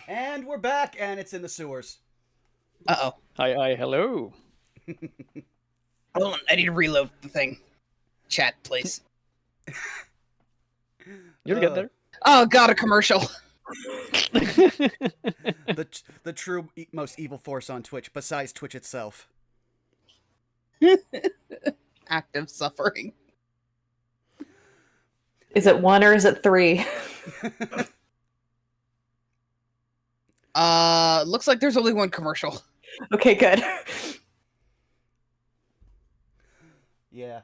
And we're back, and it's in the sewers. Uh-oh. Hi, hello. Hold on, I need to reload the thing. Chat, please. You'll get there. Oh, God, a commercial. The true most evil force on Twitch, besides Twitch itself. Active suffering. Is it 1 or is it 3? Looks like there's only one commercial. Okay, good. Yeah.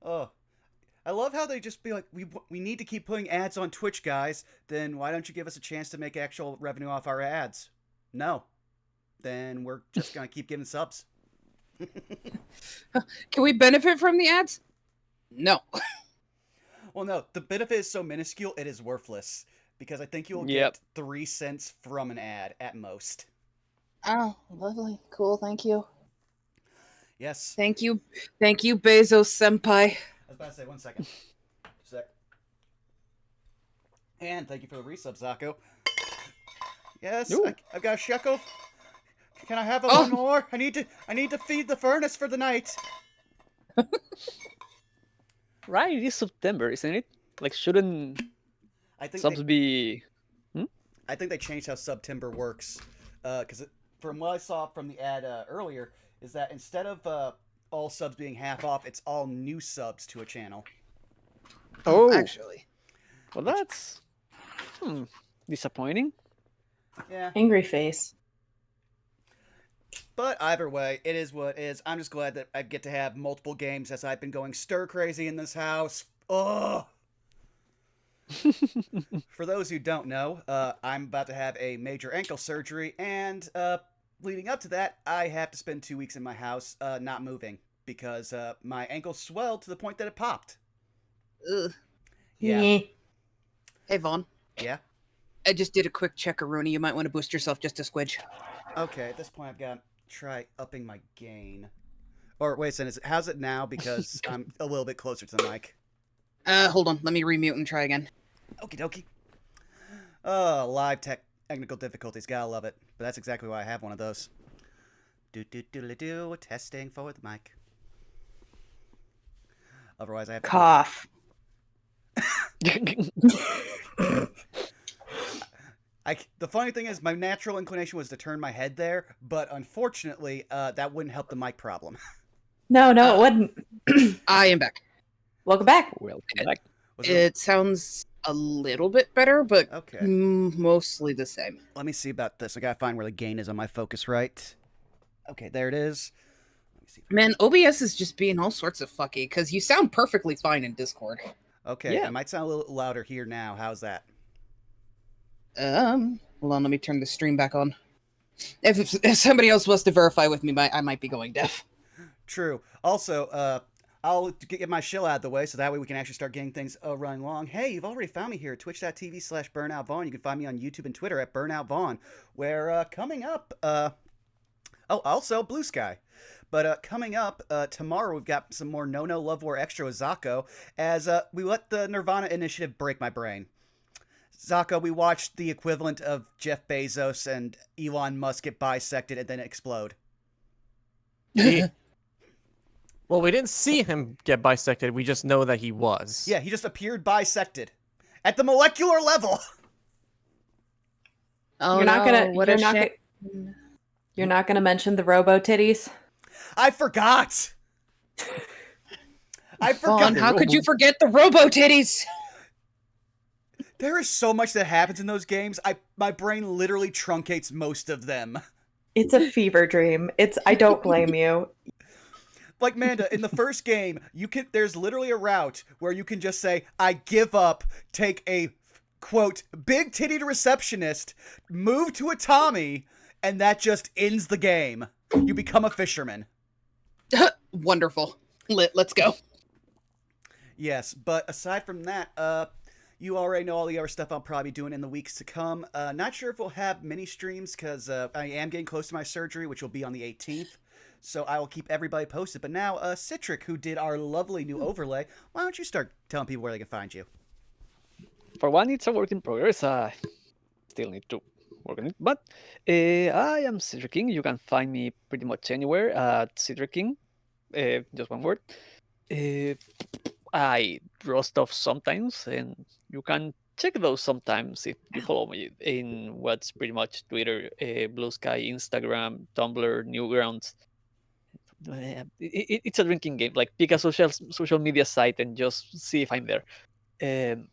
Oh. I love how they just be like, we need to keep putting ads on Twitch, guys. Then why don't you give us a chance to make actual revenue off our ads? No. Then we're just going to keep giving subs. Can we benefit from the ads? No. Well, no. The benefit is so minuscule, it is worthless. Because I think you'll Yep. get 3 cents from an ad at most. Oh, lovely. Cool, thank you. Yes. Thank you, Bezos Senpai. I was about to say, 1 second. Just a sec. And thank you for the resub, Zako. Yes, I've got a shekel. Can I have one more? I need to feed the furnace for the night. Right, it is September, isn't it? Like, shouldn't I think subs be... I think they changed how September works. Because from what I saw from the ad earlier, is that instead of all subs being half off, it's all new subs to a channel. Oh, Actually. Well, that's... disappointing. Yeah. Angry face. But either way, it is what it is. I'm just glad that I get to have multiple games as I've been going stir crazy in this house. Ugh. For those who don't know, I'm about to have a major ankle surgery, and leading up to that, I have to spend 2 weeks in my house not moving because my ankle swelled to the point that it popped. Ugh. Yeah. Hey, Vaughn. Yeah? I just did a quick check-a-rooney. You might want to boost yourself just a squidge. Okay, at this point I've got to try upping my gain. Or wait a second, how's it now? Because I'm a little bit closer to the mic. Hold on. Let me remute and try again. Okie dokie. Oh, live technical difficulties. Gotta love it. But that's exactly why I have one of those. Do testing for the mic. Otherwise, I have to Cough. the funny thing is, my natural inclination was to turn my head there, but unfortunately, that wouldn't help the mic problem. No, it wouldn't. I am back. Welcome back. Welcome back. It sounds a little bit better, but Okay. Mostly the same. Let me see about this. I gotta find where the gain is on my focus right. Okay, there it is. Let me see. Man, OBS is just being all sorts of fucky, because you sound perfectly fine in Discord. Okay, Yeah. I might sound a little louder here now. How's that? Hold on, let me turn the stream back on. If somebody else wants to verify with me, I might be going deaf. True. Also, I'll get my shill out of the way so that way we can actually start getting things running along. Hey, you've already found me here at twitch.tv/BurnoutVaughn. You can find me on YouTube and Twitter at BurnoutVaughn, where coming up, also Blue Sky. But coming up tomorrow, we've got some more No Love War Extra with Zako, as we let the Nirvana Initiative break my brain. Zako, we watched the equivalent of Jeff Bezos and Elon Musk get bisected and then explode. Well, we didn't see him get bisected. We just know that he was. Yeah, he just appeared bisected. At the molecular level! Oh, You're not no, gonna. what You're a not. shame. You're not gonna mention the robo titties. I forgot! I Vaughn, forgot! how could you forget the robo titties? There is so much that happens in those games. My brain literally truncates most of them. It's a fever dream. I don't blame you. Like Manda, in the first game, there's literally a route where you can just say, I give up, take a, quote, big tittied receptionist, move to a Tommy, and that just ends the game. You become a fisherman. Wonderful. Let's go. Yes, but aside from that, you already know all the other stuff I'll probably be doing in the weeks to come. Not sure if we'll have mini streams, because I am getting close to my surgery, which will be on the 18th. So I will keep everybody posted. But now, Citric, who did our lovely new overlay, why don't you start telling people where they can find you? For one, it's a work in progress. I still need to work on it. But I am Cedric King. You can find me pretty much anywhere at Cedric King. Just one word. Uh, I draw stuff sometimes, and you can check those sometimes if you follow me in what's pretty much Twitter, Blue Sky, Instagram, Tumblr, Newgrounds. It's a drinking game. Like pick a social media site and just see if I'm there. Um,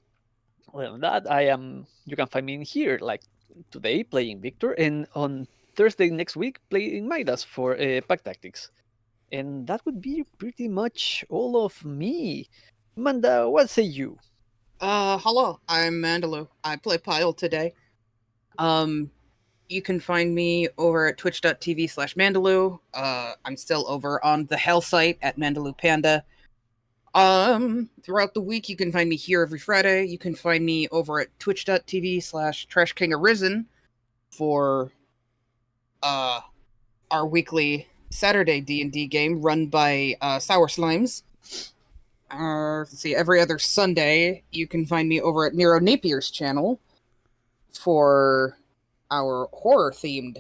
well, that I am. You can find me in here, like today playing Victor, and on Thursday next week playing Midas for Pack Tactics. And that would be pretty much all of me. Manda, what say you? Hello, I'm Mandaloo. I play Pile today. You can find me over at twitch.tv/Mandaloo. I'm still over on the Hell site at Mandaloo Panda. Throughout the week, you can find me here every Friday. You can find me over at twitch.tv/TrashKingArisen for, our weekly Saturday D&D game run by, Sour Slimes. Let's see, every other Sunday, you can find me over at Nero Napier's channel for our horror-themed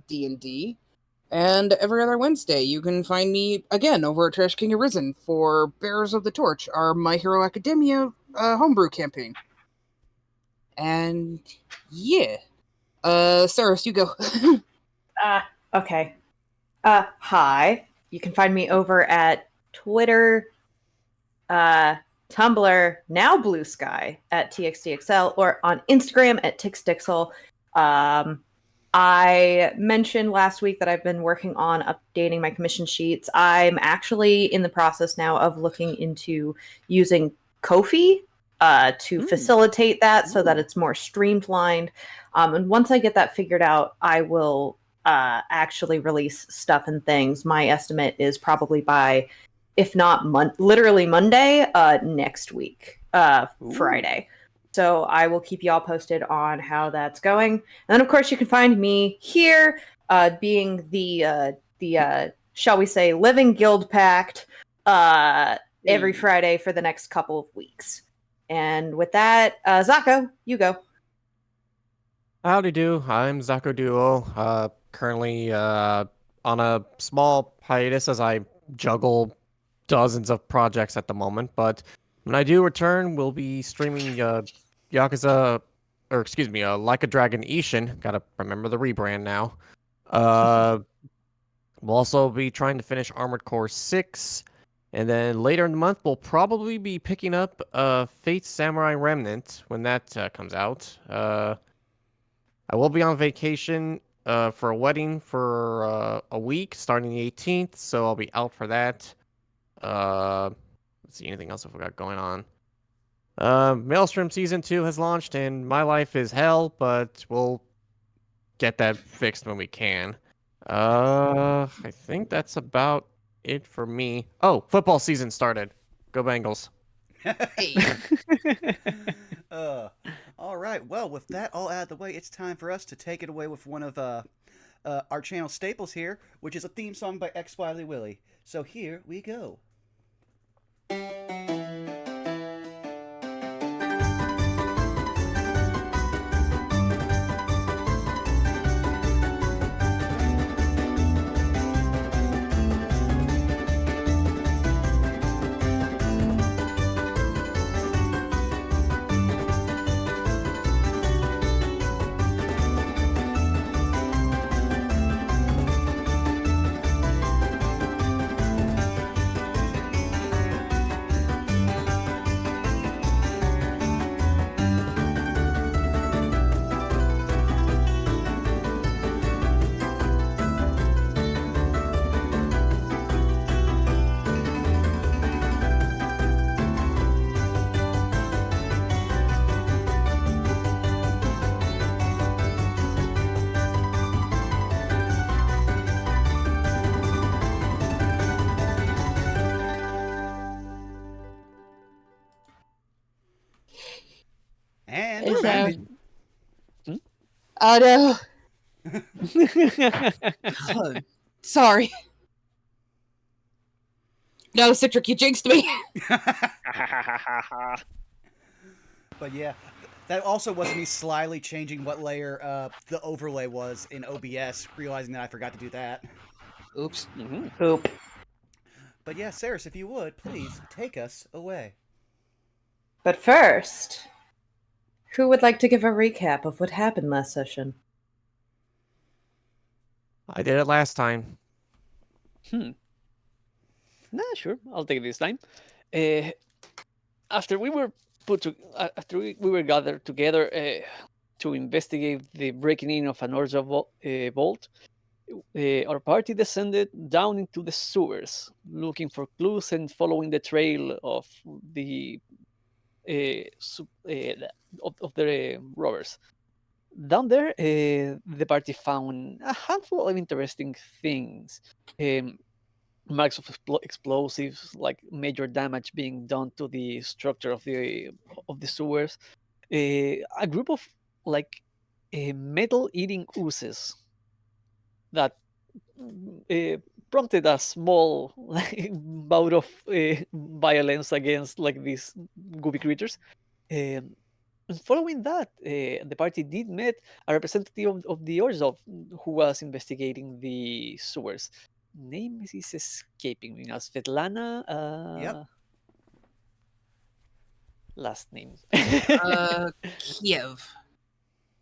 D&D. And every other Wednesday, you can find me again over at Trash King Arisen for Bearers of the Torch, our My Hero Academia homebrew campaign. And yeah. Saris, you go. Okay. Hi. You can find me over at Twitter, Tumblr, now Blue Sky at TXTXL, or on Instagram at TixDixel. I mentioned last week that I've been working on updating my commission sheets. I'm actually in the process now of looking into using Ko-fi to facilitate that so that it's more streamlined. And once I get that figured out, I will actually release stuff and things. My estimate is probably by, if not literally Monday, next week, Friday. So I will keep you all posted on how that's going. And then, of course, you can find me here, being the shall we say, living guild pact, every Friday for the next couple of weeks. And with that, Zako, you go. Howdy do. I'm Zako Duo. Currently on a small hiatus as I juggle dozens of projects at the moment. But when I do return, we'll be streaming Yakuza, or excuse me, Like a Dragon Ishin. Gotta remember the rebrand now. We'll also be trying to finish Armored Core 6. And then later in the month, we'll probably be picking up Fate Samurai Remnant when that comes out. I will be on vacation for a wedding for a week starting the 18th, so I'll be out for that. Let's see, anything else if we got going on? Maelstrom Season 2 has launched, and my life is hell, but we'll get that fixed when we can. I think that's about it for me. Oh, football season started. Go Bengals. Hey. All right. Well, with that all out of the way, it's time for us to take it away with one of our channel staples here, which is a theme song by X Wiley Willie. So here we go. And It's, back. oh no. Sorry. No, Citric, you jinxed me. But yeah, That also was me slyly changing what layer the overlay was in OBS, realizing that I forgot to do that. Oops. Mhm. Oop. But yeah, Saris, if you would, please take us away. But first, who would like to give a recap of what happened last session? I did it last time. Nah, sure. I'll take it this time. Uh, after we were we were gathered together to investigate the breaking in of an Orza vault, our party descended down into the sewers, looking for clues and following the trail of the of the robbers. Down there, the party found a handful of interesting things. Marks of explosives, like major damage being done to the structure of the sewers. A group of like metal-eating oozes that prompted a small like, bout of violence against like these gooby creatures. Um, and following that, the party did meet a representative of the Orzhov who was investigating the sewers. Name is escaping me now. Svetlana. Yep. Last name. Kiev.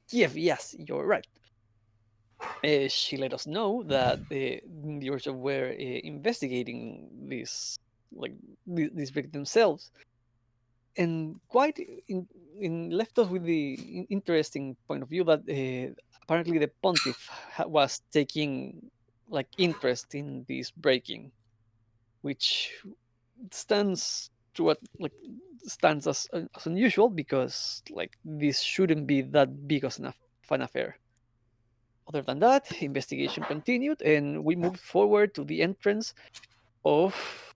Kiev. Yes, you're right. She let us know that the Orzhov were investigating this, like these victims themselves, and quite left us with the interesting point of view that apparently the pontiff was taking like interest in this breaking, which stands to what like stands as unusual because like this shouldn't be that big of an affair. Other than that, investigation continued, and we moved forward to the entrance of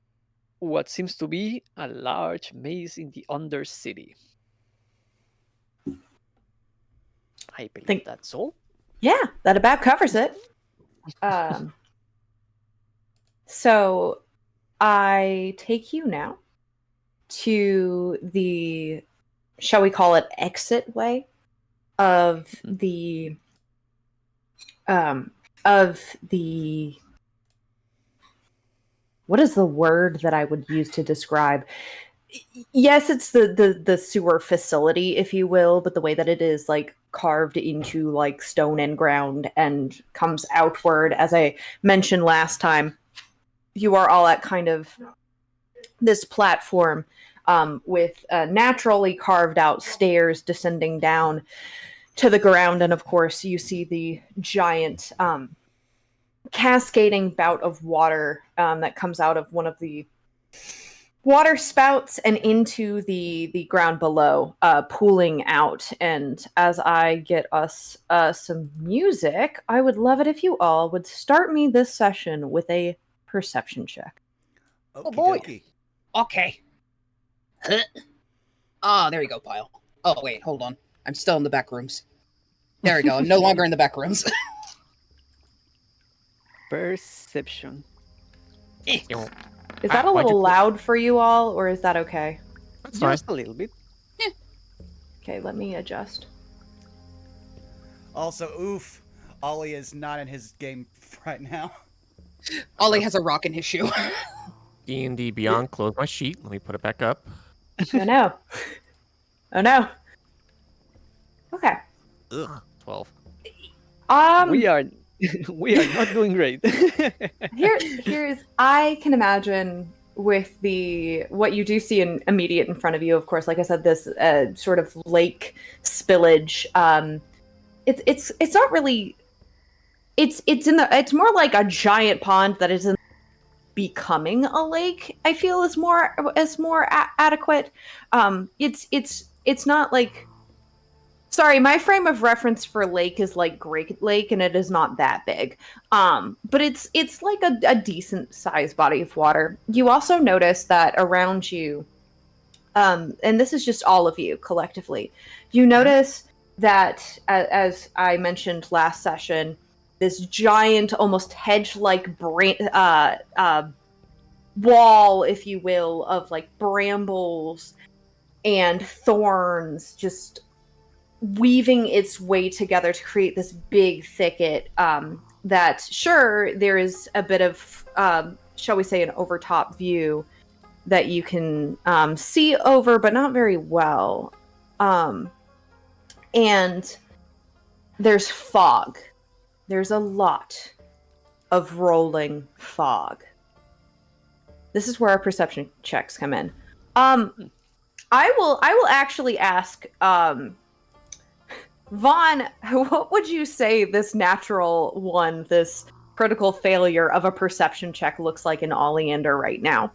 what seems to be a large maze in the undercity. I believe that's all. Yeah, that about covers it. So I take you now to the, shall we call it, exit way of the of the, what is the word that I would use to describe? Yes, it's the sewer facility, if you will, but the way that it is like carved into like stone and ground and comes outward, as I mentioned last time, you are all at kind of this platform with naturally carved out stairs descending down to the ground, and of course you see the giant cascading bout of water that comes out of one of the water spouts and into the ground below, pooling out. And as I get us some music, I would love it if you all would start me this session with a perception check. Okie boy. dokie. Okay. There you go, Pile. Oh, wait, hold on. I'm still in the back rooms. There we go. I'm no longer in the back rooms. Perception. Is that a why'd you little put- loud for you all, or is that okay? That's fine. Just a little bit. Okay, let me adjust. Also, oof, Ollie is not in his game right now. Ollie has a rock in his shoe. D&D Beyond, close my sheet. Let me put it back up. Oh no. Oh no. Okay. Ugh, 12. We are we are not doing great. Here's I can imagine with the what you do see in immediate in front of you, of course, like I said, this sort of lake spillage. It's not really. It's more like a giant pond that is becoming a lake. I feel is more adequate. It's not like. Sorry, my frame of reference for lake is like Great Lake, and it is not that big. But it's like a decent sized body of water. You also notice that around you, and this is just all of you collectively, you notice that, as I mentioned last session, this giant, almost hedge-like wall, if you will, of like brambles and thorns just weaving its way together to create this big thicket that, sure, there is a bit of, shall we say, an overtop view that you can see over, but not very well. And there's fog. There's a lot of rolling fog. This is where our perception checks come in. I will actually ask Vaughn, what would you say this natural one, this critical failure of a perception check looks like in Oleander right now?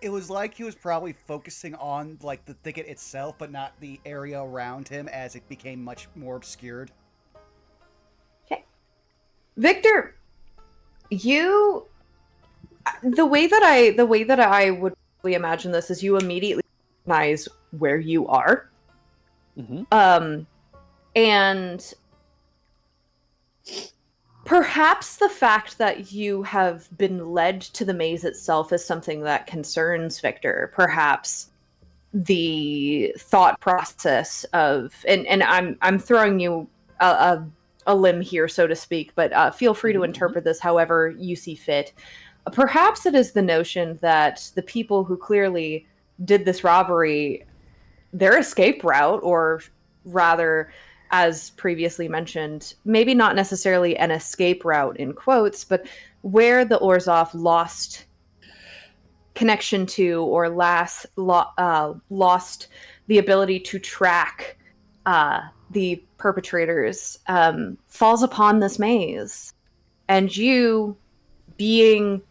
It was like he was probably focusing on like the thicket itself, but not the area around him as it became much more obscured. Okay. Victor, you the way that I would really imagine this is you immediately recognize where you are. Mm-hmm. And perhaps the fact that you have been led to the maze itself is something that concerns Victor. Perhaps the thought process of, and I'm throwing you a limb here, so to speak, but feel free to interpret this however you see fit. Perhaps it is the notion that the people who clearly did this robbery, their escape route, or rather, as previously mentioned, maybe not necessarily an escape route in quotes, but where the Orzhov lost connection to or lost the ability to track the perpetrators falls upon this maze. And you, being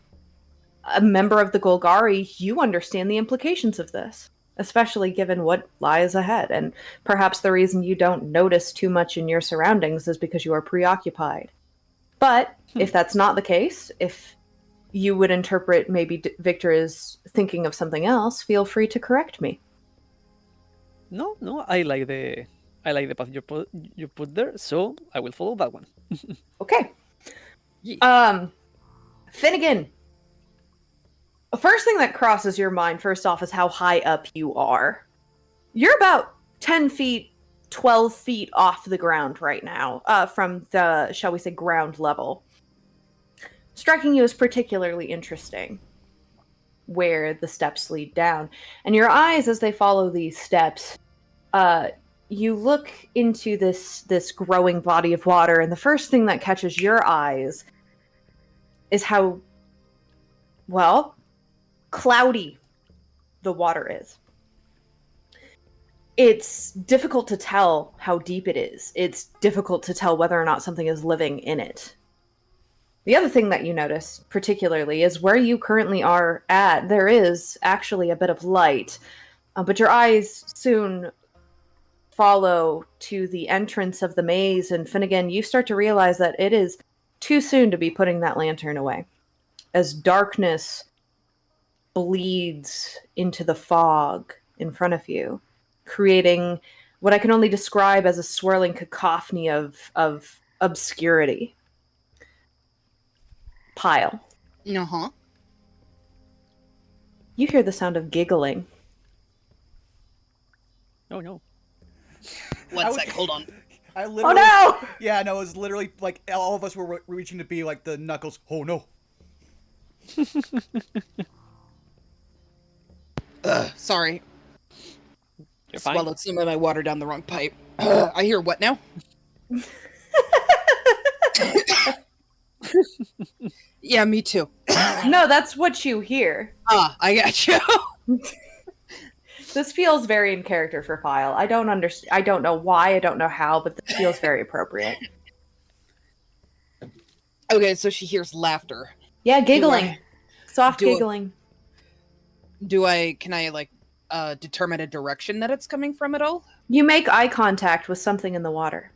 a member of the Golgari, you understand the implications of this, especially given what lies ahead. And perhaps the reason you don't notice too much in your surroundings is because you are preoccupied. But if that's not the case, if you would interpret maybe Victor is thinking of something else, feel free to correct me. No, I like the path you put there, so I will follow that one. Okay. Finnegan. The first thing that crosses your mind, first off, is how high up you are. You're about 10 feet, 12 feet off the ground right now, from the, shall we say, ground level. Striking you as particularly interesting, where the steps lead down. And your eyes, as they follow these steps, you look into this growing body of water, and the first thing that catches your eyes is how, well, cloudy the water is. It's difficult to tell how deep it is. It's difficult to tell whether or not something is living in it. The other thing that you notice, particularly, is where you currently are at, there is actually a bit of light, but your eyes soon follow to the entrance of the maze, and Finnegan, you start to realize that it is too soon to be putting that lantern away. As darkness bleeds into the fog in front of you, creating what I can only describe as a swirling cacophony of obscurity. Pile. Uh-huh. You hear the sound of giggling. Oh no. One sec, hold on. I literally, Oh no! Yeah, no, it was literally like all of us were reaching to be like the Knuckles. Oh no. Sorry. You're fine. Swallowed some of my water down the wrong pipe. I hear what now? Yeah, me too. No, that's what you hear. I got you. This feels very in character for Pile. I don't understand. I don't know why. I don't know how, but this feels very appropriate. Okay, so she hears laughter. Yeah, giggling. Soft do giggling. Can I like determine a direction that it's coming from at all? You make eye contact with something in the water.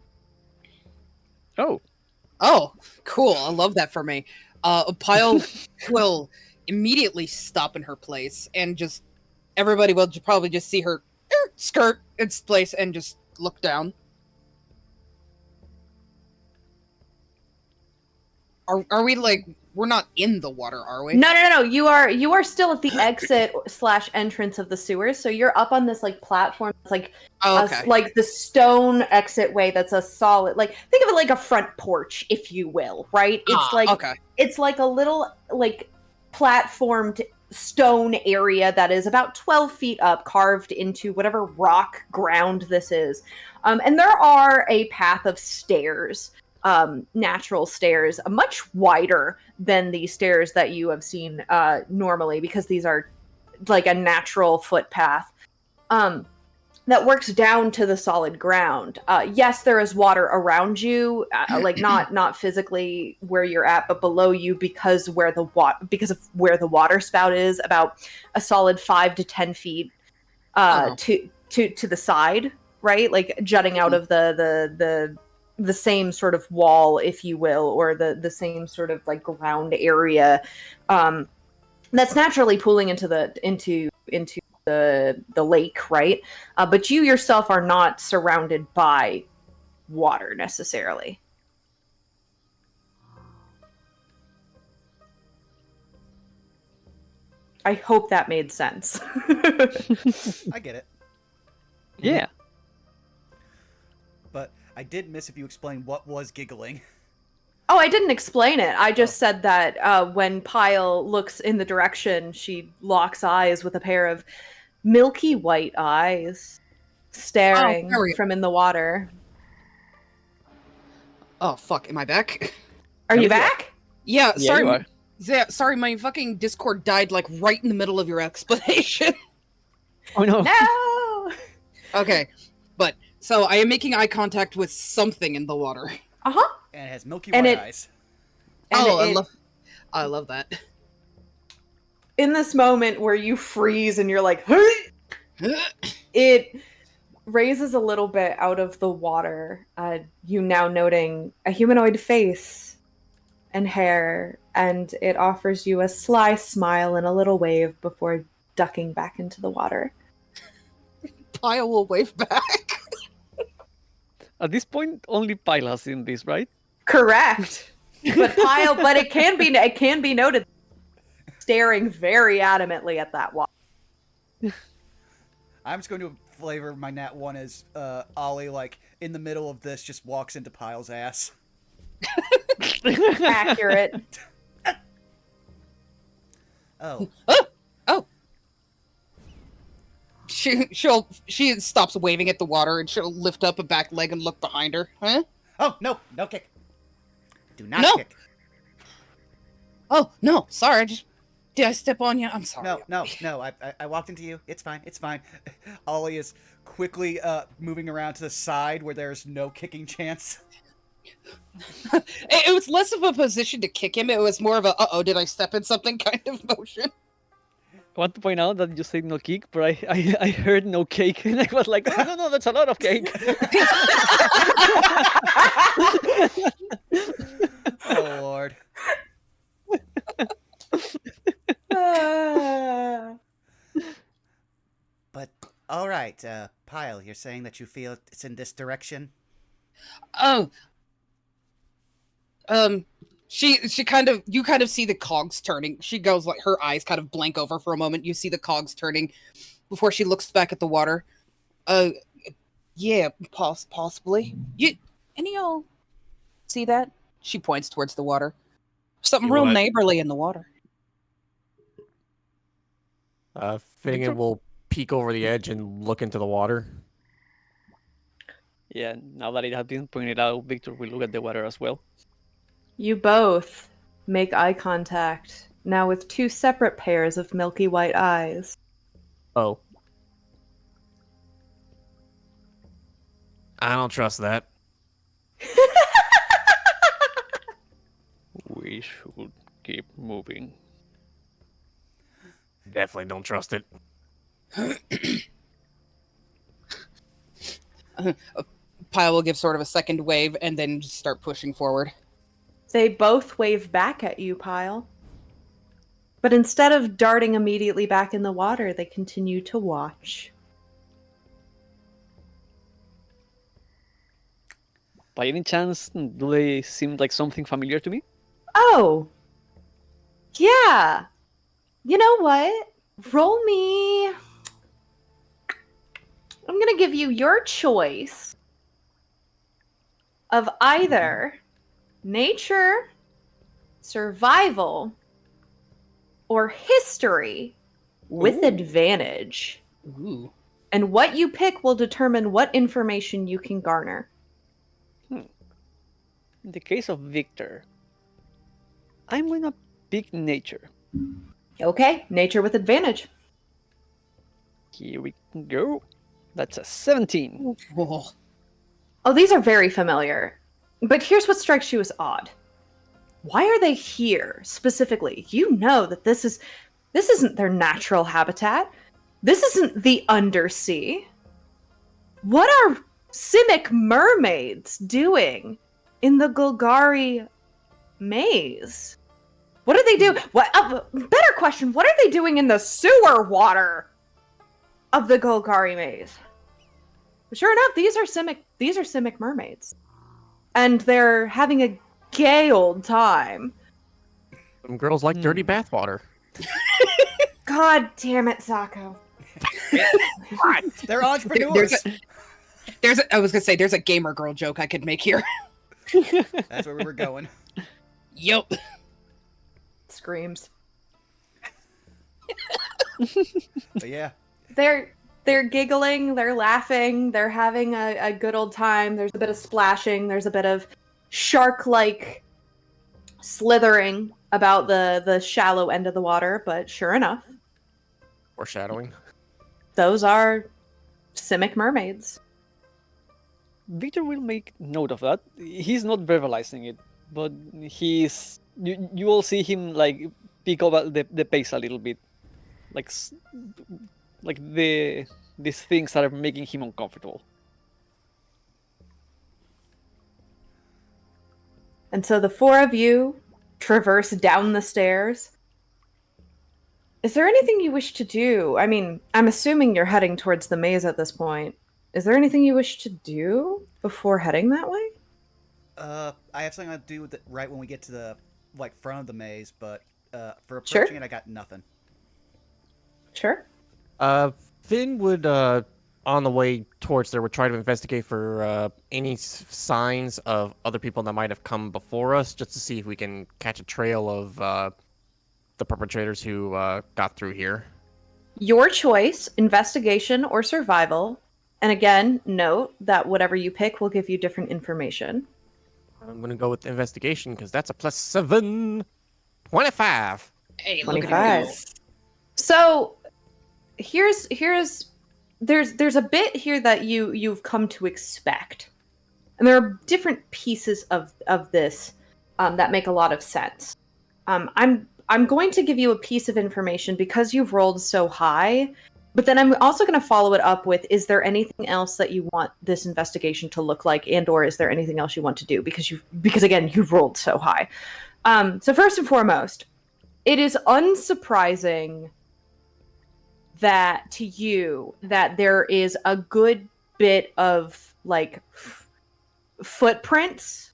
Oh, cool. I love that for me. Pile will immediately stop in her place, and just everybody will probably just see her skirt its place and just look down. Are we like we're not in the water, are we? No. You are still at the exit / entrance of the sewers. So you're up on this like platform. It's like like the stone exit way. That's a solid. Like think of it like a front porch, if you will. Right? It's like a little like platformed stone area that is about 12 feet up, carved into whatever rock ground this is. And there are a path of stairs. Natural stairs, much wider than the stairs that you have seen normally, because these are like a natural footpath that works down to the solid ground. Yes, there is water around you, like not physically where you're at, but below you, because of where the water spout is, about a solid 5 to 10 feet to the side, right? Like jutting out of the same sort of wall, if you will, or the same sort of like ground area that's naturally pooling into the lake, right? But you yourself are not surrounded by water necessarily. I hope that made sense. I get it. Yeah. But I did miss if you explained what was giggling. Oh, I didn't explain it. I just said that when Pyle looks in the direction, she locks eyes with a pair of milky white eyes staring from in the water. Oh, fuck. Am I back? Are you back? Yeah, Yeah, sorry. you are. Yeah, sorry, my fucking Discord died like right in the middle of your explanation. Oh no. No! Okay, but so I am making eye contact with something in the water. Uh-huh. And it has milky white eyes. And I love that. In this moment where you freeze and you're like, hey! It raises a little bit out of the water. You now noting a humanoid face and hair, and it offers you a sly smile and a little wave before ducking back into the water. Pyle will wave back. At this point, only Pyle has seen this, right? Correct. But it can be noted, staring very adamantly at that water. I'm just going to flavor my nat 1 as Ollie, like, in the middle of this, just walks into Pyle's ass. Accurate. Oh. Oh. She stops waving at the water and she'll lift up a back leg and look behind her. Huh? Oh, no kick. Do not kick. Oh, no, sorry, did I step on you? I'm sorry. No, I walked into you. It's fine. Ollie is quickly moving around to the side where there's no kicking chance. It was less of a position to kick him, it was more of a, uh-oh, did I step in something kind of motion. I want to point out that you said no kick, but I heard no cake, and I was like, oh, no, that's a lot of cake. Oh, Lord. But, all right, Pyle, you're saying that you feel it's in this direction? Oh. You kind of see the cogs turning. She goes, like, her eyes kind of blank over for a moment. You see the cogs turning before she looks back at the water. Yeah, possibly. Any of y'all see that? She points towards the water. Something real neighborly in the water. Finnegan will peek over the edge and look into the water. Yeah, now that it has been pointed out, Victor will look at the water as well. You both make eye contact, now with two separate pairs of milky white eyes. Oh. I don't trust that. We should keep moving. Definitely don't trust it. Pyle will give sort of a second wave and then just start pushing forward. They both wave back at you, Pyle. But instead of darting immediately back in the water, they continue to watch. By any chance, do they seem like something familiar to me? Oh, Yeah. You know what? Roll me. I'm going to give you your choice of either nature, survival, or history with Ooh. advantage. Ooh. And what you pick will determine what information you can garner. In the case of Victor, I'm gonna pick nature. Okay, nature with advantage. Here we go. That's a 17. Whoa. Oh, these are very familiar. But here's what strikes you as odd. Why are they here specifically? You know that this isn't their natural habitat. This isn't the undersea. What are Simic mermaids doing in the Golgari maze? What do they do? What? Better question. What are they doing in the sewer water of the Golgari maze? Sure enough, these are Simic mermaids, and they're having a gay old time. Some girls like dirty bathwater. God damn it, Sako. They're entrepreneurs. I was gonna say there's a gamer girl joke I could make here. That's where we were going. Yup. Screams. But yeah. They're giggling, they're laughing, they're having a good old time. There's a bit of splashing, there's a bit of shark-like slithering about the shallow end of the water, but sure enough, Foreshadowing. those are Simic mermaids. Victor will make note of that. He's not verbalizing it, but he's. You all see him like pick up the pace a little bit, like these things are making him uncomfortable. And so the four of you traverse down the stairs. Is there anything you wish to do? I mean, I'm assuming you're heading towards the maze at this point. Is there anything you wish to do before heading that way? I have something to do with it right when we get to the front of the maze, but for Sure. approaching it, I got nothing. Sure. Finn would, on the way towards there, would try to investigate for any signs of other people that might have come before us, just to see if we can catch a trail of the perpetrators who got through here. Your choice, investigation or survival. And again, note that whatever you pick will give you different information. I'm going to go with investigation, because that's a +7. 25. Hey, look at 25. you. So there's a bit here that you've come to expect. And there are different pieces of this that make a lot of sense. I'm going to give you a piece of information because you've rolled so high, but then I'm also going to follow it up with, is there anything else that you want this investigation to look like, and or is there anything else you want to do because again, you've rolled so high. So first and foremost, it is unsurprising that to you that there is a good bit of footprints.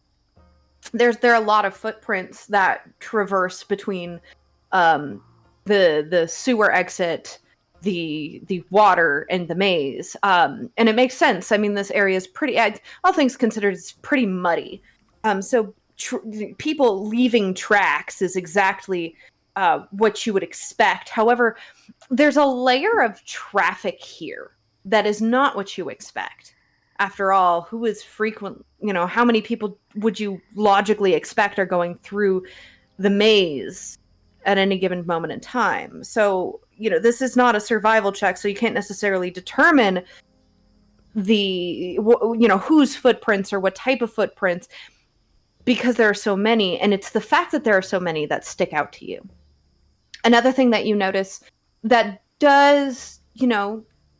There are a lot of footprints that traverse between the sewer exit, the water, and the maze. And it makes sense. I mean, this area is pretty, all things considered, it's pretty muddy. So people leaving tracks is exactly what you would expect. However, there's a layer of traffic here that is not what you expect. After all, who is frequent, how many people would you logically expect are going through the maze at any given moment in time? So, this is not a survival check, so you can't necessarily determine whose footprints or what type of footprints, because there are so many, and it's the fact that there are so many that stick out to you. Another thing that you notice that does,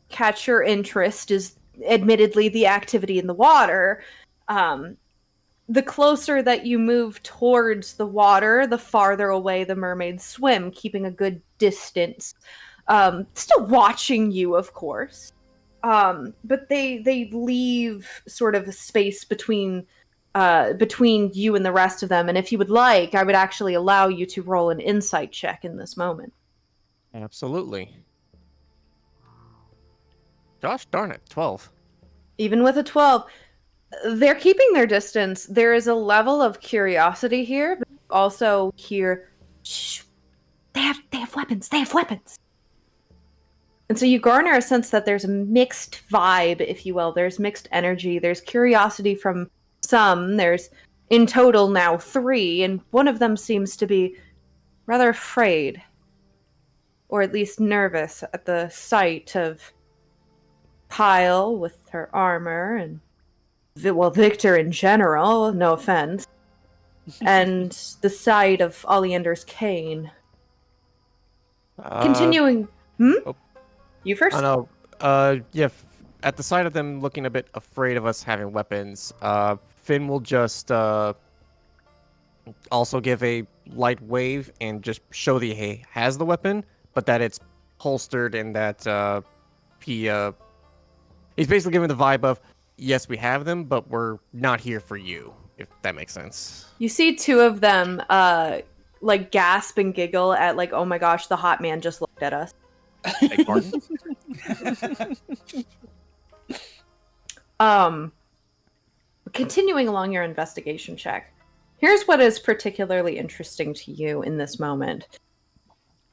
catch your interest is admittedly the activity in the water. The closer that you move towards the water, the farther away the mermaids swim, keeping a good distance. Still watching you, of course. But they leave sort of a space between between you and the rest of them. And if you would like, I would actually allow you to roll an insight check in this moment. Absolutely. Gosh darn it, 12. Even with a 12, they're keeping their distance. There is a level of curiosity here, but also here, shh, they have weapons. They have weapons. And so you garner a sense that there's a mixed vibe, if you will. There's mixed energy. There's curiosity from some. There's in total now 3, and one of them seems to be rather afraid, or at least nervous at the sight of Pyle with her armor, and Victor in general, no offense, and the sight of Oleander's cane. Continuing. Oh. You first? I know. Yeah. At the sight of them looking a bit afraid of us having weapons, Finn will just also give a light wave and just show that he has the weapon, but that it's holstered and that he's basically giving the vibe of, yes, we have them, but we're not here for you, if that makes sense. You see 2 of them like gasp and giggle at like, oh my gosh, the hot man just looked at us. Beg pardon? Continuing along your investigation check, here's what is particularly interesting to you in this moment.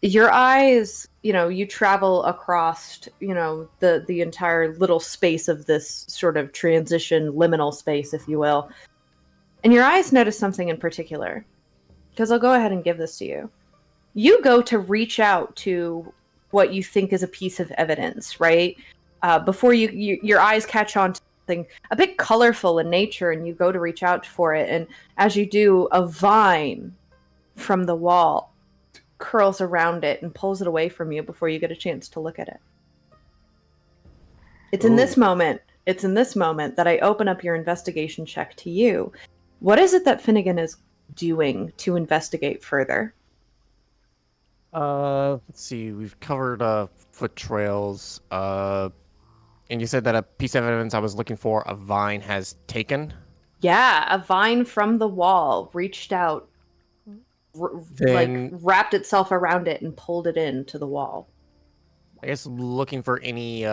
Your eyes, you travel across, the entire little space of this sort of transition, liminal space, if you will. And your eyes notice something in particular. Because I'll go ahead and give this to you. You go to reach out to what you think is a piece of evidence, right? Before your eyes catch on to something a bit colorful in nature, and you go to reach out for it. And as you do, a vine from the wall curls around it and pulls it away from you before you get a chance to look at it. It's in this moment that I open up your investigation check to you. What is it that Finnegan is doing to investigate further? Let's see. We've covered foot trails. And you said that a piece of evidence I was looking for, a vine, has taken. Yeah, a vine from the wall reached out, wrapped itself around it and pulled it into the wall. I guess looking for any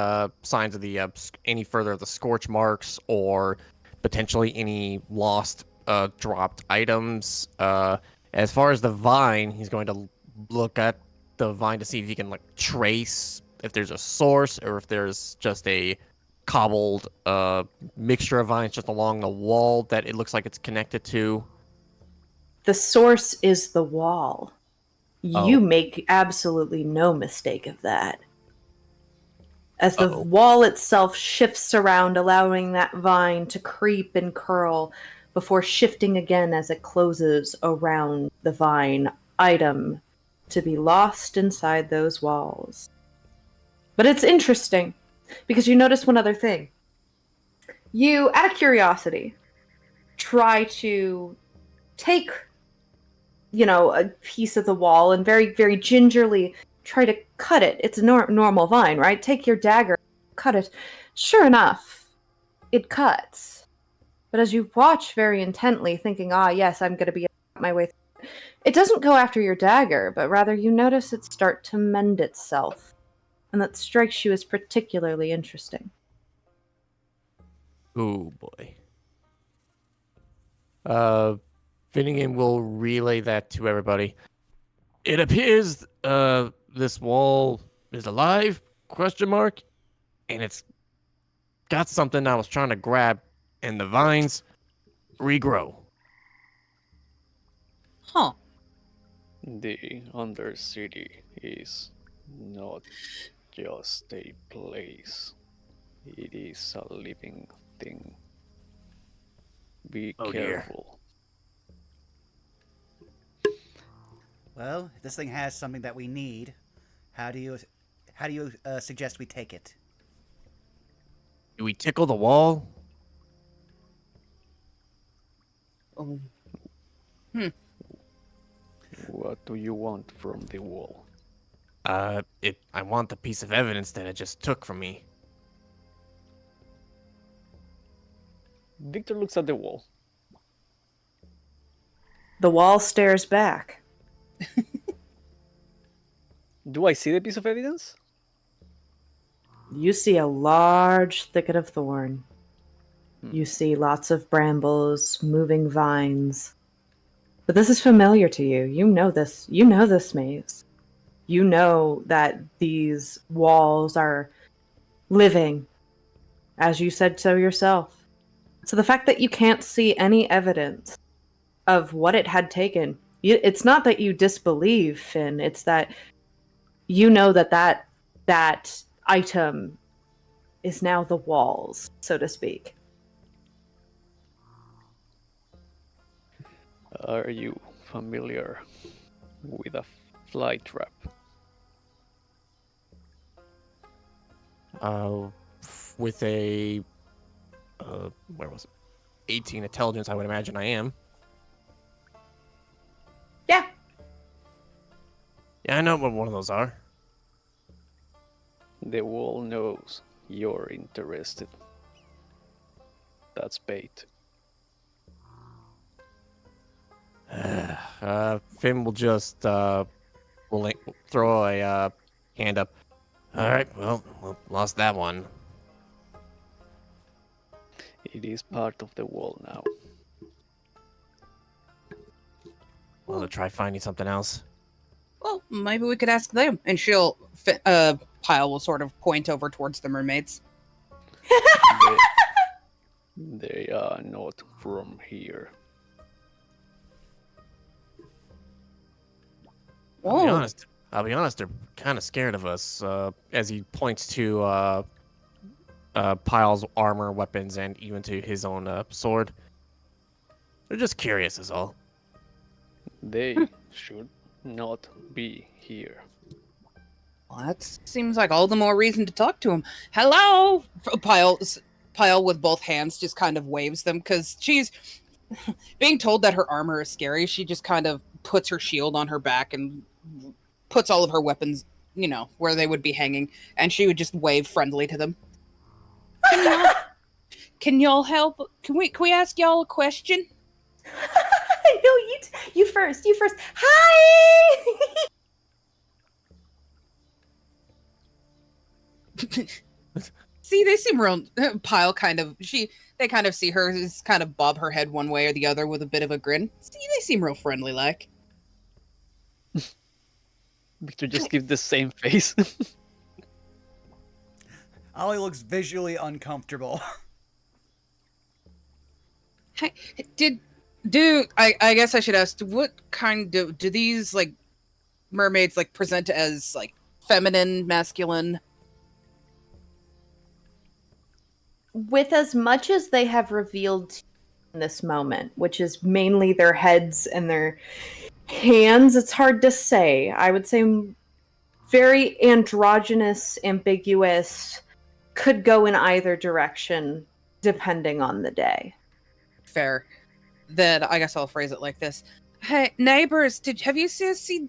signs of the any further of the scorch marks, or potentially any lost dropped items. As far as the vine, he's going to look at the vine to see if he can trace if there's a source, or if there's just a cobbled mixture of vines just along the wall that it looks like it's connected to. The source is the wall. You make absolutely no mistake of that. As the wall itself shifts around, allowing that vine to creep and curl before shifting again as it closes around the vine, item to be lost inside those walls. But it's interesting, because you notice one other thing. You, out of curiosity, try to take, a piece of the wall and very, very gingerly try to cut it. It's a normal vine, right? Take your dagger, cut it. Sure enough, it cuts. But as you watch very intently, thinking, yes, I'm going to be my way through it doesn't go after your dagger, but rather you notice it start to mend itself. And that strikes you as particularly interesting. Oh boy. Finnegan will relay that to everybody. It appears this wall is alive, ? And it's got something I was trying to grab, and the vines regrow. Huh. The undercity is not just a place. It is a living thing. Be careful. Well, if this thing has something that we need, how do you suggest we take it? Do we tickle the wall? What do you want from the wall? I want the piece of evidence that it just took from me. Victor looks at the wall. The wall stares back. Do I see the piece of evidence? You see a large thicket of thorn. You see lots of brambles, moving vines. But this is familiar to you. You know this. You know this maze. You know that these walls are living, as you said so yourself. So the fact that you can't see any evidence of what it had taken, it's not that you disbelieve, Finn. It's that you know that item is now the walls, so to speak. Are you familiar with a fly trap? With a where was it? 18 intelligence, I would imagine I am. Yeah. Yeah, I know what one of those are. The wall knows you're interested. That's bait. Finn will just throw a hand up. All right, well, lost that one. It is part of the wall now. Want to try finding something else? Well, maybe we could ask them. And Pyle will sort of point over towards the mermaids. They are not from here. I'll be honest, they're kind of scared of us, as he points to Pyle's armor, weapons, and even to his own sword. They're just curious is all. They should not be here. Well, that seems like all the more reason to talk to him. Hello! Pyle with both hands just kind of waves them, because she's being told that her armor is scary. She just kind of puts her shield on her back and puts all of her weapons, where they would be hanging, and she would just wave friendly to them. Can y'all help? Can we ask y'all a question? No, you first. You first. Hi. See, they seem real. Pyle they kind of see her just kind of bob her head one way or the other with a bit of a grin. See, they seem real friendly like. Victor just gives the same face. Ollie looks visually uncomfortable. Hey, I guess I should ask, what kind do these mermaids present as feminine, masculine? With as much as they have revealed in this moment, which is mainly their heads and their hands, it's hard to say. I would say very androgynous, ambiguous, could go in either direction depending on the day. Fair. Then I guess I'll phrase it like this. Hey, neighbors, have you seen?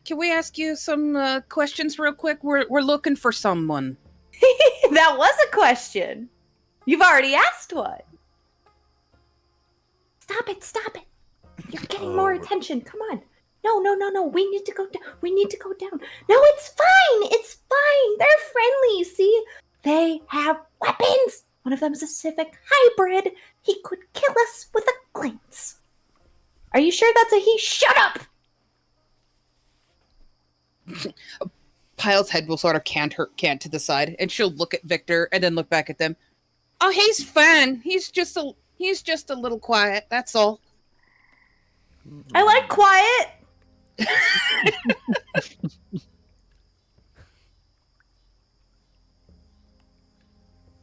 Can we ask you some questions real quick? We're looking for someone. That was a question. You've already asked one. Stop it. You're getting more attention. Come on. No. We need to go down. No, it's fine. They're friendly. See? They have weapons. One of them is a civic hybrid. He could kill us with a glance. Are you sure that's a he? Shut up! Pyle's head will sort of cant to the side, and she'll look at Victor and then look back at them. Oh, he's fine. He's just a little quiet. That's all. I like quiet.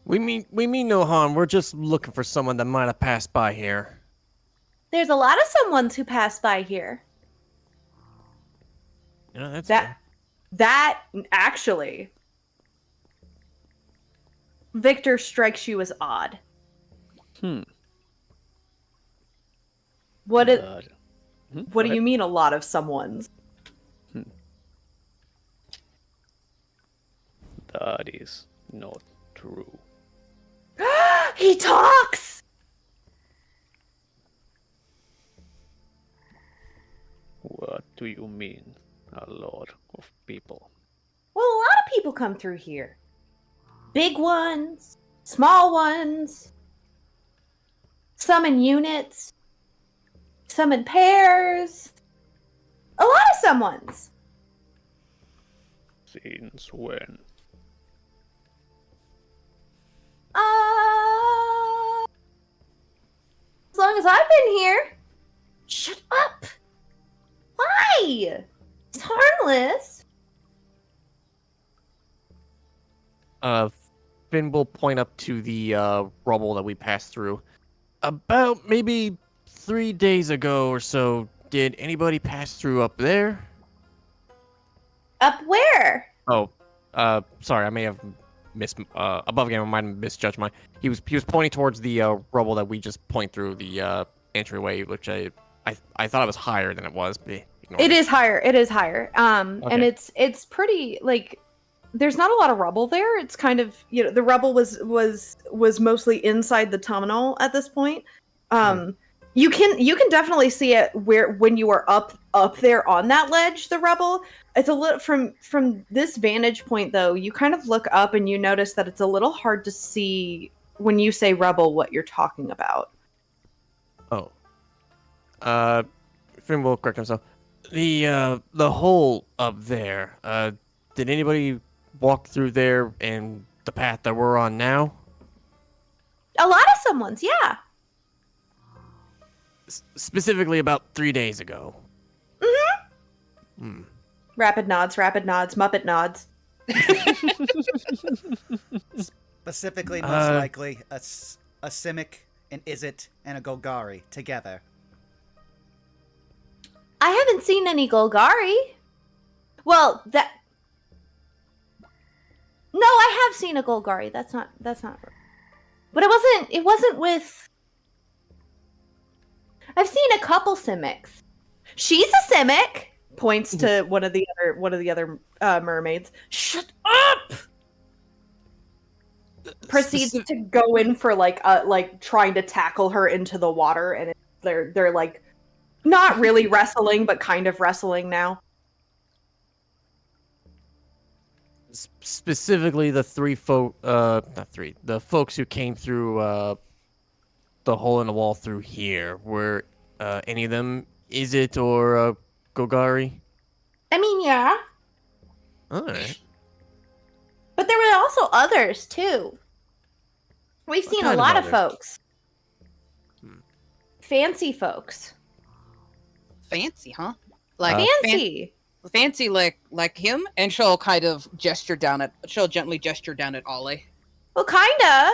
We mean no harm. We're just looking for someone that might have passed by here. There's a lot of someones who pass by here. Yeah, that actually, Victor strikes you as odd. What do you mean a lot of someones? That is not true. He talks! do you mean, a lot of people? Well, a lot of people come through here. Big ones, small ones, some in units, some in pairs. A lot of someones. Since when? As long as I've been here. Shut up. Why? It's harmless. Finn will point up to the rubble that we passed through. About maybe 3 days ago or so, did anybody pass through up there? Up where? Oh, sorry, I may have above game. I might have misjudged my. He was pointing towards the rubble that we just point through the entryway, which I thought it was higher than it was. But ignore It is higher. It is higher. And Okay. it's pretty like there's not a lot of rubble there. It's kind of the rubble was mostly inside the tunnel at this point. You can definitely see it when you are up there on that ledge, the rubble. It's a little from this vantage point though, you kind of look up and you notice that it's a little hard to see when you say rubble what you're talking about. Oh. Finn will correct himself. The hole up there. Did anybody walk through there and the path that we're on now? A lot of someone's, yeah. Specifically about 3 days ago. Rapid nods, Muppet nods. Specifically, most likely, a Simic, an Izzet, and a Golgari together. I haven't seen any Golgari. Well, that. No, I have seen a Golgari. That's not. But it wasn't with. I've seen a couple Simics. She's a Simic. Points to one of the other mermaids. Shut up. Proceeds to go in for like trying to tackle her into the water, and they're like not really wrestling, but kind of wrestling now. Specifically, the the folks who came through the hole in the wall through here, were any of them Izzet or Golgari? I mean, yeah. Alright. But there were also others, too. We've seen a lot of folks. Fancy folks. Fancy, huh? Like Fancy! fancy like him, and she'll kind of she'll gently gesture down at Ollie. Well, kinda.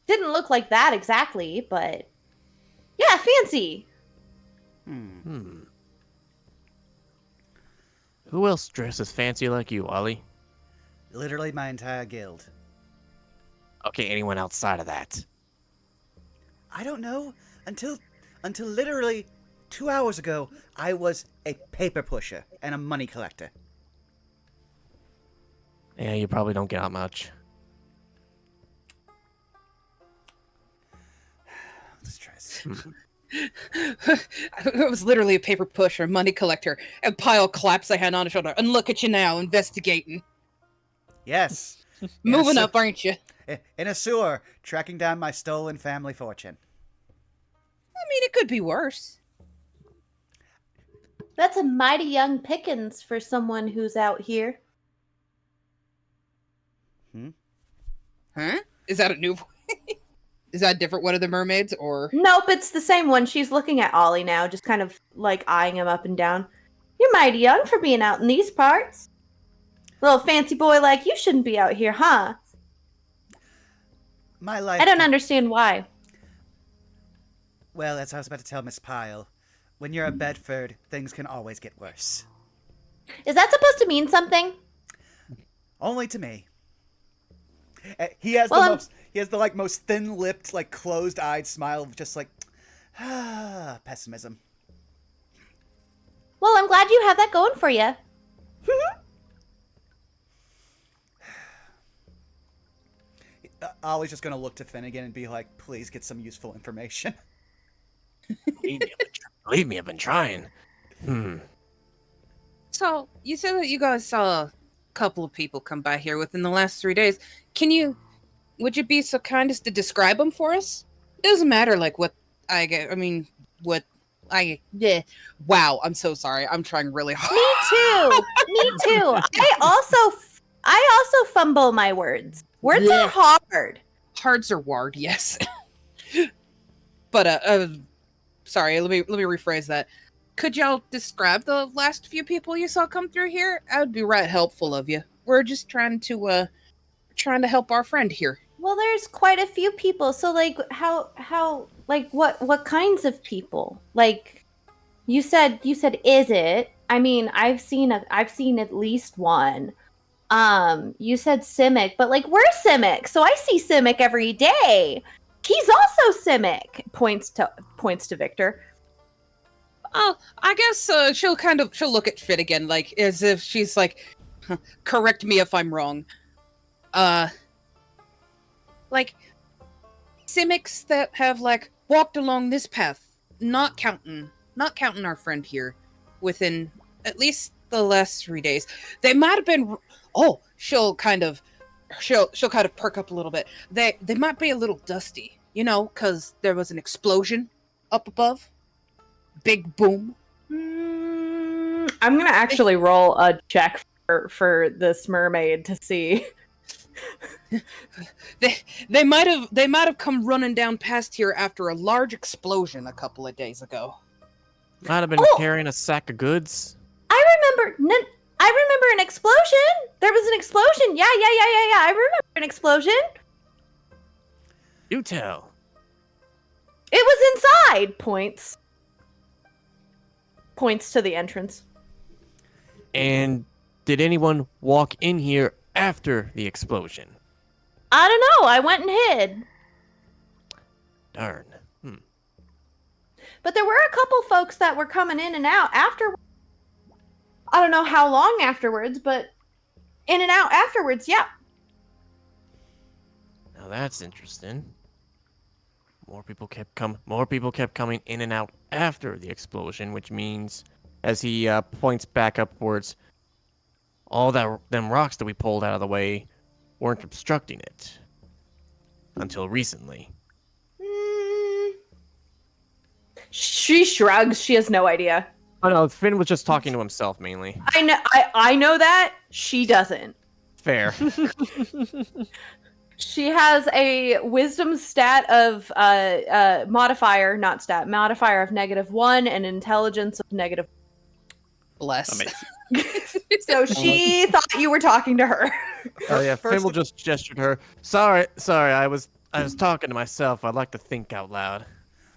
Didn't look like that exactly, but... Yeah, fancy! Who else dresses fancy like you, Ollie? Literally my entire guild. Okay, anyone outside of that? I don't know. Until literally 2 hours ago, I was a paper pusher and a money collector. Yeah, you probably don't get out much. Let's try this. I was literally a paper pusher, money collector, and Pyle claps a hand on his shoulder. And look at you now, investigating. Yes. Moving up, aren't you? In a sewer, tracking down my stolen family fortune. I mean, it could be worse. That's a mighty young pickings for someone who's out here. Huh? Is that a new voice? Is that a different one of the mermaids, or? Nope, it's the same one. She's looking at Ollie now, just kind of like eyeing him up and down. You're mighty young for being out in these parts. Little fancy boy like you shouldn't be out here, huh? My life... I don't understand why. Well, as I was about to tell Miss Pyle, when you're a Bedford, things can always get worse. Is that supposed to mean something? Only to me. He has the most thin-lipped, like closed-eyed smile of just like pessimism. Well, I'm glad you have that going for you. Ollie's just gonna look to Finnegan and be like, "Please get some useful information." Believe me, I've been trying. So, you said that you guys saw a couple of people come by here within the last 3 days. Would you be so kind as to describe them for us? It doesn't matter, like, what I get. I mean, what I. Yeah. Wow, I'm so sorry. I'm trying really hard. Me too. I also fumble my words. Words Yeah. are hard. Hards are ward, yes. But sorry, let me rephrase that. Could y'all describe the last few people you saw come through here? That would be right helpful of you. We're just trying to help our friend here. Well, there's quite a few people. So like how like what kinds of people? Like you said is it? I mean, I've seen at least one. You said Simic, but like we're Simic, so I see Simic every day. He's also Simic. Points to Victor. Oh, I guess she'll look at Fit again, like as if she's like, correct me if I'm wrong. Like Simics that have like walked along this path, not counting our friend here, within at least the last 3 days. They might have been. Oh, she'll kind of perk up a little bit. They might be a little dusty, because there was an explosion up above. Big boom. I'm gonna actually roll a check for this mermaid to see. They might have come running down past here after a large explosion a couple of days ago. Might have been carrying a sack of goods. I remember an explosion. There was an explosion. Yeah. I remember an explosion. Do tell. It was inside. Points to the entrance. And did anyone walk in here after the explosion? I don't know. I went and hid. Darn. But there were a couple folks that were coming in and out after. I don't know how long afterwards, but in and out afterwards, yeah. Now that's interesting. More people kept coming in and out after the explosion, which means, as he points back upwards, all them rocks that we pulled out of the way weren't obstructing it until recently. She shrugs. She has no idea. Oh no, Finn was just talking to himself mainly. I know that. She doesn't. Fair. She has a wisdom stat of modifier of -1 and intelligence of -. Bless. Amazing. So she thought you were talking to her. Oh yeah, Finn will just gestured her. Sorry, I was talking to myself. I'd like to think out loud.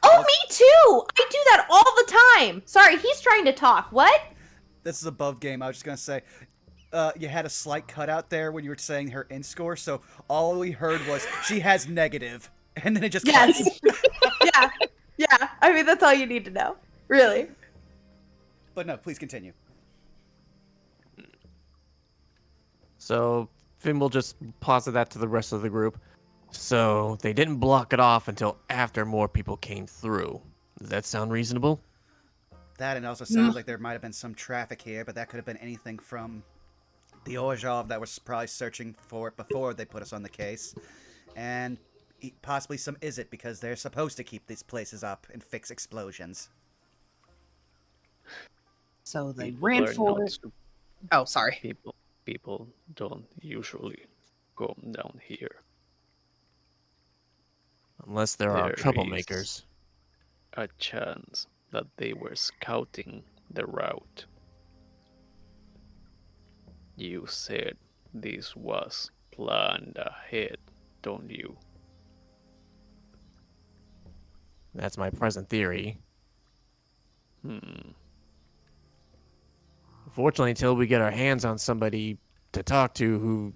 Oh, me too! I do that all the time! Sorry, he's trying to talk. What? This is above game. I was just going to say, you had a slight cutout there when you were saying her int score, so all we heard was, she has negative. And then it just Yes. Yeah. I mean, that's all you need to know. Really. But no, please continue. So Finn will just posit that to the rest of the group. So they didn't block it off until after more people came through. Does that sound reasonable? That and also sounds like there might have been some traffic here, but that could have been anything from the Orzhov that was probably searching for it before they put us on the case, and possibly some Izzet because they're supposed to keep these places up and fix explosions. So they People ran are for not it. sup- Oh, sorry. People don't usually go down here. Unless there are There troublemakers. is a chance that they were scouting the route. You said this was planned ahead, don't you? That's my present theory. Unfortunately, until we get our hands on somebody to talk to who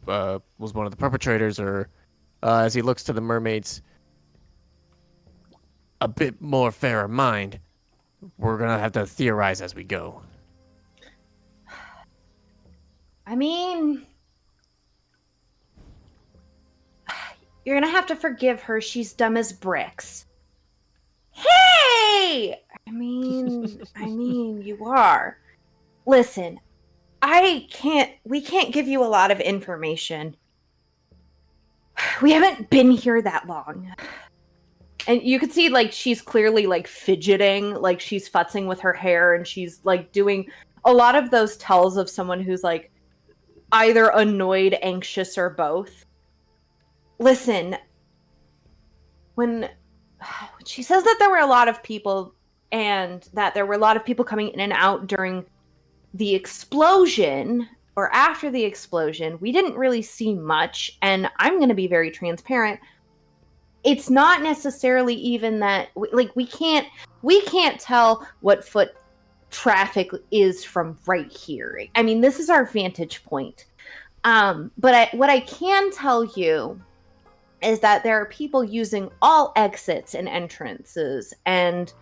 was one of the perpetrators, or as he looks to the mermaids, a bit more fair in mind, we're gonna have to theorize as we go. I mean, you're gonna have to forgive her. She's dumb as bricks. Hey! I mean, you are. Listen, we can't give you a lot of information. We haven't been here that long. And you could see, like, she's clearly, like, fidgeting, like, she's futzing with her hair, and she's, like, doing a lot of those tells of someone who's, like, either annoyed, anxious, or both. Listen, when she says that there were a lot of people, and that there were a lot of people coming in and out during the explosion, or after the explosion, we didn't really see much, and I'm going to be very transparent. It's not necessarily even that, like, we can't tell what foot traffic is from right here. I mean, this is our vantage point. But what I can tell you is that there are people using all exits and entrances, and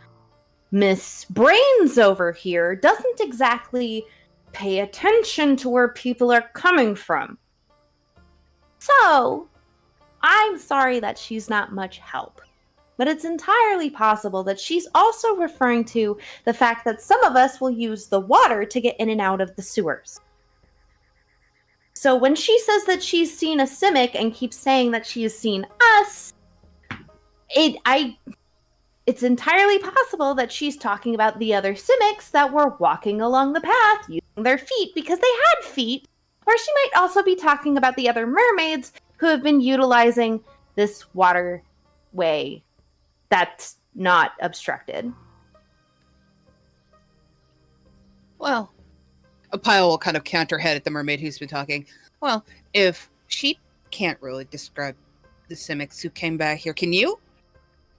Miss Brains over here doesn't exactly pay attention to where people are coming from. So, I'm sorry that she's not much help. But it's entirely possible that she's also referring to the fact that some of us will use the water to get in and out of the sewers. So when she says that she's seen a Simic and keeps saying that she has seen us, it's entirely possible that she's talking about the other Simics that were walking along the path using their feet because they had feet. Or she might also be talking about the other mermaids who have been utilizing this waterway that's not obstructed. Well, Pyle will kind of counter head at the mermaid who's been talking. Well, if she can't really describe the Simics who came back here, can you?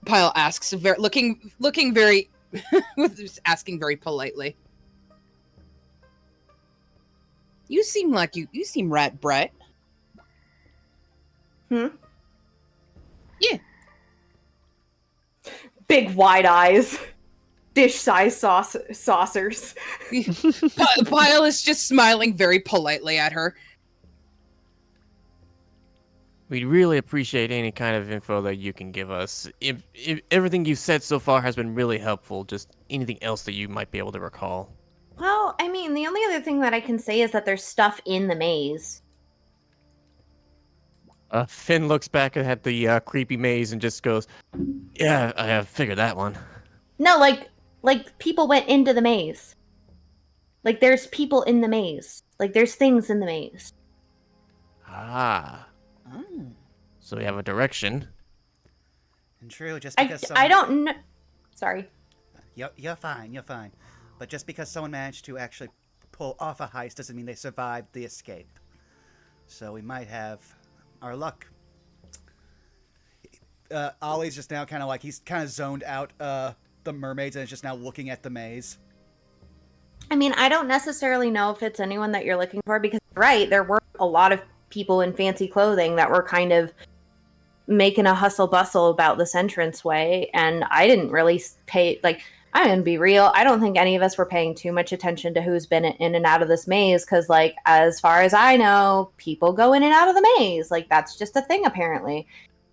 Pyle asks, looking very, asking very politely. You seem like you seem rat Brett. Hmm? Yeah. Big wide eyes. Dish-sized saucers. Pyle is just smiling very politely at her. We'd really appreciate any kind of info that you can give us. If everything you've said so far has been really helpful, just anything else that you might be able to recall. Well, I mean, the only other thing that I can say is that there's stuff in the maze. Finn looks back at the creepy maze and just goes, "Yeah, I have figured that one." No, like people went into the maze. Like, there's people in the maze. Like, there's things in the maze. Ah. Oh. So we have a direction. And true, just because I don't know. Sorry. You're fine, you're fine. But just because someone managed to actually pull off a heist doesn't mean they survived the escape. So we might have our luck. Ollie's just now kind of like, he's kind of zoned out the mermaids and is just now looking at the maze. I mean, I don't necessarily know if it's anyone that you're looking for, because, right, there were a lot of people in fancy clothing that were kind of making a hustle bustle about this entranceway, and I didn't really pay, like, I'm gonna be real, I don't think any of us were paying too much attention to who's been in and out of this maze, because, like, as far as I know, people go in and out of the maze. Like, that's just a thing, apparently.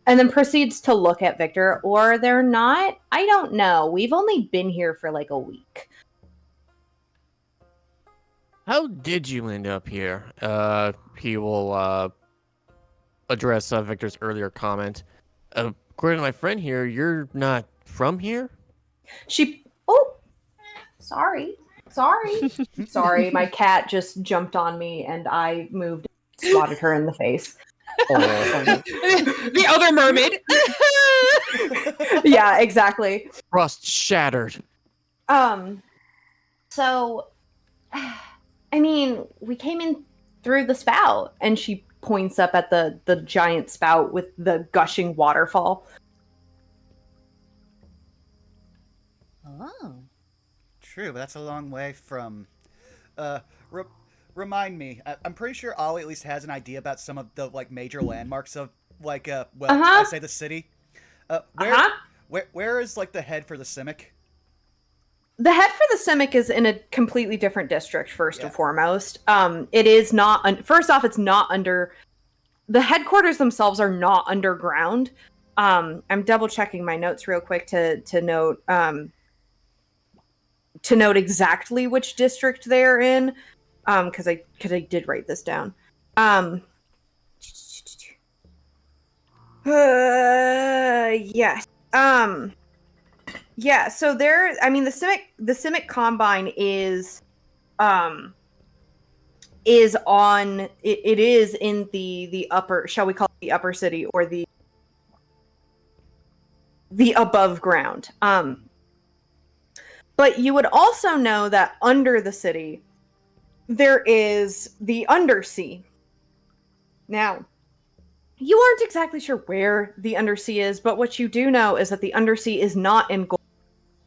And then proceeds to look at Victor, or they're not. I don't know. We've only been here for, like, a week. How did you end up here? He will address Victor's earlier comment. According to my friend here, you're not from here? Oh, sorry. Sorry, my cat just jumped on me and I moved and swatted her in the face. The other mermaid. Yeah, exactly. Rust shattered. So, I mean, we came in through the spout, and she points up at the giant spout with the gushing waterfall. Oh. True, but that's a long way from... remind me, I'm pretty sure Ollie at least has an idea about some of the, like, major landmarks of, like, I say the city. Where is, like, the head for the Simic? The head for the Simic is in a completely different district, first and foremost. It is not... first off, it's not under... The headquarters themselves are not underground. I'm double-checking my notes real quick to note exactly which district they're in. because I did write this down. Yes. Yeah. So there. I mean, the Simic Combine is on. It is in the upper. Shall we call it the upper city or the above ground? But you would also know that under the city, there is the undersea. Now, you aren't exactly sure where the undersea is, but what you do know is that the undersea is not in Golgari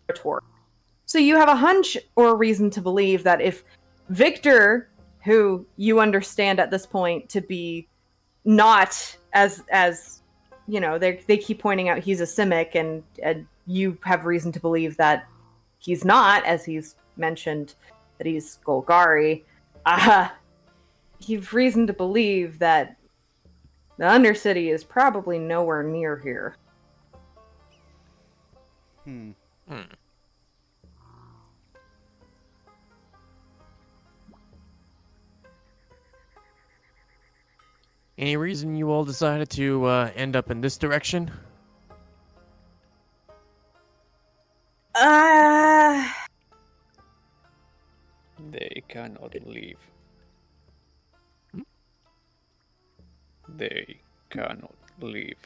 territory. So you have a hunch or a reason to believe that if Victor, who you understand at this point to be not as you know, they keep pointing out he's a Simic, and you have reason to believe that he's not, as he's mentioned that he's Golgari. You've reason to believe that the Undercity is probably nowhere near here. Hmm. Any reason you all decided to end up in this direction? They cannot leave. They cannot leave.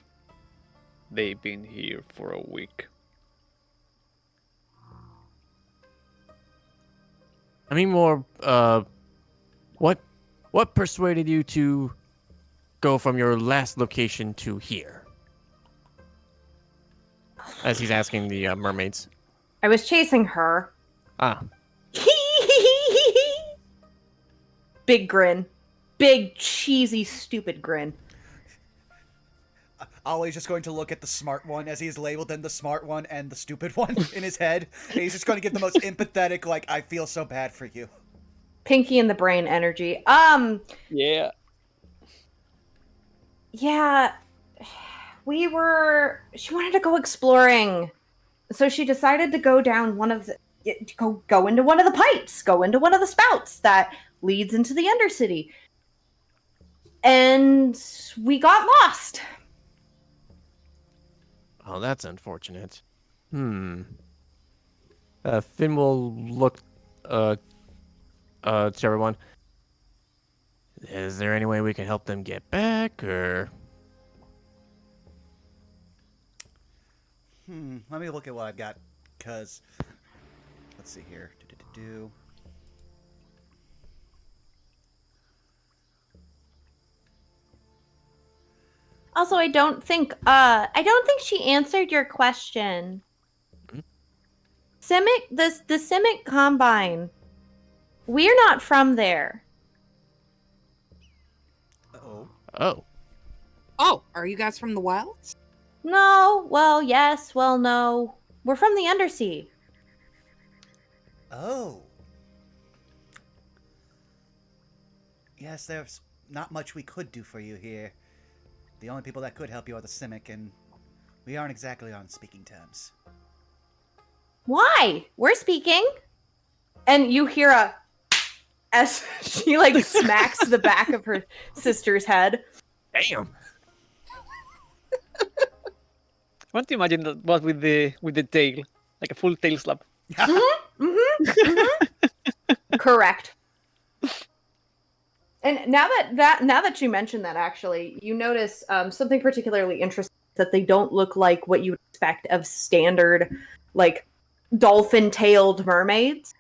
They've been here for a week. I mean, more, what persuaded you to go from your last location to here? As he's asking the mermaids. I was chasing her. Ah. Big grin. Big, cheesy, stupid grin. Ollie's just going to look at the smart one as he's labeled them the smart one and the stupid one in his head. And he's just going to give the most empathetic, like, I feel so bad for you. Pinky in the brain energy. Yeah. Yeah. She wanted to go exploring. So she decided to go down one of the go into one of the pipes, go into one of the spouts that leads into the Undercity. And we got lost. Oh, that's unfortunate. Finn will look to everyone. Is there any way we can help them get back, or? Let me look at what I've got, because let's see here. Also, I don't think she answered your question. Simic, the Simic Combine. We're not from there. Oh. Oh, are you guys from the wilds? No, well, yes, well, no. We're from the Undersea. Oh. Yes, there's not much we could do for you here. The only people that could help you are the Simic, and we aren't exactly on speaking terms. Why? We're speaking. And you hear as she like smacks the back of her sister's head. Damn. I want to imagine that was with the tail, like a full tail slap. Correct. And now that you mentioned that, actually, you notice something particularly interesting, that they don't look like what you would expect of standard, like, dolphin-tailed mermaids.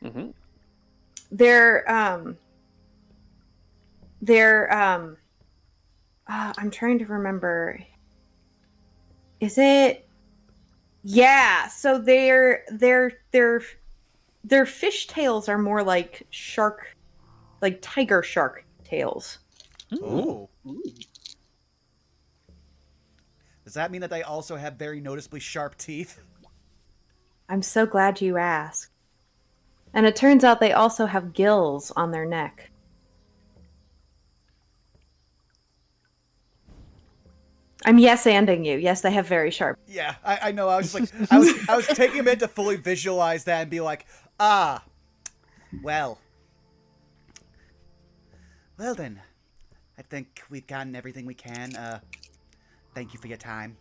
Mm-hmm. They're I'm trying to remember. Is it? Yeah. So their fish tails are more like shark, like tiger shark tails. Ooh. Does that mean that they also have very noticeably sharp teeth? I'm so glad you asked. And it turns out they also have gills on their neck. I'm yes-anding you. Yes, they have very sharp. Yeah, I know. I was just like, I was taking a minute to fully visualize that and be like, well, Well then, I think we've gotten everything we can. Thank you for your time.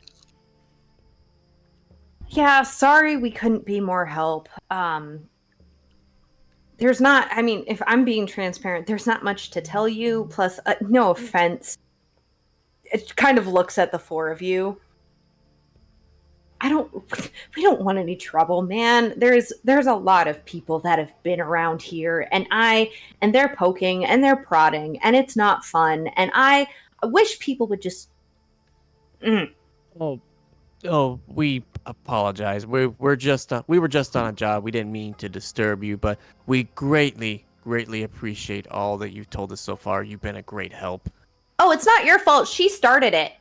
Yeah, sorry we couldn't be more help. There's not, I mean, if I'm being transparent, there's not much to tell you. Plus, no offense, it kind of looks at the four of you. We don't want any trouble, man. There's a lot of people that have been around here, and they're poking and they're prodding, and it's not fun. And I wish people would just. Oh, we apologize. We were just on a job. We didn't mean to disturb you, but we greatly appreciate all that you've told us so far. You've been a great help. Oh, it's not your fault. She started it.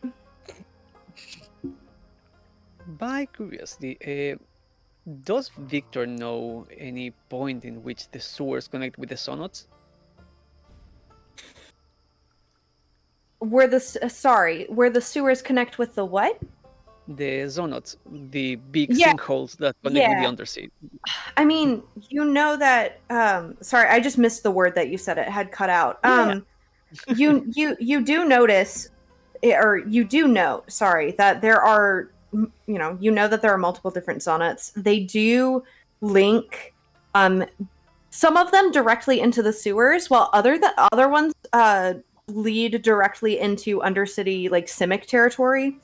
By curiosity, does Victor know any point in which the sewers connect with the sonots? Where the sewers connect with the what? The zonots, the big Yeah, sinkholes that connect with the yeah. undersea. I mean, you know that. Sorry, I just missed the word that you said. It had cut out. Yeah. You do notice, or you do know. Sorry, that there are. You know that there are multiple different sonnets. They do link. Some of them directly into the sewers, while the other ones lead directly into undercity, like Simic territory.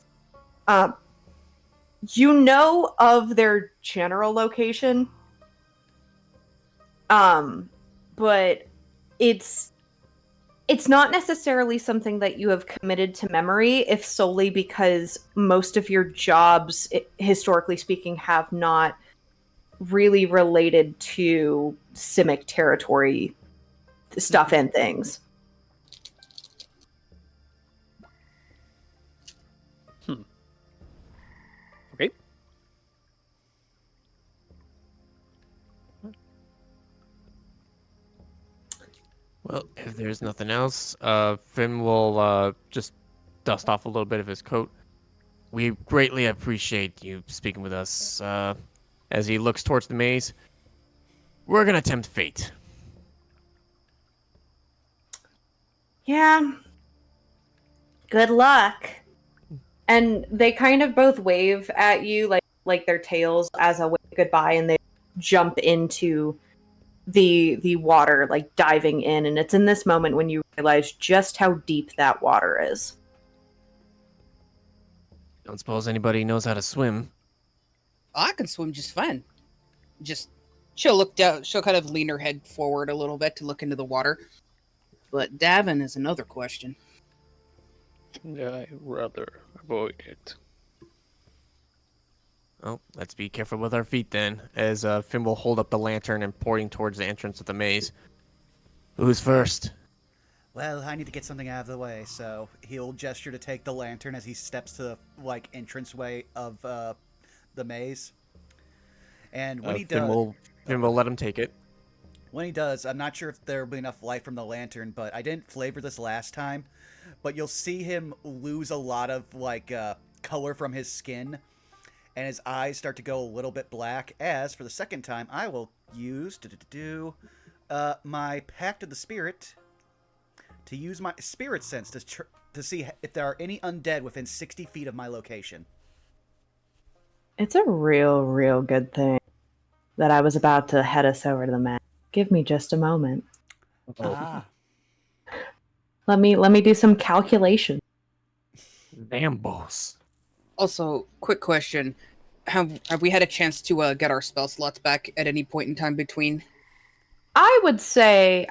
You know of their general location, but it's not necessarily something that you have committed to memory, if solely because most of your jobs, historically speaking, have not really related to Simic territory stuff and things. Okay. Well, if there's nothing else, Finn will just dust off a little bit of his coat. We greatly appreciate you speaking with us. As he looks towards the maze, we're gonna tempt fate. Yeah. Good luck. And they kind of both wave at you like their tails as a wave goodbye, and they jump into the water, like diving in. And it's in this moment when you realize just how deep that water is. Don't suppose anybody knows how to swim. I can swim just fine. Just she'll look down. She'll kind of lean her head forward a little bit to look into the water. But Davin is another question. Yeah, I'd rather avoid it. Oh, let's be careful with our feet then, as Finn will hold up the lantern and pointing towards the entrance of the maze. Who's first? Well, I need to get something out of the way, so he'll gesture to take the lantern as he steps to the entranceway of the maze. And when he does, Finn will let him take it. when he does, I'm not sure if there will be enough light from the lantern, but I didn't flavor this last time. But you'll see him lose a lot of color from his skin, and his eyes start to go a little bit black. As for the second time, I will use my Pact of the Spirit to use my spirit sense to see if there are any undead within 60 feet of my location. It's a real good thing that I was about to head us over to the map. Give me just a moment. Ah. Let me do some calculation. Damn, boss. Also, quick question: Have we had a chance to get our spell slots back at any point in time between? I would say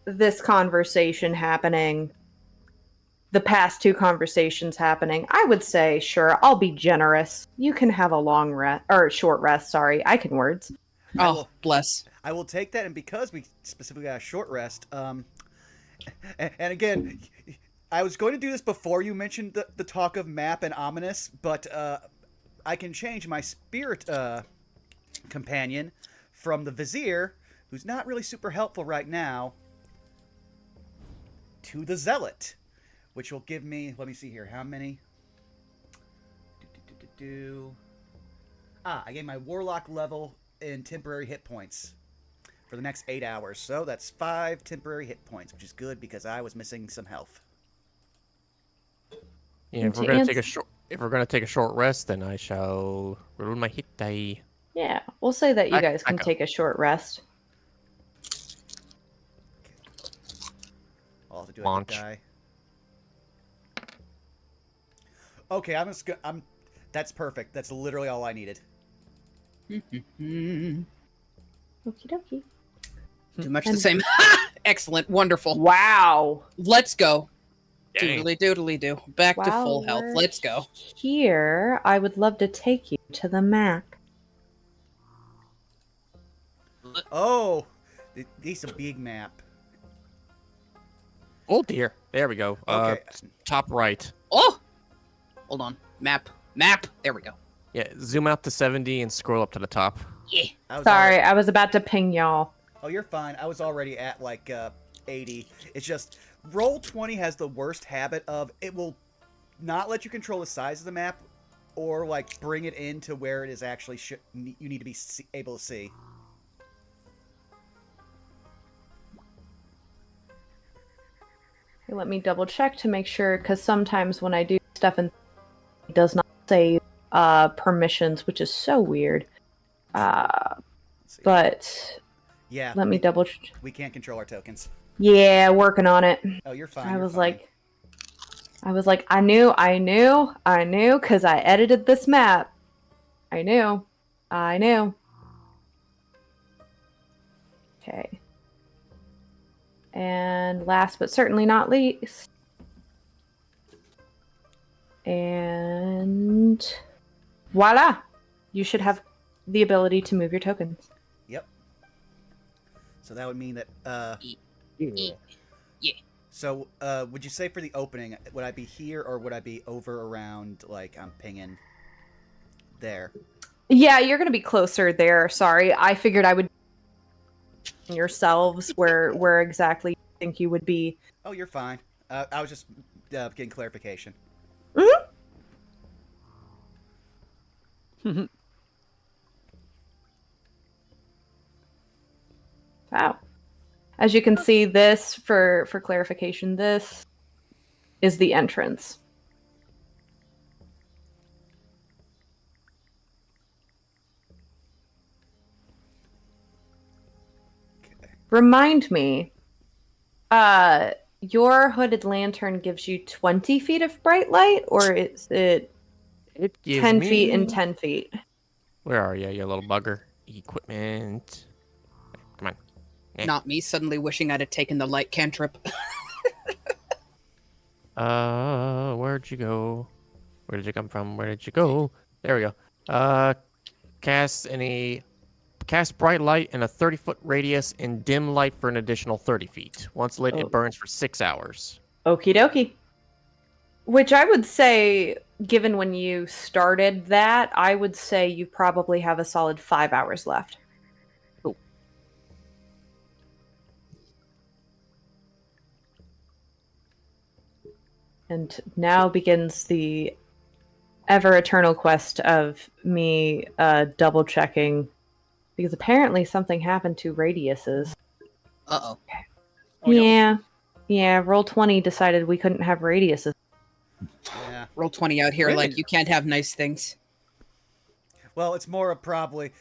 this conversation happening, the past two conversations happening, I would say, sure, I'll be generous. You can have a long rest, or short rest, sorry. I can words. Oh, bless. I will take that, and because we specifically got a short rest, and again, I was going to do this before you mentioned the talk of map and ominous, but I can change my spirit companion from the Vizier, who's not really super helpful right now, to the Zealot, which will give me, let me see here, how many? I gave my Warlock level in temporary hit points for the next 8 hours. So that's 5 temporary hit points, which is good because I was missing some health. Yeah, And if we're to gonna ans- take a short rest, then I shall roll my hit die. Yeah, we'll say that you Back- guys can back up. take a short rest. I'll have to do a Launch. hit die. Okay, I'm. That's perfect. That's literally all I needed. Too Okie dokie. much the And- same. Excellent. Wonderful. Wow. Let's go. Dang. Doodly doodly do. Back to While full health. we're Let's go. Here, I would love to take you to the map. Oh, this is a big map. Oh dear. There we go. Okay. Top right. Oh! Hold on. Map. There we go. Yeah, zoom out to 70 and scroll up to the top. Yeah. I was Sorry, I was about to ping y'all. Oh, you're fine. I was already at like 80. It's just Roll20 has the worst habit of it will not let you control the size of the map or like bring it into where it is actually you need to be able to see. Let me double check to make sure, because sometimes when I do stuff and it does not say permissions, which is so weird. Let's see. But yeah, let me double. we can't control our tokens. Yeah, working on it. Oh, you're fine. I you're was fine. like, I knew, because I edited this map. I knew. Okay. And last but certainly not least. And voila! You should have the ability to move your tokens. Yep. So that would mean that Yeah. So, would you say for the opening, would I be here or would I be over around, like, I'm pinging there? Yeah, you're going to be closer there. Sorry. I figured I would yourselves where exactly you think you would be. Oh, you're fine. I was just getting clarification. Wow. As you can see, this, for clarification, this is the entrance. Okay. Remind me, your hooded lantern gives you 20 feet of bright light, or is it It gives 10 me... feet and 10 feet? Where are you little bugger? Equipment. Come on. Not me suddenly wishing I'd have taken the light cantrip. Where'd you go? Where did you come from? Where did you go? There we go. Cast bright light in a 30-foot radius and dim light for an additional 30 feet. Once lit, Oh. it burns for 6 hours. Okie dokie. Which I would say, given when you started that, I would say you probably have a solid 5 hours left. Oh. And now begins the ever eternal quest of me double checking, because apparently something happened to radiuses. Uh-oh. Oh, no. Yeah, Roll20 decided we couldn't have radiuses. Yeah. Roll 20 out here Really? like you can't have nice things. Well, it's more of probably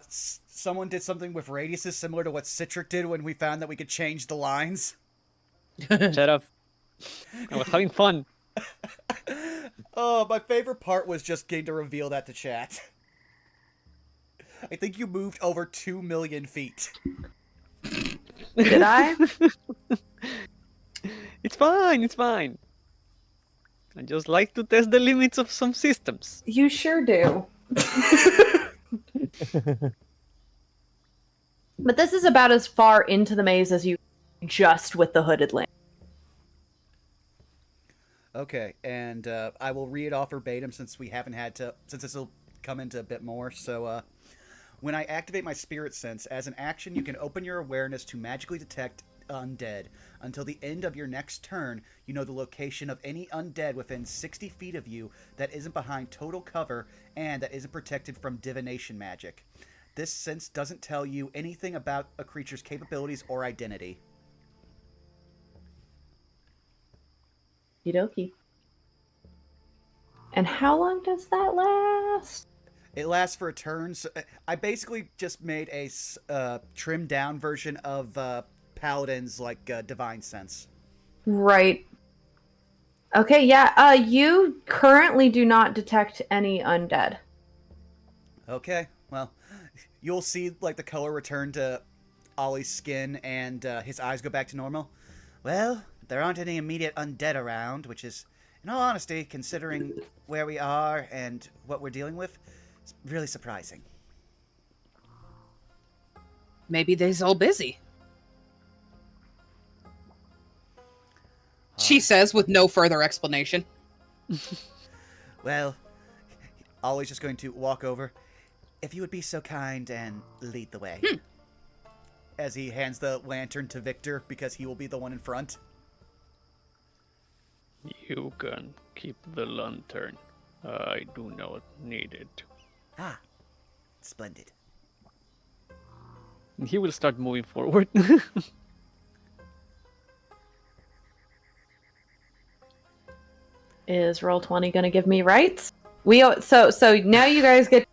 someone did something with radiuses similar to what Citric did when we found that we could change the lines. Shut up. I was having fun. Oh, my favorite part was just getting to reveal that to chat. I think you moved over 2 million feet. Did I? It's fine, it's fine. I just like to test the limits of some systems. You sure do. But this is about as far into the maze as you just with the hooded lamp. Okay, and I will read it off verbatim since this will come into a bit more. So, when I activate my spirit sense, as an action, you can open your awareness to magically detect undead. Until the end of your next turn, you know the location of any undead within 60 feet of you that isn't behind total cover and that isn't protected from divination magic. this sense doesn't tell you anything about a creature's capabilities or identity. Okie dokie. And how long does that last? It lasts for a turn. So I basically just made a trimmed down version of Paladin's like Divine Sense. Right. Okay, yeah. You currently do not detect any undead. Okay, well, you'll see like the color return to Ollie's skin and his eyes go back to normal. Well, there aren't any immediate undead around, which is, in all honesty, considering where we are and what we're dealing with, it's really surprising. Maybe they's all busy. She says with no further explanation. Well, Ollie's just going to walk over. If you would be so kind and lead the way. As he hands the lantern to Victor, because he will be the one in front. You can keep the lantern. I do not need it. Ah, splendid. He will start moving forward. Is Roll20 going to give me rights? So now you guys get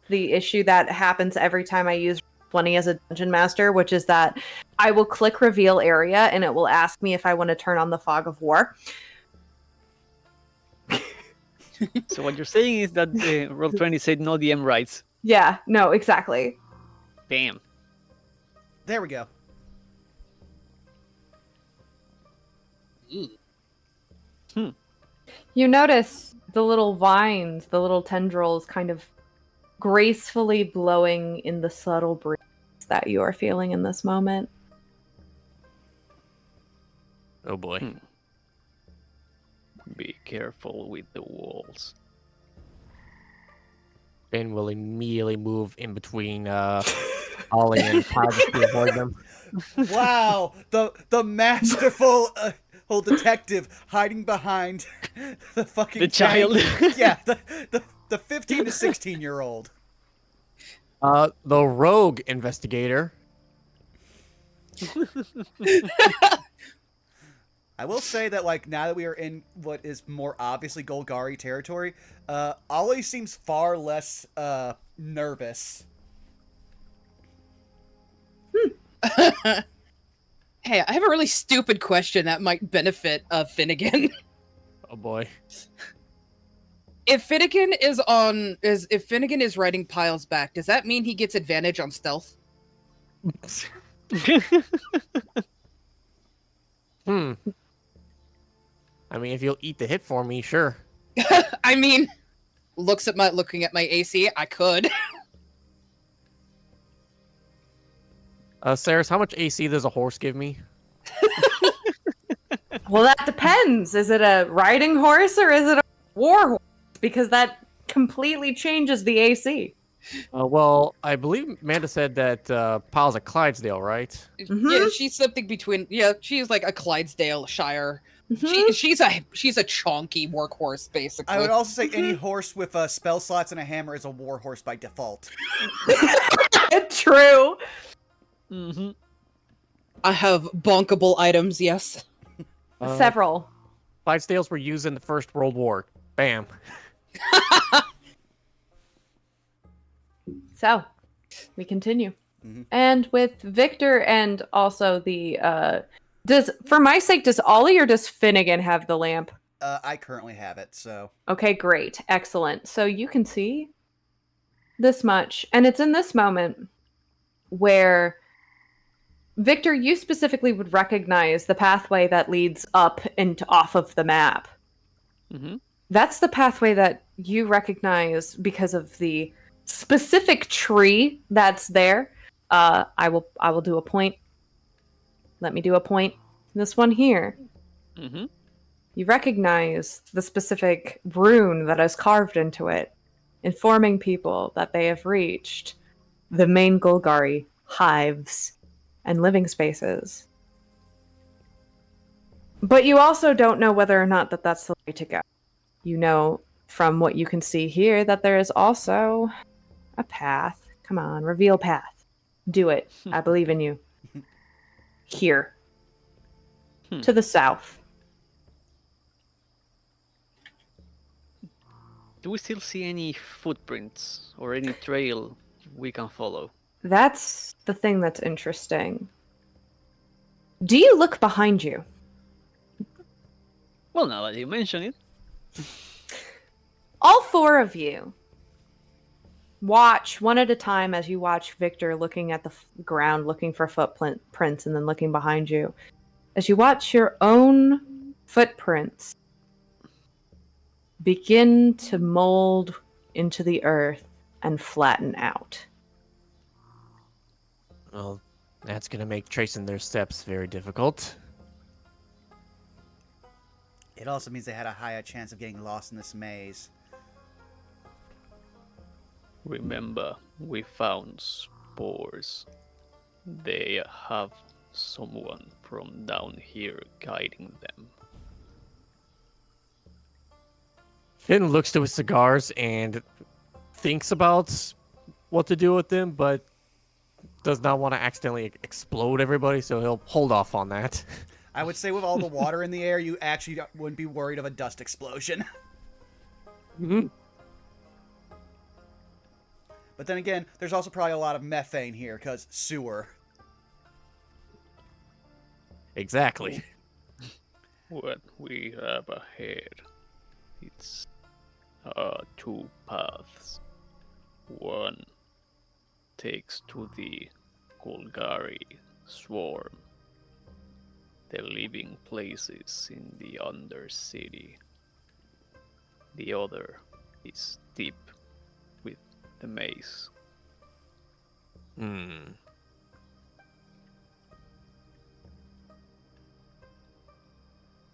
the issue that happens every time I use Roll20 as a dungeon master, which is that I will click reveal area and it will ask me if I want to turn on the fog of war. So what you're saying is that Roll20 said no DM rights. Yeah, no, exactly. Damn. There we go. You notice the little vines, the little tendrils kind of gracefully blowing in the subtle breeze that you are feeling in this moment. Oh boy. Be careful with the walls. Ben will immediately move in between Ollie and Kyle to avoid them. Wow, the masterful whole detective hiding behind the fucking The tank. child. Yeah, the 15 to 16-year-old. The rogue investigator. I will say that, like, now that we are in what is more obviously Golgari territory, Ollie seems far less nervous. Hey, I have a really stupid question that might benefit Finnegan. Oh boy. If Finnegan is riding Pyle's back, does that mean he gets advantage on stealth? I mean, if you'll eat the hit for me, sure. I mean, looking at my AC, I could. Saris, how much AC does a horse give me? Well, that depends. Is it a riding horse or is it a war horse? Because that completely changes the AC. Well, I believe Amanda said that Pyle's a Clydesdale, right? Mhm. Yeah, she's something between. Yeah, she's like a Clydesdale Shire. Mhm. She's a chonky workhorse, basically. I would also say any horse with spell slots and a hammer is a war horse by default. True. Mm-hmm. I have bonkable items, yes. Several. Clydesdales were used in the First World War. Bam. So, we continue. Mhm. And with Victor and also the for my sake, does Ollie or does Finnegan have the lamp? I currently have it, so Okay, great. Excellent. So you can see this much. And it's in this moment where Victor, you specifically would recognize the pathway that leads up and off of the map. Mm-hmm. That's the pathway that you recognize because of the specific tree that's there. I will do a point. Let me do a point. This one here. Mm-hmm. You recognize the specific rune that is carved into it, informing people that they have reached the main Golgari hives and living spaces. But you also don't know whether or not that's the way to go. You know from what you can see here that there is also a path Come on, reveal path. Do it. I believe in you. Here. To the south. Do we still see any footprints or any trail we can follow? That's the thing that's interesting. Do you look behind you? Well, now that you mention it. All four of you watch one at a time as you watch Victor looking at the ground, looking for footprints, and then looking behind you. As you watch your own footprints begin to mold into the earth and flatten out. Well, that's gonna make tracing their steps very difficult. It also means they had a higher chance of getting lost in this maze. Remember, we found spores. They have someone from down here guiding them. Finn looks to his cigars and thinks about what to do with them, but does not want to accidentally explode everybody, so he'll hold off on that. I would say with all the water in the air, you actually wouldn't be worried of a dust explosion. Mm-hmm. But then again, there's also probably a lot of methane here, because sewer. Exactly. What we have ahead, it's two paths. One takes to the Golgari Swarm, the living places in the undercity. The other is deep with the maze. Hmm.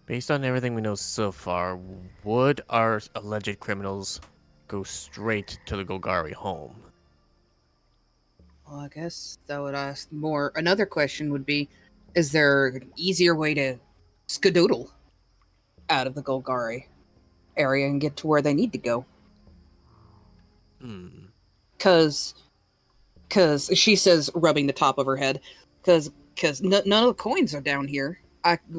Based on everything we know so far, would our alleged criminals go straight to the Golgari home? Well, I guess that would ask more. Another question would be, is there an easier way to skadoodle out of the Golgari area and get to where they need to go? Hmm. Cause she says, rubbing the top of her head, cause none of the coins are down here.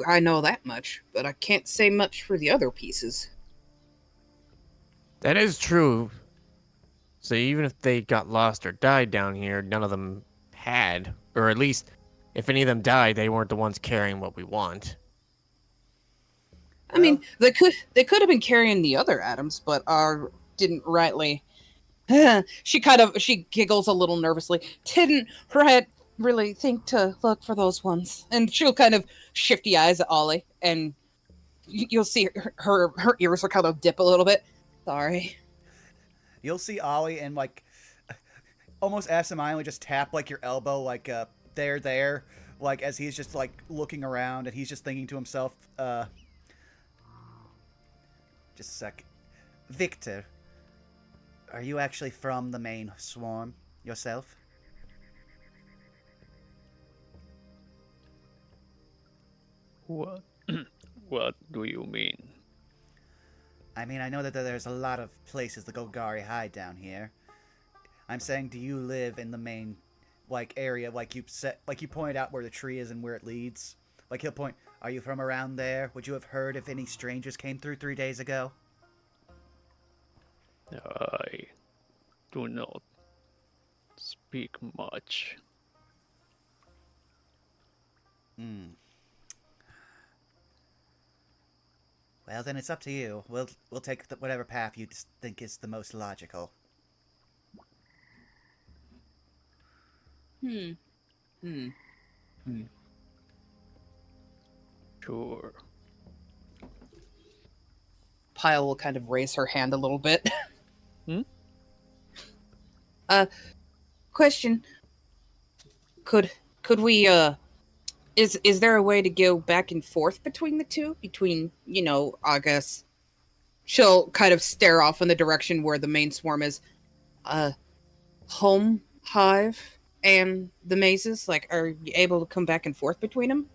I know that much, but I can't say much for the other pieces. That is true. So even if they got lost or died down here, none of them had. Or at least, if any of them died, they weren't the ones carrying what we want. I mean, they could have been carrying the other atoms, but didn't rightly. She giggles a little nervously. Didn't really think to look for those ones, and she'll kind of shifty eyes at Ollie, and you'll see her ears will kind of dip a little bit. Sorry. You'll see Ollie and, like, almost absentmindedly just tap, like, your elbow, like, there, like, as he's just, like, looking around, and he's just thinking to himself, just a sec. Victor, are you actually from the main swarm yourself? What? What do you mean? I mean, I know that there's a lot of places the Golgari hide down here. I'm saying, do you live in the main, like, area, like you pointed out where the tree is and where it leads? Like, he'll point, are you from around there? Would you have heard if any strangers came through 3 days ago? I do not speak much. Hmm. Well, then it's up to you. We'll take whatever path you think is the most logical. Sure. Pyle will kind of raise her hand a little bit. Hmm? Question. Could we is there a way to go back and forth between the two? Between, I guess she'll kind of stare off in the direction where the main swarm is. Home hive and the mazes? Like, are you able to come back and forth between them?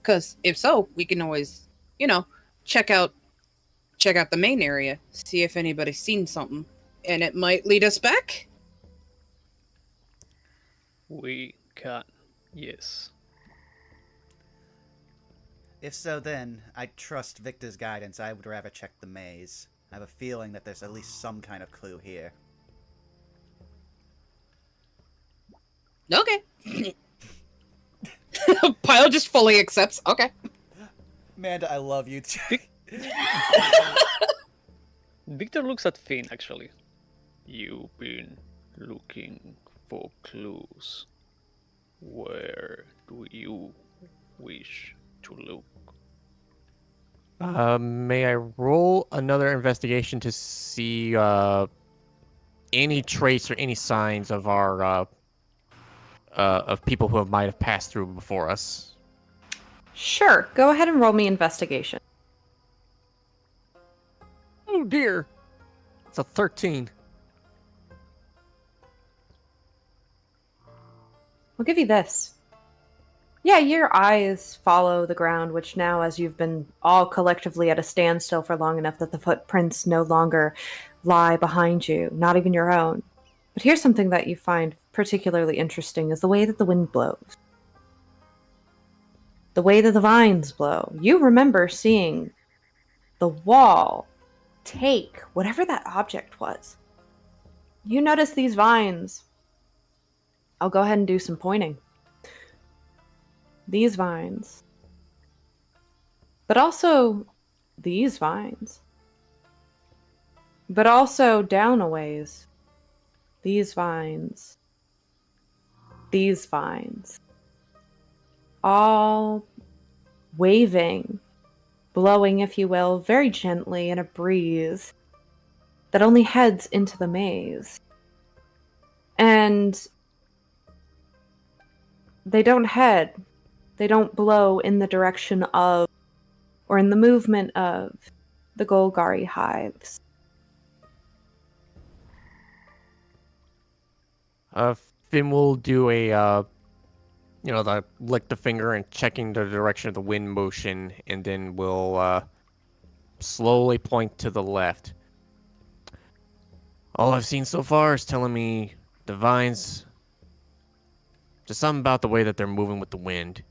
Because if so, we can always, check out the main area, see if anybody's seen something, and it might lead us back. We can. Yes. If so, then I trust Victor's guidance. I would rather check the maze. I have a feeling that there's at least some kind of clue here. Okay. Pyle just fully accepts. Okay. Amanda, I love you. Victor looks at Finn, actually. You've been looking for clues. Where do you wish to look? May I roll another investigation to see any trace or any signs of our of people who might have passed through before us? Sure, go ahead and roll me investigation. Oh dear, it's a 13. I'll give you this. Yeah, your eyes follow the ground, which now, as you've been all collectively at a standstill for long enough that the footprints no longer lie behind you, not even your own. But here's something that you find particularly interesting is the way that the wind blows. The way that the vines blow. You remember seeing the wall take whatever that object was. You notice these vines. I'll go ahead and do some pointing. These vines. But also these vines. But also down a ways. These vines. These vines. All waving, blowing, if you will, very gently in a breeze that only heads into the maze. And they don't head. They don't blow in the direction of, or in the movement of, the Golgari hives. Finn will do a the lick the finger and checking the direction of the wind motion, and then we'll slowly point to the left. All I've seen so far is telling me the vines, just something about the way that they're moving with the wind.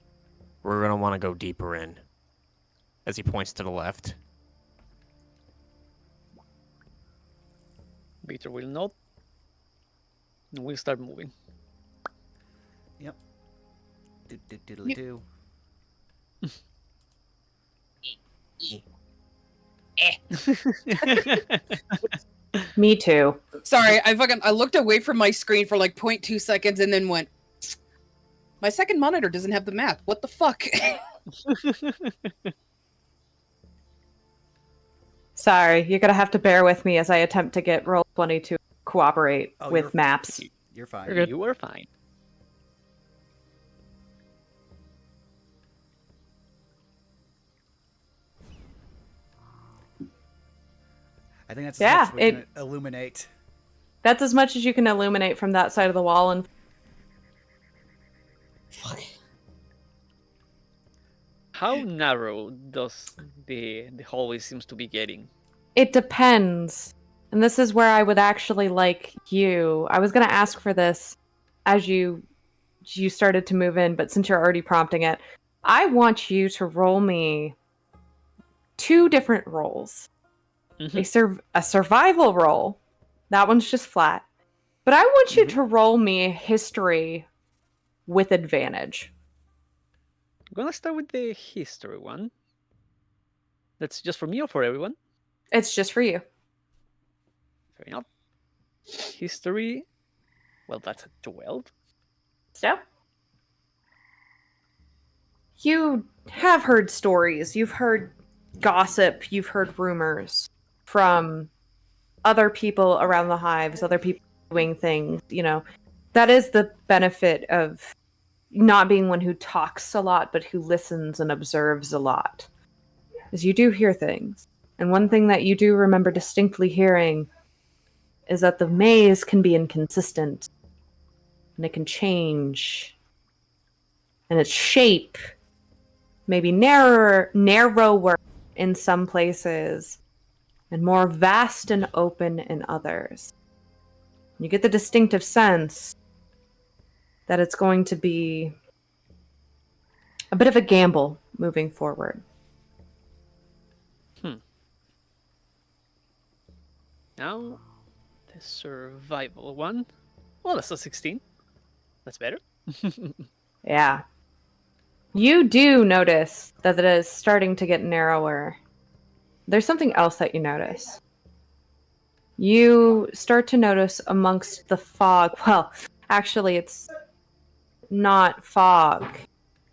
We're gonna want to go deeper in. As he points to the left. Victor will nod. And we'll start moving. Yep. Do. Me too. Sorry, I looked away from my screen for like 0.2 seconds and then went, my second monitor doesn't have the map. What the fuck? Sorry, you're gonna have to bear with me as I attempt to get Roll20 to cooperate with maps. You're fine. You're good. You are fine. I think that's as much as we it- can illuminate. That's as much as you can illuminate from that side of the wall, and How narrow does the hallway seems to be getting? it depends. And this is where I would actually like you. I was gonna ask for this as you started to move in, but since you're already prompting it, I want you to roll me 2 different rolls. A survival roll. That one's just flat. But I want you to roll me history with advantage. I'm gonna start with the history one. That's just for me or for everyone? It's just for you. Fair enough. History. Well, that's a 12. So, you have heard stories, you've heard gossip, you've heard rumors from other people around the hives, other people doing things, That is the benefit of not being one who talks a lot, but who listens and observes a lot. Is you do hear things. And one thing that you do remember distinctly hearing is that the maze can be inconsistent. And it can change. And its shape may be narrower in some places, and more vast and open in others. You get the distinctive sense that it's going to be a bit of a gamble moving forward. Now, the survival one. Well, that's a 16. That's better. Yeah. You do notice that it is starting to get narrower. There's something else that you notice. You start to notice amongst the fog. Well, actually, it's not fog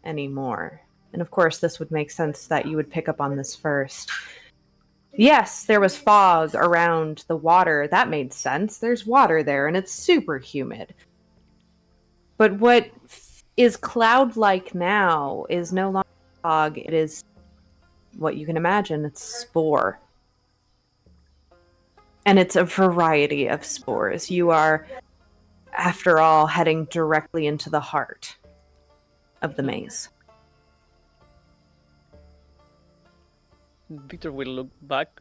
anymore. And of course, this would make sense that you would pick up on this first. Yes, there was fog around the water. That made sense. There's water there, and it's super humid. But what is cloud-like now is no longer fog. It is what you can imagine. It's spore. And it's a variety of spores. You are, after all, heading directly into the heart of the maze. Victor will look back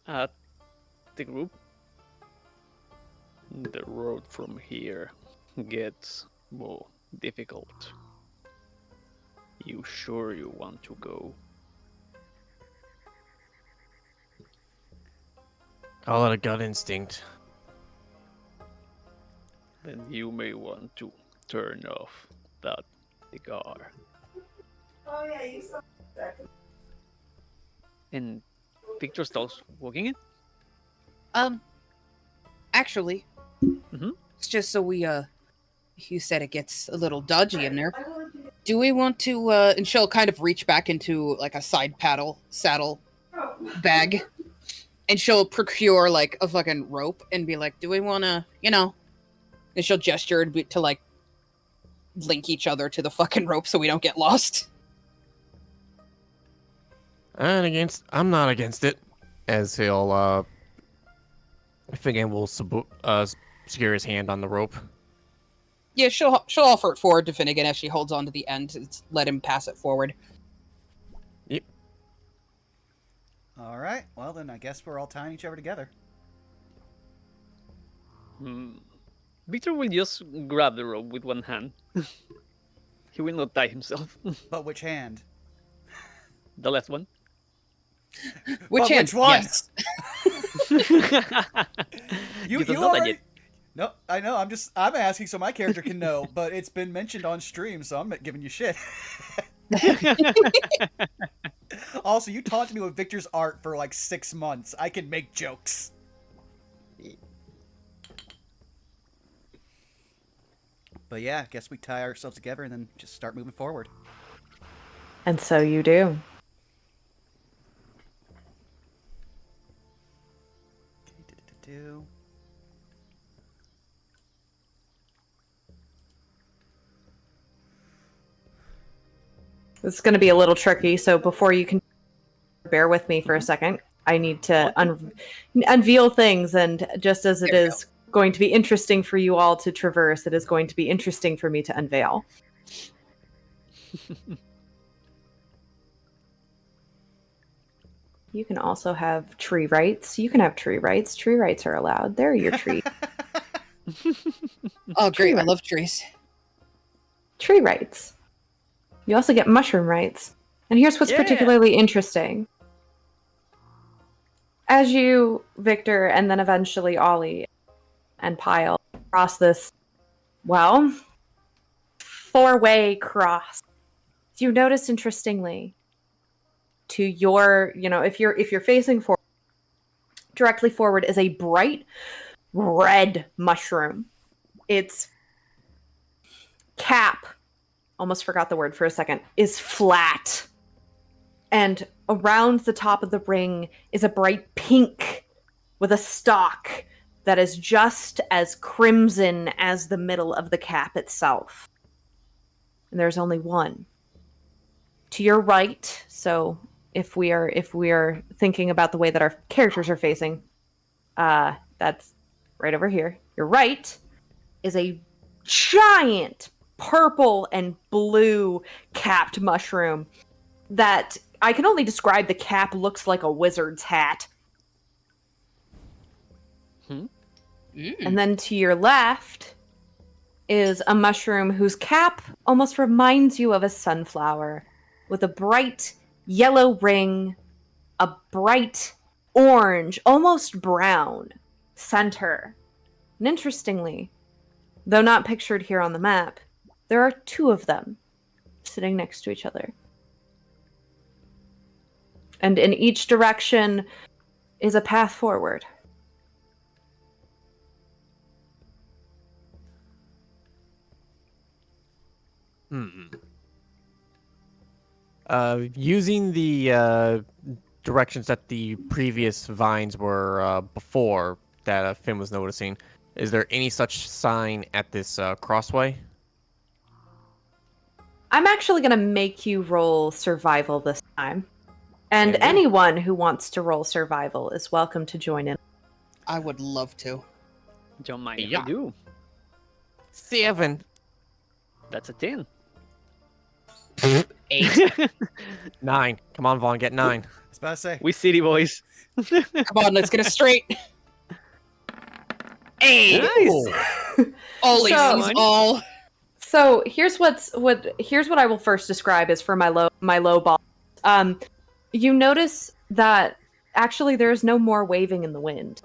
at the group. The road from here gets more difficult. You sure you want to go? Call it a gut instinct. Then you may want to turn off that cigar. Oh yeah, you saw that. And Victor starts walking in. Actually, it's just so we, you said it gets a little dodgy in there. Do we want to, and she'll kind of reach back into, like, a side saddle bag, and she'll procure, like, a fucking rope and be like, do we want to, and she'll gesture to, like, link each other to the fucking rope so we don't get lost. I'm not against it. As he'll, Finnegan will secure his hand on the rope. Yeah, she'll offer it forward to Finnegan as she holds on to the end to let him pass it forward. Yep. All right. Well, then I guess we're all tying each other together. Victor will just grab the rope with one hand. He will not tie himself. But which hand? The left one. But Which one? Yes. You don't know that already... yet. No, I know. I'm asking so my character can know, but it's been mentioned on stream, so I'm giving you shit. Also, you taunted me with Victor's art for like 6 months. I can make jokes. But yeah, I guess we tie ourselves together and then just start moving forward. And so you do. Okay, This is going to be a little tricky, so before you can bear with me for a second, I need to unveil things, and just as it is going to be interesting for you all to traverse, it is going to be interesting for me to unveil. You can also have tree rights. You can have tree rights. Tree rights are allowed. There are your trees. Oh, great. I love trees. Tree rights. You also get mushroom rights. And here's what's particularly interesting. As you, Victor, and then eventually Ollie and Pyle cross this, well, 4-way cross, you notice interestingly to your, if you're facing forward, directly forward is a bright red mushroom. Its cap, almost forgot the word for a second, is flat. And around the top of the ring is a bright pink with a stalk that is just as crimson as the middle of the cap itself. And there's only one. To your right, so if we are thinking about the way that our characters are facing, that's right over here. Your right is a giant purple and blue capped mushroom that I can only describe. The cap looks like a wizard's hat. And then to your left is a mushroom whose cap almost reminds you of a sunflower, with a bright yellow ring, a bright orange, almost brown center. And interestingly, though not pictured here on the map, there are two of them sitting next to each other. And in each direction is a path forward. Using the directions that the previous vines were before that Finn was noticing, is there any such sign at this crossway? I'm actually going to make you roll survival this time. And Can do. anyone who wants to roll survival is welcome to join in. I would love to. Don't mind if Yeah. I do. 7. That's a 10. 8. 9. Come on, Vaughn, get 9. I was about to say. We city boys. Come on, let's get it straight. 8. Nice. Ollie So- sees all. So here's what I will first describe as for my low ball. You notice that actually there's no more waving in the wind.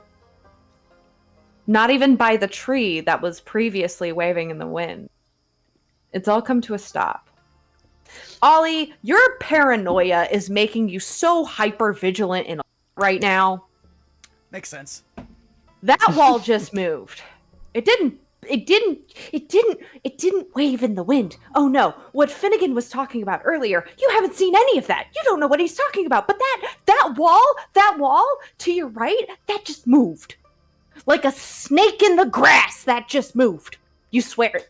Not even by the tree that was previously waving in the wind. It's all come to a stop. Ollie, your paranoia is making you so hyper vigilant in right now. Makes sense. That wall just moved. It didn't wave in the wind. Oh no, what Finnegan was talking about earlier, you haven't seen any of that. You don't know what he's talking about. But that wall to your right, that just moved. Like a snake in the grass, that just moved. You swear it.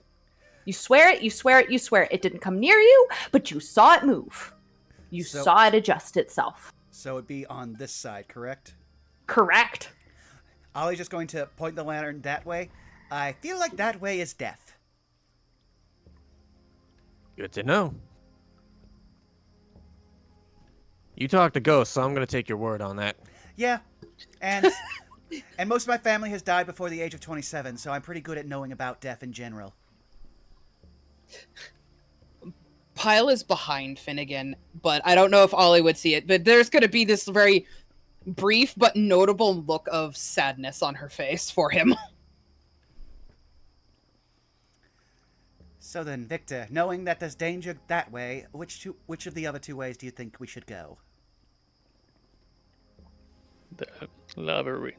You swear it, you swear it, you swear it. It didn't come near you, but you saw it move. You So- saw it adjust itself. So it'd be on this side, correct? Correct. Ollie's just going to point the lantern that way. I feel like that way is death. Good to know. You talk to ghosts, so I'm going to take your word on that. Yeah, and most of my family has died before the age of 27, so I'm pretty good at knowing about death in general. Pyle is behind Finnegan, but I don't know if Ollie would see it. But there's going to be this very brief but notable look of sadness on her face for him. So then, Victor, knowing that there's danger that way, which of the other two ways do you think we should go? The labyrinth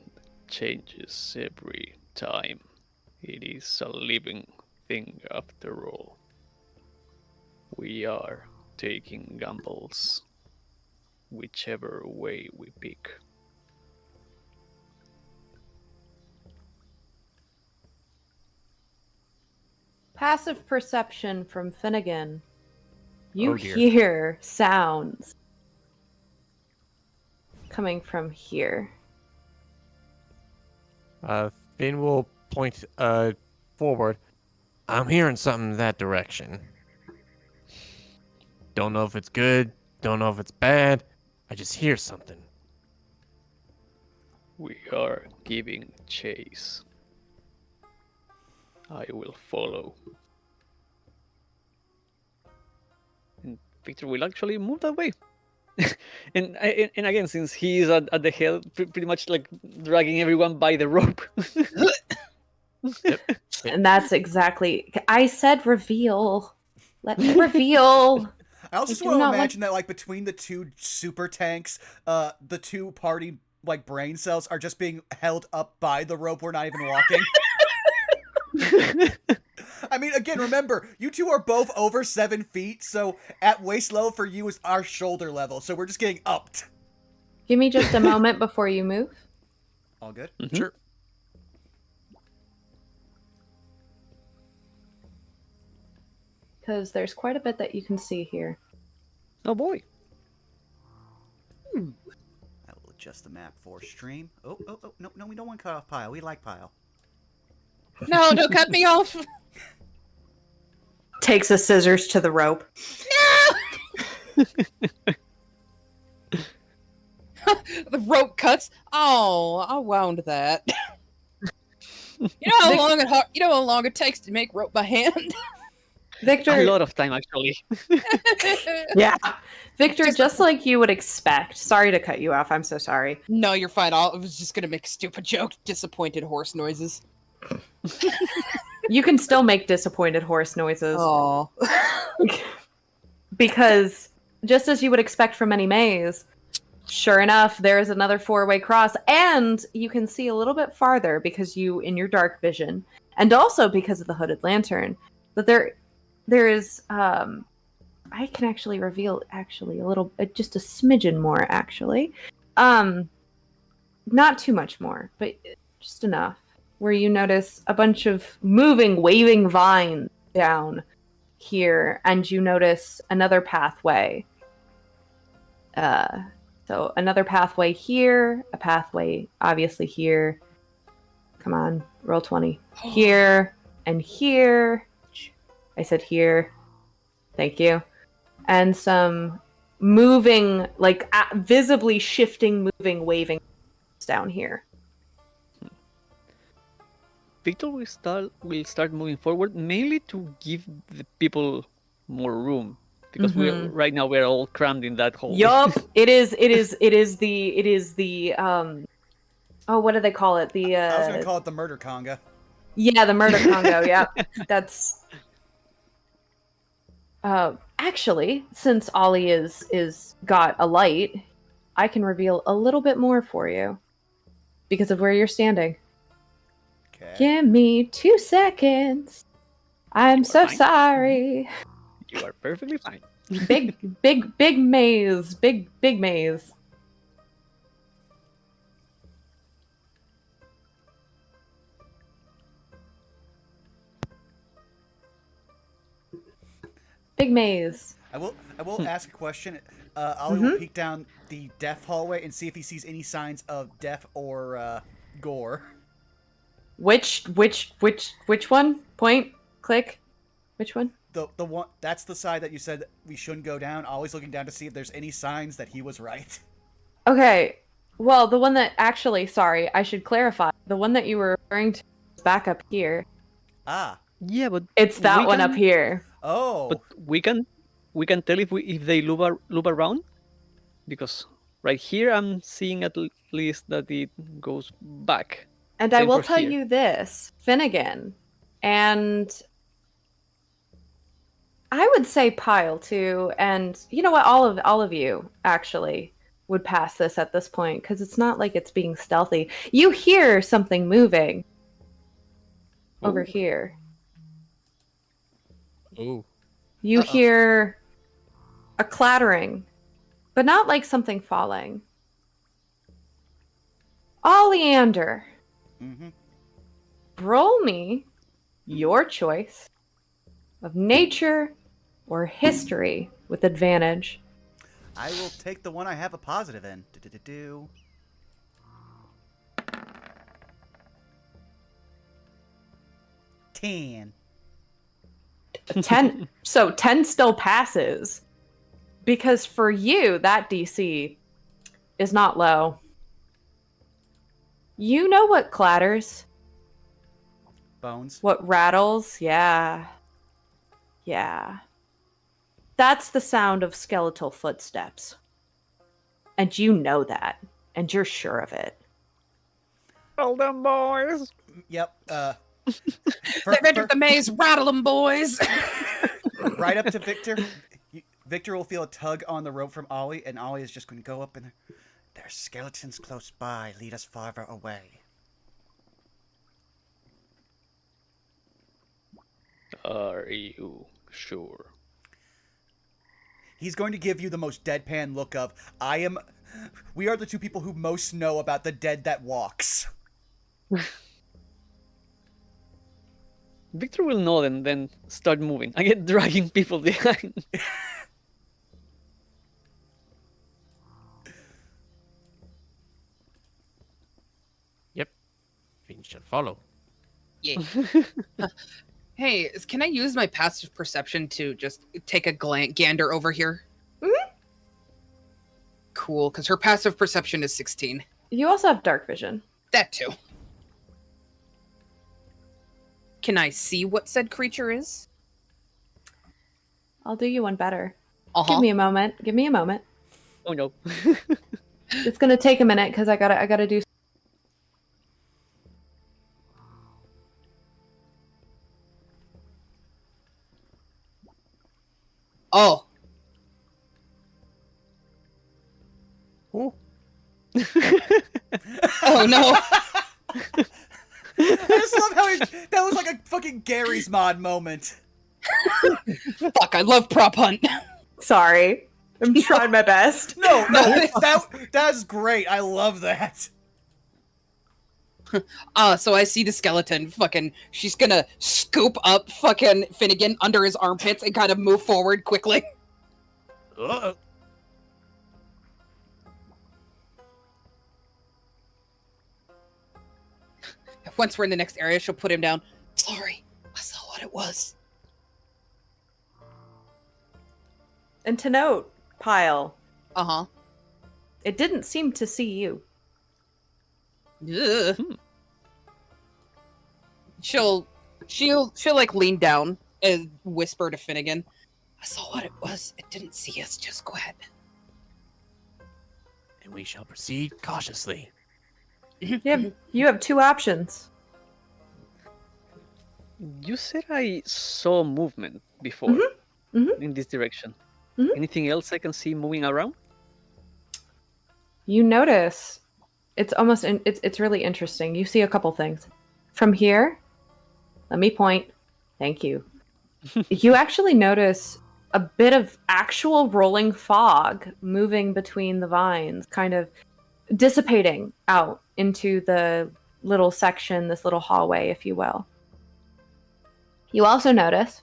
changes every time. It is a living thing after all. We are taking gambles, whichever way we pick. Passive perception from Finnegan. You Oh, dear. hear sounds coming from here. Finn will point forward. I'm hearing something in that direction. Don't know if it's good, don't know if it's bad. I just hear something. We are giving chase. I will follow. And Victor will actually move that way. and again, since he is at the head, pretty much like dragging everyone by the rope. And that's exactly. I said reveal. Let me reveal. I also just do want to not imagine that, like, between the two super tanks, the two party, like, brain cells are just being held up by the rope. We're not even walking. I mean, again, remember, you two are both over 7 feet, so at waist level for you is our shoulder level, so we're just getting upped. Give me just a moment before you move. All good? Mhm. Sure. Because there's quite a bit that you can see here. Oh boy. I will adjust the map for stream. Oh, no, we don't want to cut off Pyle. We like Pyle. No, don't cut me off. Takes a scissors to the rope. The rope cuts. Oh, I wound that. You know how long it takes to make rope by hand. Victor, A lot of time, actually. yeah, Victor, Just- just like you would expect. Sorry to cut you off. I'm so sorry. No, you're fine. I was just gonna make a stupid joke. Disappointed horse noises. You can still make disappointed horse noises Oh. because just as you would expect from any maze, sure enough, there is another four-way cross, and you can see a little bit farther because you, in your dark vision, and also because of the hooded lantern, that there is. I can actually reveal actually a little, just a smidgen more actually, not too much more, but just enough where you notice a bunch of moving, waving vines down here, and you notice another pathway. So another pathway here, a pathway obviously here. Come on, roll 20. Here and here. I said here. Thank you. And some moving, like visibly shifting, moving, waving down here. Victor will start moving forward, mainly to give the people more room, because right now we're all crammed in that hole. Yup, it is the oh, what do they call it? The I was gonna call it the murder conga. yeah, the murder Congo. Yeah, that's actually, since Ollie is got a light, I can reveal a little bit more for you because of where you're standing. Okay. Give me 2 seconds. I'm You so are fine. sorry. You are perfectly fine. Big maze. Big maze. Big maze. I will ask a question. Ollie will peek down the death hallway and see if he sees any signs of death or gore. Which one? Point, click. Which one? The one that's the side that you said that we shouldn't go down. Always looking down to see if there's any signs that he was right. Okay. Well, the one that actually, sorry, I should clarify. The one that you were referring to is back up here. Ah. Yeah, but It's that we one can- up here. Oh. But we can tell if they loop around, because right here I'm seeing at least that it goes back. And I Same will for tell here. you this, Finnegan, and I would say Pile too, and you know what, all of you actually would pass this at this point because it's not like it's being stealthy. You hear something moving over Ooh. here. Ooh. You Uh-oh. hear a clattering, but not like something falling. Oleander, Mm-hmm. roll me your choice of nature or history with advantage. I will take the one I have a positive in. Do. 10. 10. So 10 still passes. Because for you, that DC is not low. You know what clatters? Bones. What rattles? Yeah. Yeah. That's the sound of skeletal footsteps. And you know that. And you're sure of it. Well done, boys. Yep. They've entered the maze. Rattle them, boys. Right up to Victor. Victor will feel a tug on the rope from Ollie, and Ollie is just going to go up and there's skeletons close by. Lead us farther away. Are you sure? He's going to give you the most deadpan look of, we are the two people who most know about the dead that walks. Victor will nod and then start moving. I get dragging people behind. Yep. Fiends shall follow. Yeah. Hey, can I use my passive perception to just take a gander over here? Mhm. Cool, because her passive perception is 16. You also have dark vision. That too. Can I see what said creature is? I'll do you one better. Uh-huh. Give me a moment. Give me a moment. Oh no. It's gonna take a minute because I gotta do. Oh. Ooh. Oh no. I just love how that was like a fucking Gary's Mod moment. Fuck, I love prop hunt. Sorry, I'm trying my best. No, that's great. I love that. So I see the skeleton. Fucking, she's gonna scoop up fucking Finnegan under his armpits and kind of move forward quickly. Uh-oh. Once we're in the next area, she'll put him down. Sorry, I saw what it was. And to note, Pile, Uh-huh. it didn't seem to see you. Ugh. She'll like lean down and whisper to Finnegan. I saw what it was. It didn't see us just quite. And we shall proceed cautiously. You have two options. You said I saw movement before in this direction. Anything else I can see moving around? You notice it's really interesting. You see a couple things. From here, let me point. Thank you. You actually notice a bit of actual rolling fog moving between the vines, kind of dissipating out into the little section, this little hallway, if you will. You also notice,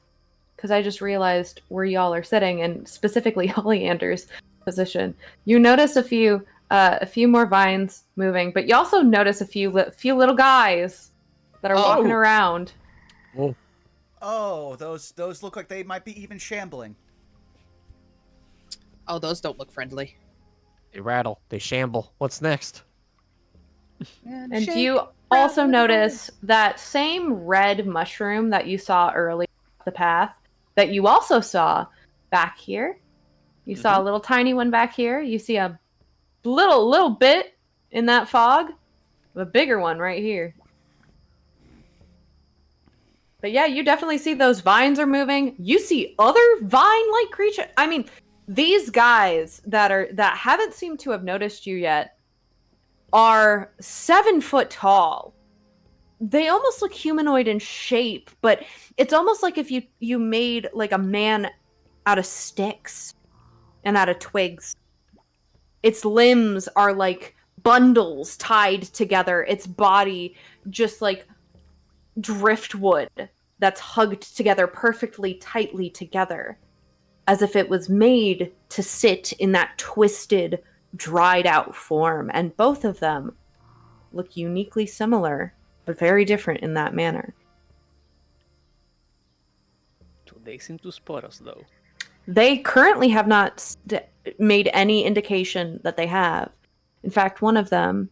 because I just realized where y'all are sitting, and specifically Oleander's position, you notice a few more vines moving, but you also notice a few little guys that are walking around. Oh. Oh, those look like they might be even shambling. Oh, those don't look friendly. They rattle. They shamble. What's next? And you also notice that same red mushroom that you saw earlier off the path that you also saw back here. You saw a little tiny one back here. You see a little bit in that fog. A bigger one right here. But yeah, you definitely see those vines are moving. You see other vine-like creatures. I mean, these guys that haven't seemed to have noticed you yet are 7 foot tall. They almost look humanoid in shape, but it's almost like if you made like a man out of sticks and out of twigs. Its limbs are like bundles tied together. Its body just like driftwood that's hugged together perfectly tightly together, as if it was made to sit in that twisted, dried out form. And both of them look uniquely similar, but very different in that manner. Do they seem to spot us, though? They currently have not made any indication that they have. In fact, one of them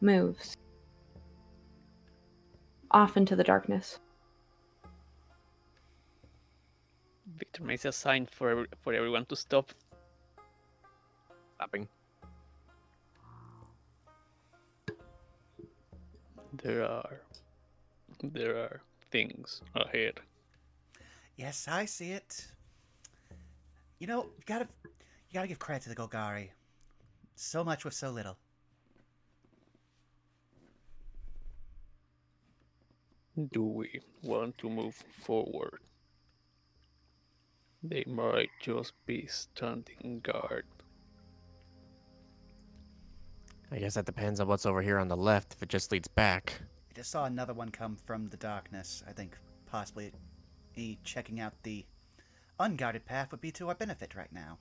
moves off into the darkness. Victor makes a sign for everyone to stop. Stopping. There are things ahead. Yes, I see it. You know, you gotta give credit to the Golgari. So much with so little. Do we want to move forward? They might just be standing guard. I guess that depends on what's over here on the left, if it just leads back. I just saw another one come from the darkness. I think possibly checking out the unguarded path would be to our benefit right now.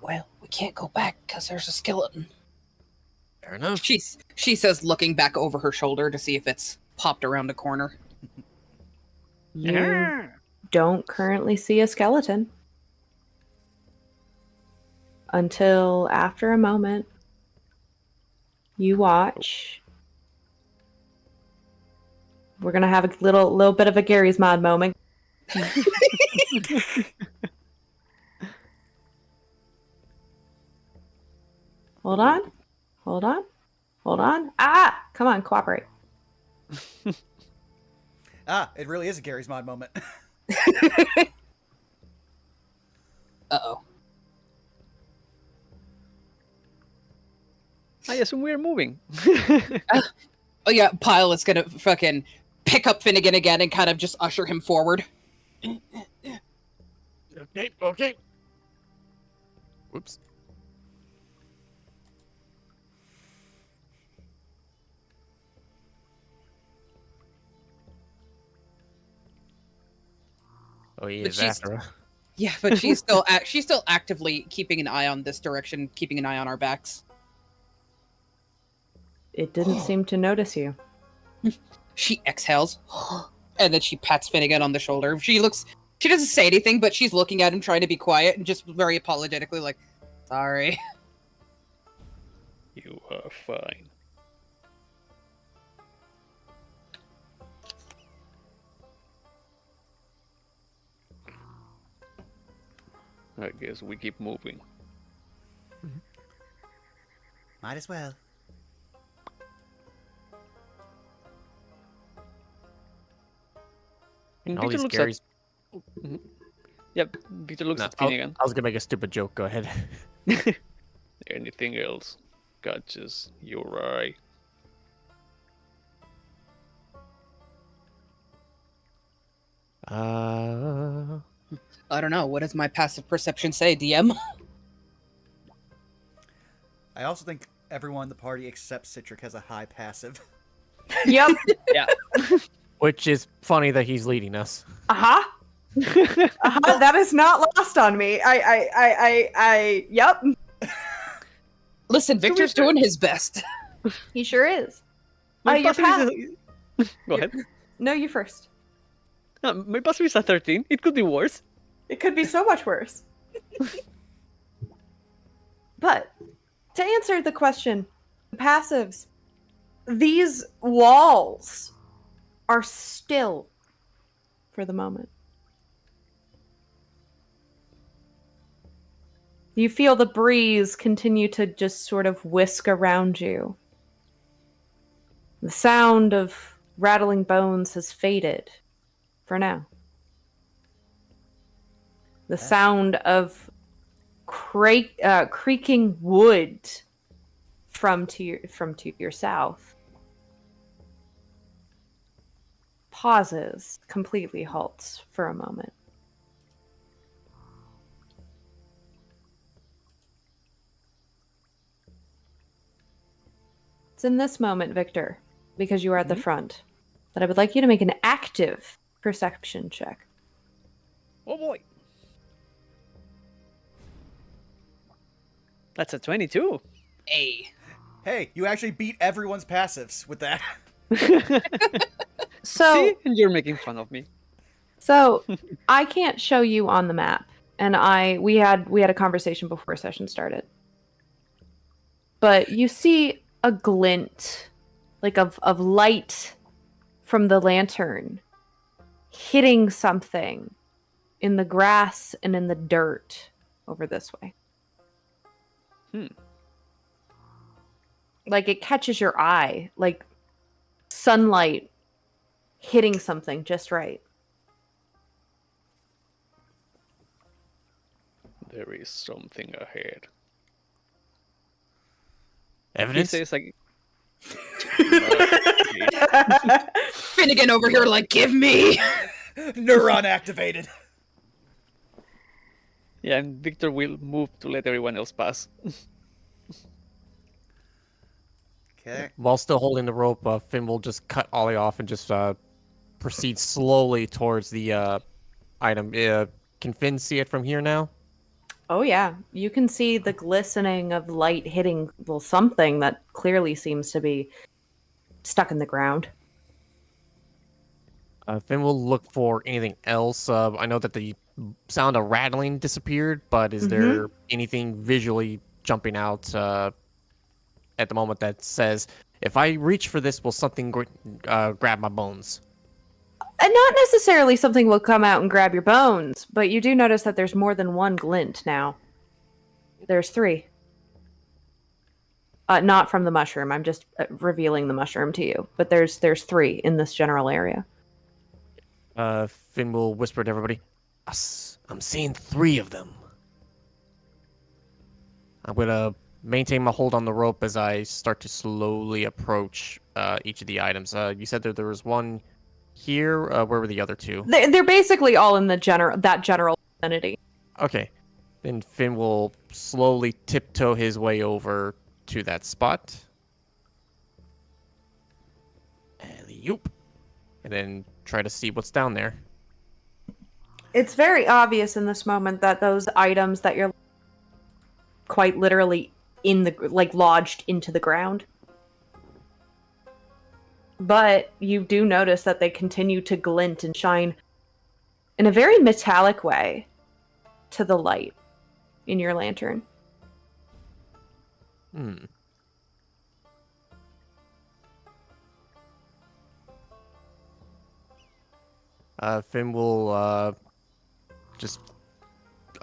Well, we can't go back because there's a skeleton. Fair enough. She says, looking back over her shoulder to see if it's popped around a corner. You don't currently see a skeleton. Until after a moment, you watch We're gonna have a little bit of a Gary's Mod moment. Hold on. Hold on. Hold on. Ah! Come on, cooperate. It really is a Gary's Mod moment. Uh-oh. I assume we're moving. Oh yeah, Pyle is gonna fucking pick up Finnegan again and kind of just usher him forward. Okay. Whoops. Oh, he But is she's- after her. Yeah, but she's still actively keeping an eye on this direction, keeping an eye on our backs. It didn't seem to notice you. She exhales, and then she pats Finnegan on the shoulder. She doesn't say anything, but she's looking at him, trying to be quiet, and just very apologetically like, sorry. You are fine. I guess we keep moving. Might as well. And all Victor these looks Garys. at. Yep, Victor looks No, at Finnegan. I was gonna make a stupid joke. Go ahead. Anything else catches your eye? I don't know. What does my passive perception say, DM? I also think everyone in the party except Citric has a high passive. Yep. Which is funny that he's leading us. Uh-huh. Uh-huh. That is not lost on me. Yep. Listen, Victor's doing his best. He sure is. My your passive is Go ahead. No, you first. My passive is a 13. It could be worse. It could be so much worse. But to answer the question, the passives, these walls are still for the moment. You feel the breeze continue to just sort of whisk around you. The sound of rattling bones has faded for now. The sound of creaking wood from to your south pauses, completely halts for a moment. It's in this moment, Victor, because you are at the front, that I would like you to make an active perception check. Oh boy. That's a 22. Hey. Hey, you actually beat everyone's passives with that. So, See? And you're making fun of me. so I can't show you on the map, and we had a conversation before session started. But you see a glint, like of light from the lantern, hitting something in the grass and in the dirt over this way. Like it catches your eye, like sunlight hitting something just right. There is something ahead. He Evidence? says like, Finnegan over here like, give me! Neuron activated. yeah, and Victor will move to let everyone else pass. Okay. While still holding the rope, Finn will just cut Ollie off and just proceed slowly towards the item. Can Finn see it from here now? Oh yeah, you can see the glistening of light hitting something that clearly seems to be stuck in the ground. Finn will look for anything else. I know that the sound of rattling disappeared, but is there anything visually jumping out at the moment that says, if I reach for this, will something grab my bones? And not necessarily something will come out and grab your bones, but you do notice that there's more than one glint now. There's 3. Not from the mushroom. I'm just revealing the mushroom to you. But there's 3 in this general area. Finn will whisper to everybody, I'm seeing 3 of them. I'm going to maintain my hold on the rope as I start to slowly approach each of the items. You said that there was one here. Where were the other 2? They're basically all in the general vicinity. Okay. Then Finn will slowly tiptoe his way over to that spot. Alley-oop. And then try to see what's down there. It's very obvious in this moment that those items that you're quite literally lodged into the ground. But you do notice that they continue to glint and shine in a very metallic way to the light in your lantern. Finn will just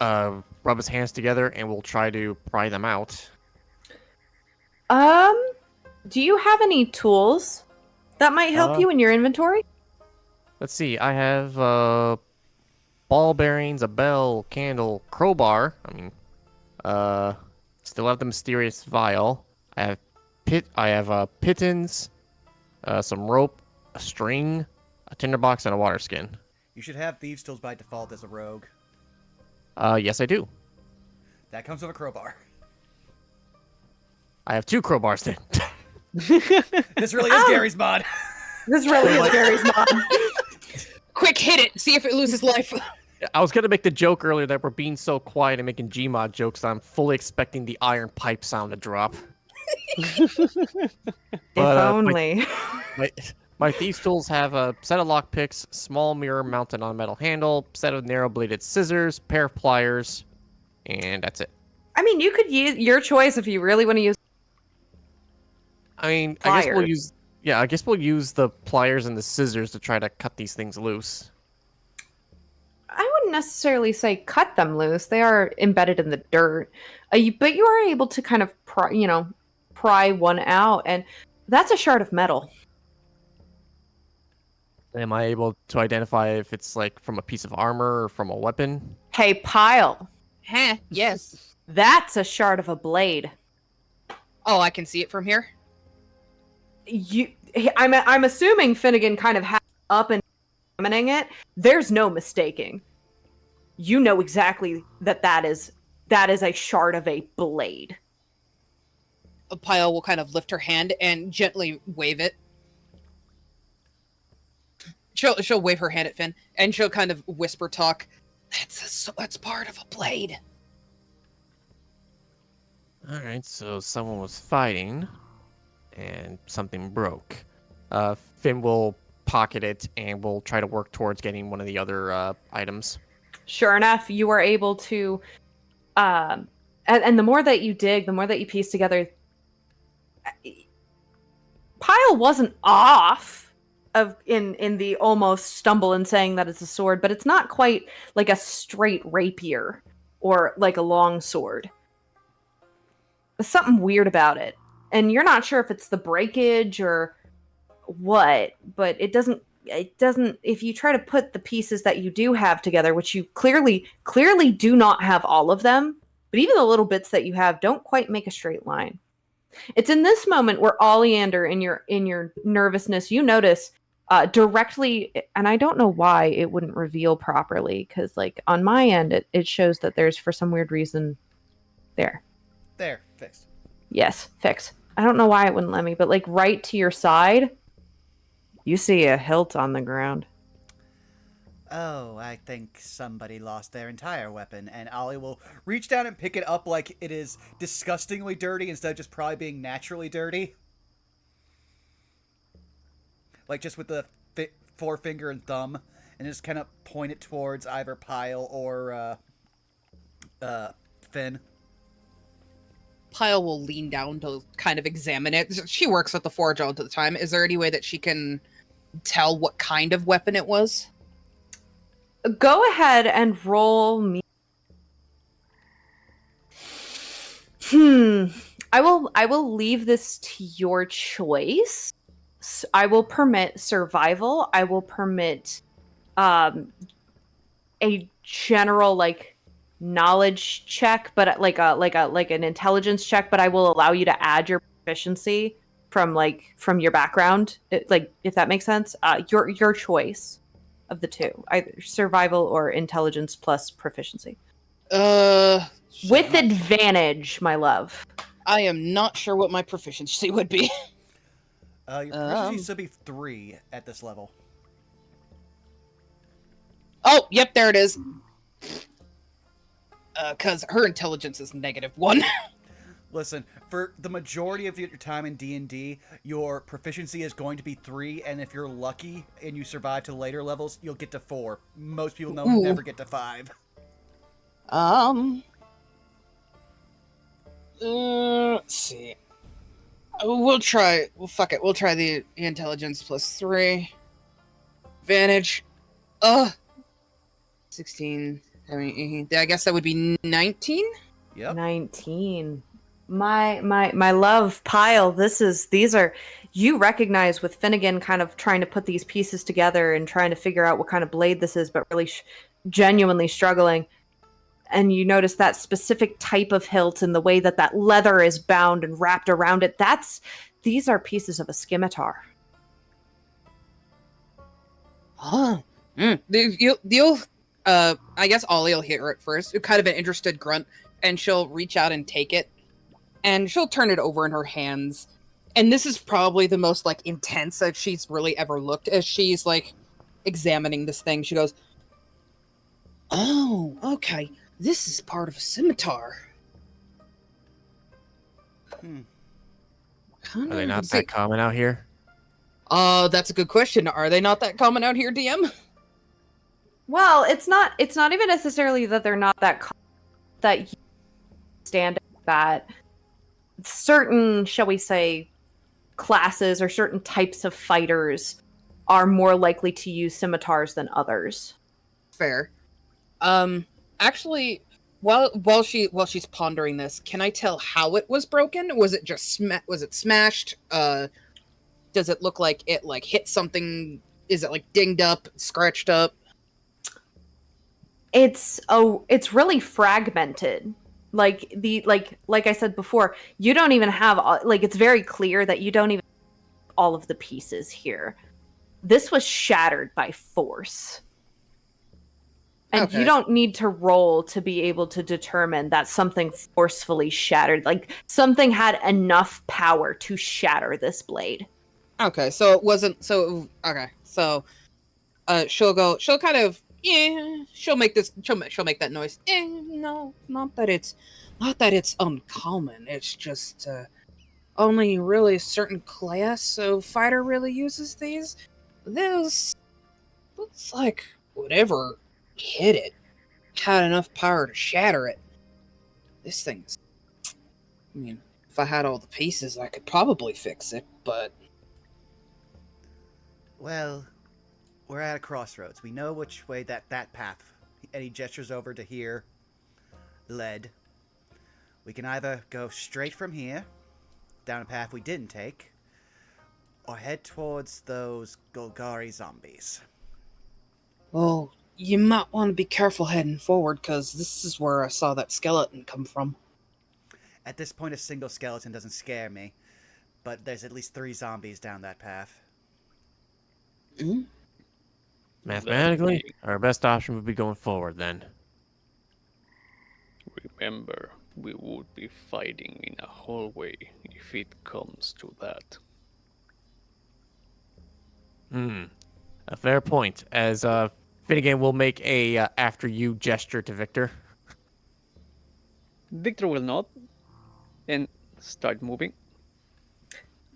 rub his hands together and will try to pry them out. Do you have any tools that might help you in your inventory? Let's see. I have ball bearings, a bell, candle, crowbar. Still have the mysterious vial. I have pittons, some rope, a string, a tinderbox, and a water skin. You should have thieves' tools by default as a rogue. Yes, I do. That comes with a crowbar. I have 2 crowbars then. This really is Gary's mod. This really is Gary's mod. Quick, hit it. See if it loses life. I was gonna make the joke earlier that we're being so quiet and making Gmod jokes that I'm fully expecting the iron pipe sound to drop. If only. My thieves' tools have a set of lockpicks, small mirror mounted on a metal handle, set of narrow-bladed scissors, pair of pliers, and that's it. I mean, you could use your choice if you really want to use. I guess we'll use the pliers and the scissors to try to cut these things loose. I wouldn't necessarily say cut them loose. They are embedded in the dirt. But you are able to kind of pry one out, and that's a shard of metal. Am I able to identify if it's like from a piece of armor or from a weapon? Hey, Pile. Huh, yes. That's a shard of a blade. Oh, I can see it from here? I'm assuming Finnegan kind of had up and examining it. There's no mistaking. You know exactly that is a shard of a blade. Pyle will kind of lift her hand and gently wave it. She'll wave her hand at Finn, and she'll kind of whisper talk. That's part of a blade. Alright, so someone was fighting, and something broke. Finn will pocket it, and will try to work towards getting one of the other items. Sure enough, you are able to... and the more that you dig, the more that you piece together... Pyle wasn't off in the almost stumble in saying that it's a sword, but it's not quite like a straight rapier or like a long sword. There's something weird about it. And you're not sure if it's the breakage or what, but it doesn't, if you try to put the pieces that you do have together, which you clearly do not have all of them, but even the little bits that you have don't quite make a straight line. It's in this moment where Oleander, in your nervousness, you notice directly, and I don't know why it wouldn't reveal properly, because like on my end, it shows that there's, for some weird reason, there, fixed. Yes, fix. I don't know why it wouldn't let me, but like right to your side, you see a hilt on the ground. Oh, I think somebody lost their entire weapon, and Ollie will reach down and pick it up like it is disgustingly dirty instead of just probably being naturally dirty. Like just with the forefinger and thumb, and just kind of point it towards either Pyle or Finn. Pyle will lean down to kind of examine it. She works at the forge all the time. Is there any way that she can tell what kind of weapon it was? Go ahead and roll me. I will leave this to your choice. I will permit survival. I will permit a general like knowledge check, but like an intelligence check, but I will allow you to add your proficiency from your background, if that makes sense. Your choice of the two, either survival or intelligence plus proficiency. With advantage, my love. I am not sure what my proficiency would be. Your proficiency should be 3 at this level. Oh, yep, there it is. Because her intelligence is -1. Listen, for the majority of your time in D&D, your proficiency is going to be 3, and if you're lucky and you survive to later levels, you'll get to 4. Most people never get to 5. Let's see. We'll try. Well, fuck it. We'll try the intelligence plus 3. Advantage. 16. I mean, I guess that would be 19. Yep. 19. My love pile. These are you recognize with Finnegan kind of trying to put these pieces together and trying to figure out what kind of blade this is, but really genuinely struggling. And you notice that specific type of hilt and the way that leather is bound and wrapped around it. These are pieces of a scimitar. I guess Ollie will hear it first. Kind of an interested grunt, and she'll reach out and take it, and she'll turn it over in her hands. And this is probably the most like intense that she's really ever looked as she's like examining this thing. She goes, "Oh, okay. This is part of a scimitar." Are they not that common out here? That's a good question. Are they not that common out here, DM? Well, it's not even necessarily that they're not that that you stand that certain, shall we say, classes or certain types of fighters are more likely to use scimitars than others. Fair. Actually, while she's pondering this, can I tell how it was broken? Was it just was it smashed? Does it look like it like hit something? Is it like dinged up, scratched up? It's really fragmented. Like I said before, you don't even have it's very clear that you don't even have all of the pieces here. This was shattered by force. And you don't need to roll to be able to determine that something forcefully shattered. Like, something had enough power to shatter this blade. Okay, so it wasn't... So, okay, so... she'll kind of... Yeah, she'll make that noise. No, not that it's uncommon. It's just, only really a certain class of fighter really uses these. This... looks like whatever... hit it had enough power to shatter it. This thing's... I mean, if I had all the pieces, I could probably fix it, but... Well, we're at a crossroads. We know which way that path, and he gestures over to here, led. We can either go straight from here, down a path we didn't take, or head towards those Golgari zombies. Well, you might want to be careful heading forward, because this is where I saw that skeleton come from. At this point, a single skeleton doesn't scare me, but there's at least 3 zombies down that path. Mm? Mathematically, our best option would be going forward, then. Remember, we would be fighting in a hallway if it comes to that. A fair point, as Finnegan will make a after you gesture to Victor. Victor will nod and start moving.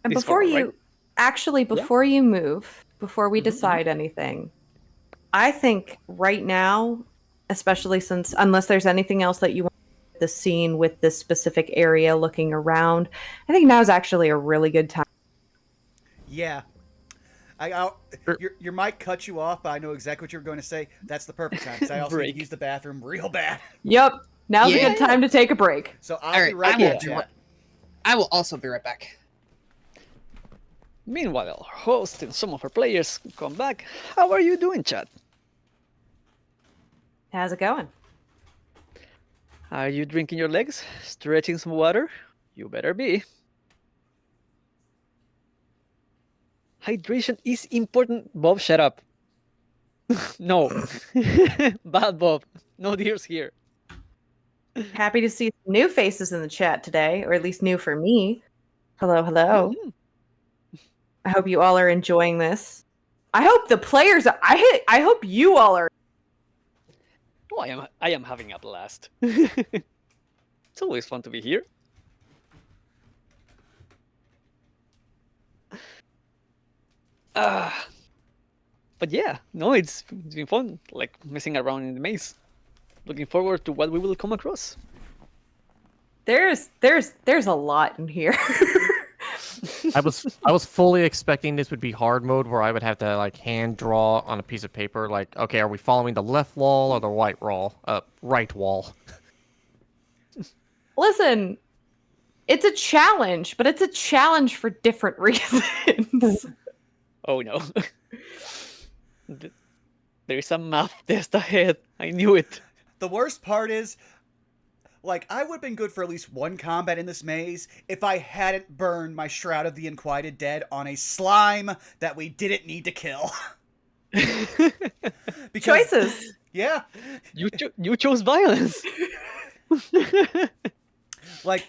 And This before forward, you... right? Actually, before you move, before we decide anything, I think right now, especially since, unless there's anything else that you want to the scene with this specific area looking around, I think now is actually a really good time. Yeah. Your mic cut you off, but I know exactly what you were going to say. That's the perfect time because I also need Break. to use the bathroom real bad. Yep. Now's a Yeah. good time to take a break. So I'll All be right, right I will back, be chat. I will also be right back. Meanwhile, our host and some of our players come back. How are you doing, chat? How's it going? Are you drinking your legs? Stretching some water? You better be. Hydration is important. Bob, shut up. No. Bad Bob. No deers here. Happy to see some new faces in the chat today, or at least new for me. Hello, hello. I hope you all are enjoying this. I hope the players. I hope you all are. Oh, I am having a blast. It's always fun to be here. But yeah, no, it's been fun, like messing around in the maze. Looking forward to what we will come across. There's a lot in here. I was fully expecting this would be hard mode where I would have to like hand draw on a piece of paper like, okay, are we following the left wall or the right wall? Listen, it's a challenge, but it's a challenge for different reasons. Oh no. There is a math test ahead. I knew it. The worst part is, like, I would have been good for at least one combat in this maze if I hadn't burned my Shroud of the Unquieted Dead on a slime that we didn't need to kill. Choices. Yeah. You chose violence. Like,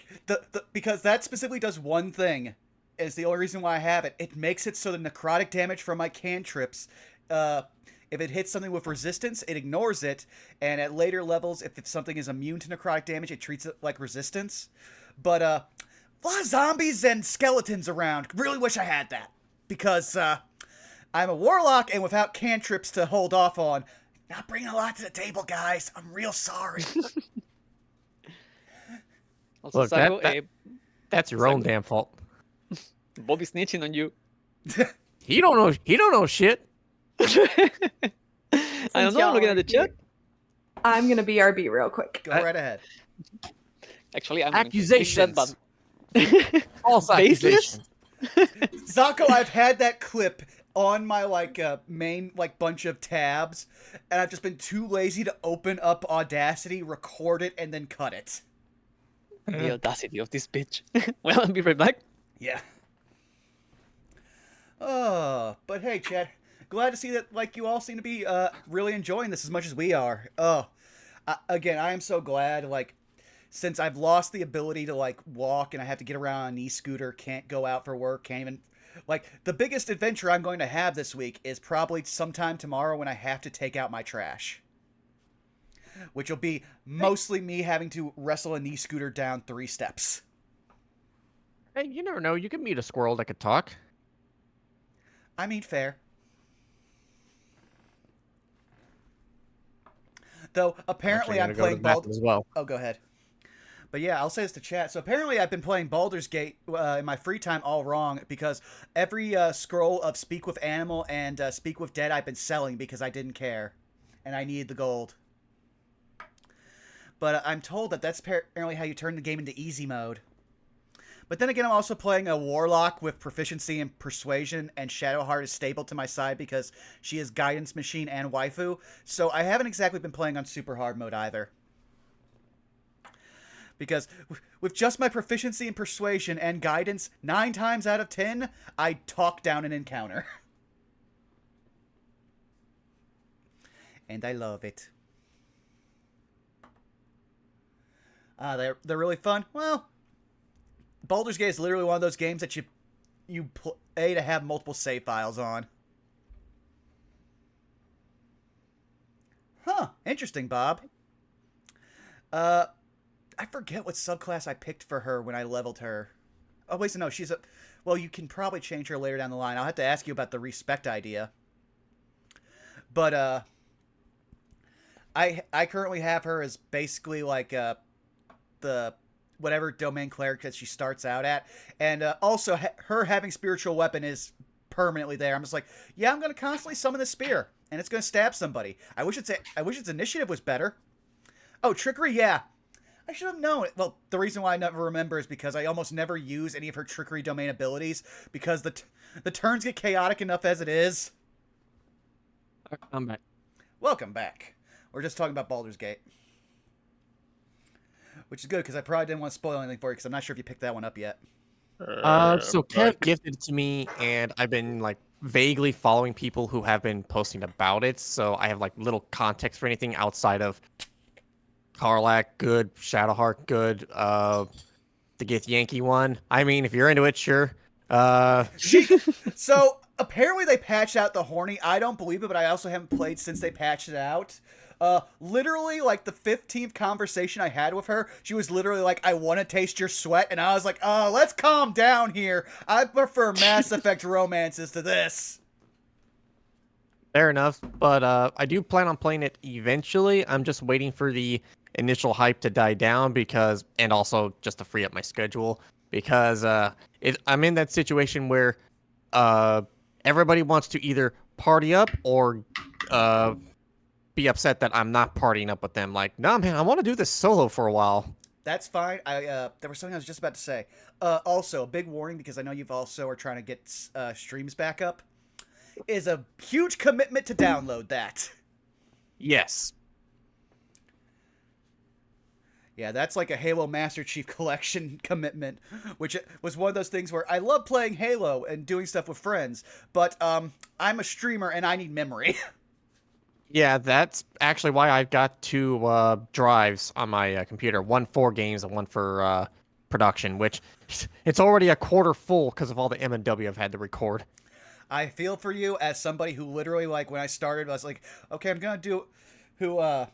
because that specifically does one thing. Is the only reason why I have it. It makes it so the necrotic damage from my cantrips, if it hits something with resistance, it ignores it, and at later levels, if something is immune to necrotic damage, it treats it like resistance. But, a lot of zombies and skeletons around. Really wish I had that. Because, I'm a warlock, and without cantrips to hold off on, not bringing a lot to the table, guys. I'm real sorry. Also, Look, Sago, that's your own damn fault. Bobby snitching on you. He don't know shit. I don't know. I'm looking at the chat. I'm gonna BRB real quick. Go right ahead. Actually, I'm Accusations. False Baseless? accusations. Zako, I've had that clip on my main bunch of tabs, and I've just been too lazy to open up Audacity, record it, and then cut it. The audacity of this bitch. Well, I'll be right back. Yeah. Oh, but hey, Chad. Glad to see that you all seem to be really enjoying this as much as we are. Oh, again, I am so glad. Since I've lost the ability to walk and I have to get around on an e-scooter, can't go out for work, can't even the biggest adventure I'm going to have this week is probably sometime tomorrow when I have to take out my trash. Which will be mostly me having to wrestle an e-scooter down 3 steps. Hey, you never know. You could meet a squirrel that could talk. I mean, fair. Though, apparently I'm playing Baldur's as well. Oh, go ahead. But yeah, I'll say this to chat. So apparently I've been playing Baldur's Gate in my free time all wrong because every scroll of Speak with Animal and Speak with Dead I've been selling because I didn't care. And I needed the gold. But I'm told that that's apparently how you turn the game into easy mode. But then again, I'm also playing a Warlock with proficiency in Persuasion, and Shadowheart is stable to my side because she is Guidance Machine and Waifu, so I haven't exactly been playing on super hard mode either. Because with just my proficiency in Persuasion and Guidance, 9 times out of 10, I talk down an encounter. And I love it. They're really fun. Well, Baldur's Gate is literally one of those games that you play to have multiple save files on. Huh. Interesting, Bob. I forget what subclass I picked for her when I leveled her. Oh, wait, so no, she's a... Well, you can probably change her later down the line. I'll have to ask you about the respect idea. But, I currently have her as basically the whatever domain cleric that she starts out at, and also her having spiritual weapon is permanently there. I'm just like, yeah, I'm gonna constantly summon the spear, and it's gonna stab somebody. I wish its initiative was better. Oh, trickery, yeah. I should have known. Well, the reason why I never remember is because I almost never use any of her trickery domain abilities because the turns get chaotic enough as it is. I'm back. Welcome back. We're just talking about Baldur's Gate. Which is good, because I probably didn't want to spoil anything for you, because I'm not sure if you picked that one up yet. So Kev gifted it to me, and I've been like vaguely following people who have been posting about it, so I have like little context for anything outside of Karlak, good, Shadowheart, good, the Gith Yankee one. I mean, if you're into it, sure. So, apparently they patched out the horny. I don't believe it, but I also haven't played since they patched it out. Literally, like, the 15th conversation I had with her, she was literally like, I want to taste your sweat, and I was like, oh, let's calm down here. I prefer Mass Effect romances to this. Fair enough, but I do plan on playing it eventually. I'm just waiting for the initial hype to die down and also just to free up my schedule because I'm in that situation where everybody wants to either party up or be upset that I'm not partying up with them. Like, nah, man, I want to do this solo for a while. That's fine. There was something I was just about to say. Also, a big warning, because I know you've also are trying to get streams back up, is a huge commitment to download that. Yes. Yeah, that's like a Halo Master Chief Collection commitment, which was one of those things where I love playing Halo and doing stuff with friends, but I'm a streamer and I need memory. Yeah, that's actually why I've got two drives on my computer. One for games and one for production, which it's already a quarter full because of all the M&W I've had to record. I feel for you as somebody who literally, like, when I started, I was like, okay, I'm gonna do a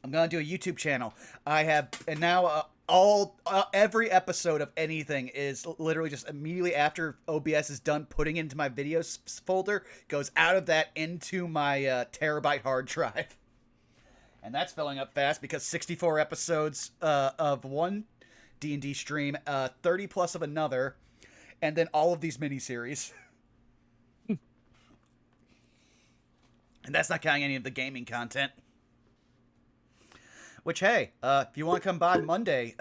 YouTube channel. And now every episode of anything is literally just immediately after OBS is done putting into my videos folder, goes out of that into my terabyte hard drive. And that's filling up fast because 64 episodes of one D&D stream, 30 plus of another, and then all of these miniseries. And that's not counting any of the gaming content. Which, hey, if you want to come by Monday,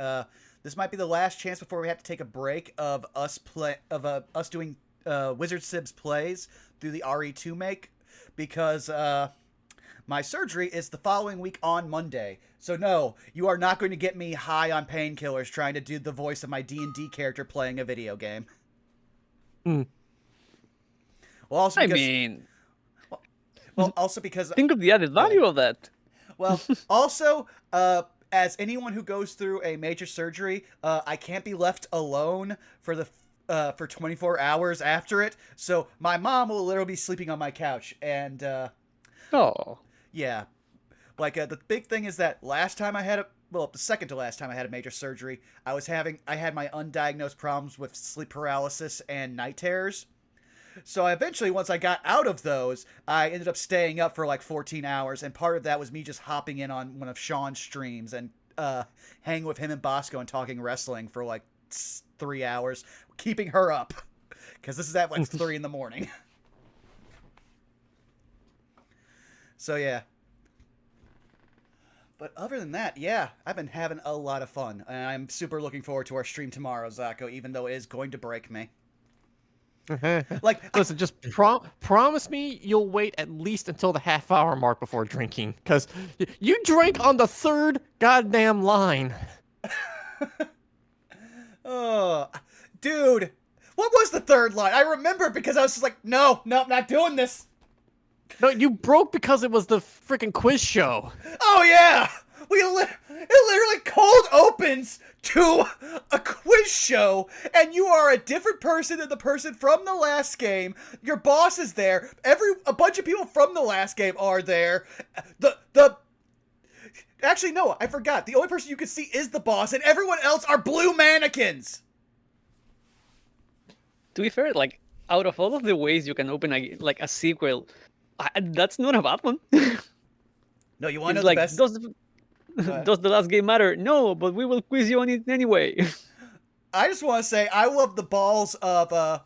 this might be the last chance before we have to take a break of us doing Wizard Sibs plays through the RE2 make, because my surgery is the following week on Monday. So no, you are not going to get me high on painkillers trying to do the voice of my D&D character playing a video game. Hmm. Well, also because, think of the added value of that. Well, also, as anyone who goes through a major surgery, I can't be left alone for 24 hours after it. So my mom will literally be sleeping on my couch, and yeah, like the big thing is that the second to last time I had a major surgery, I had my undiagnosed problems with sleep paralysis and night terrors. So eventually, once I got out of those, I ended up staying up for like 14 hours, and part of that was me just hopping in on one of Sean's streams and hanging with him and Bosco and talking wrestling for like 3 hours, keeping her up, because this is at like 3 in the morning. So yeah. But other than that, yeah, I've been having a lot of fun, and I'm super looking forward to our stream tomorrow, Zako, even though it is going to break me. Like, listen, just promise me you'll wait at least until the half-hour mark before drinking, because you drank on the third goddamn line. Oh, dude, what was the third line? I remember because I was just like, no, not doing this. No, you broke because it was the freaking quiz show. Oh yeah, it literally cold opens to a quiz show, and you are a different person than the person from the last game. Your boss is there. A bunch of people from the last game are there. Actually, no, I forgot. The only person you can see is the boss, and everyone else are blue mannequins. To be fair, like, out of all of the ways you can open a sequel, that's not a bad one. No, you want to know the best? Does the last game matter? No, but we will quiz you on it anyway. I just want to say I love the balls of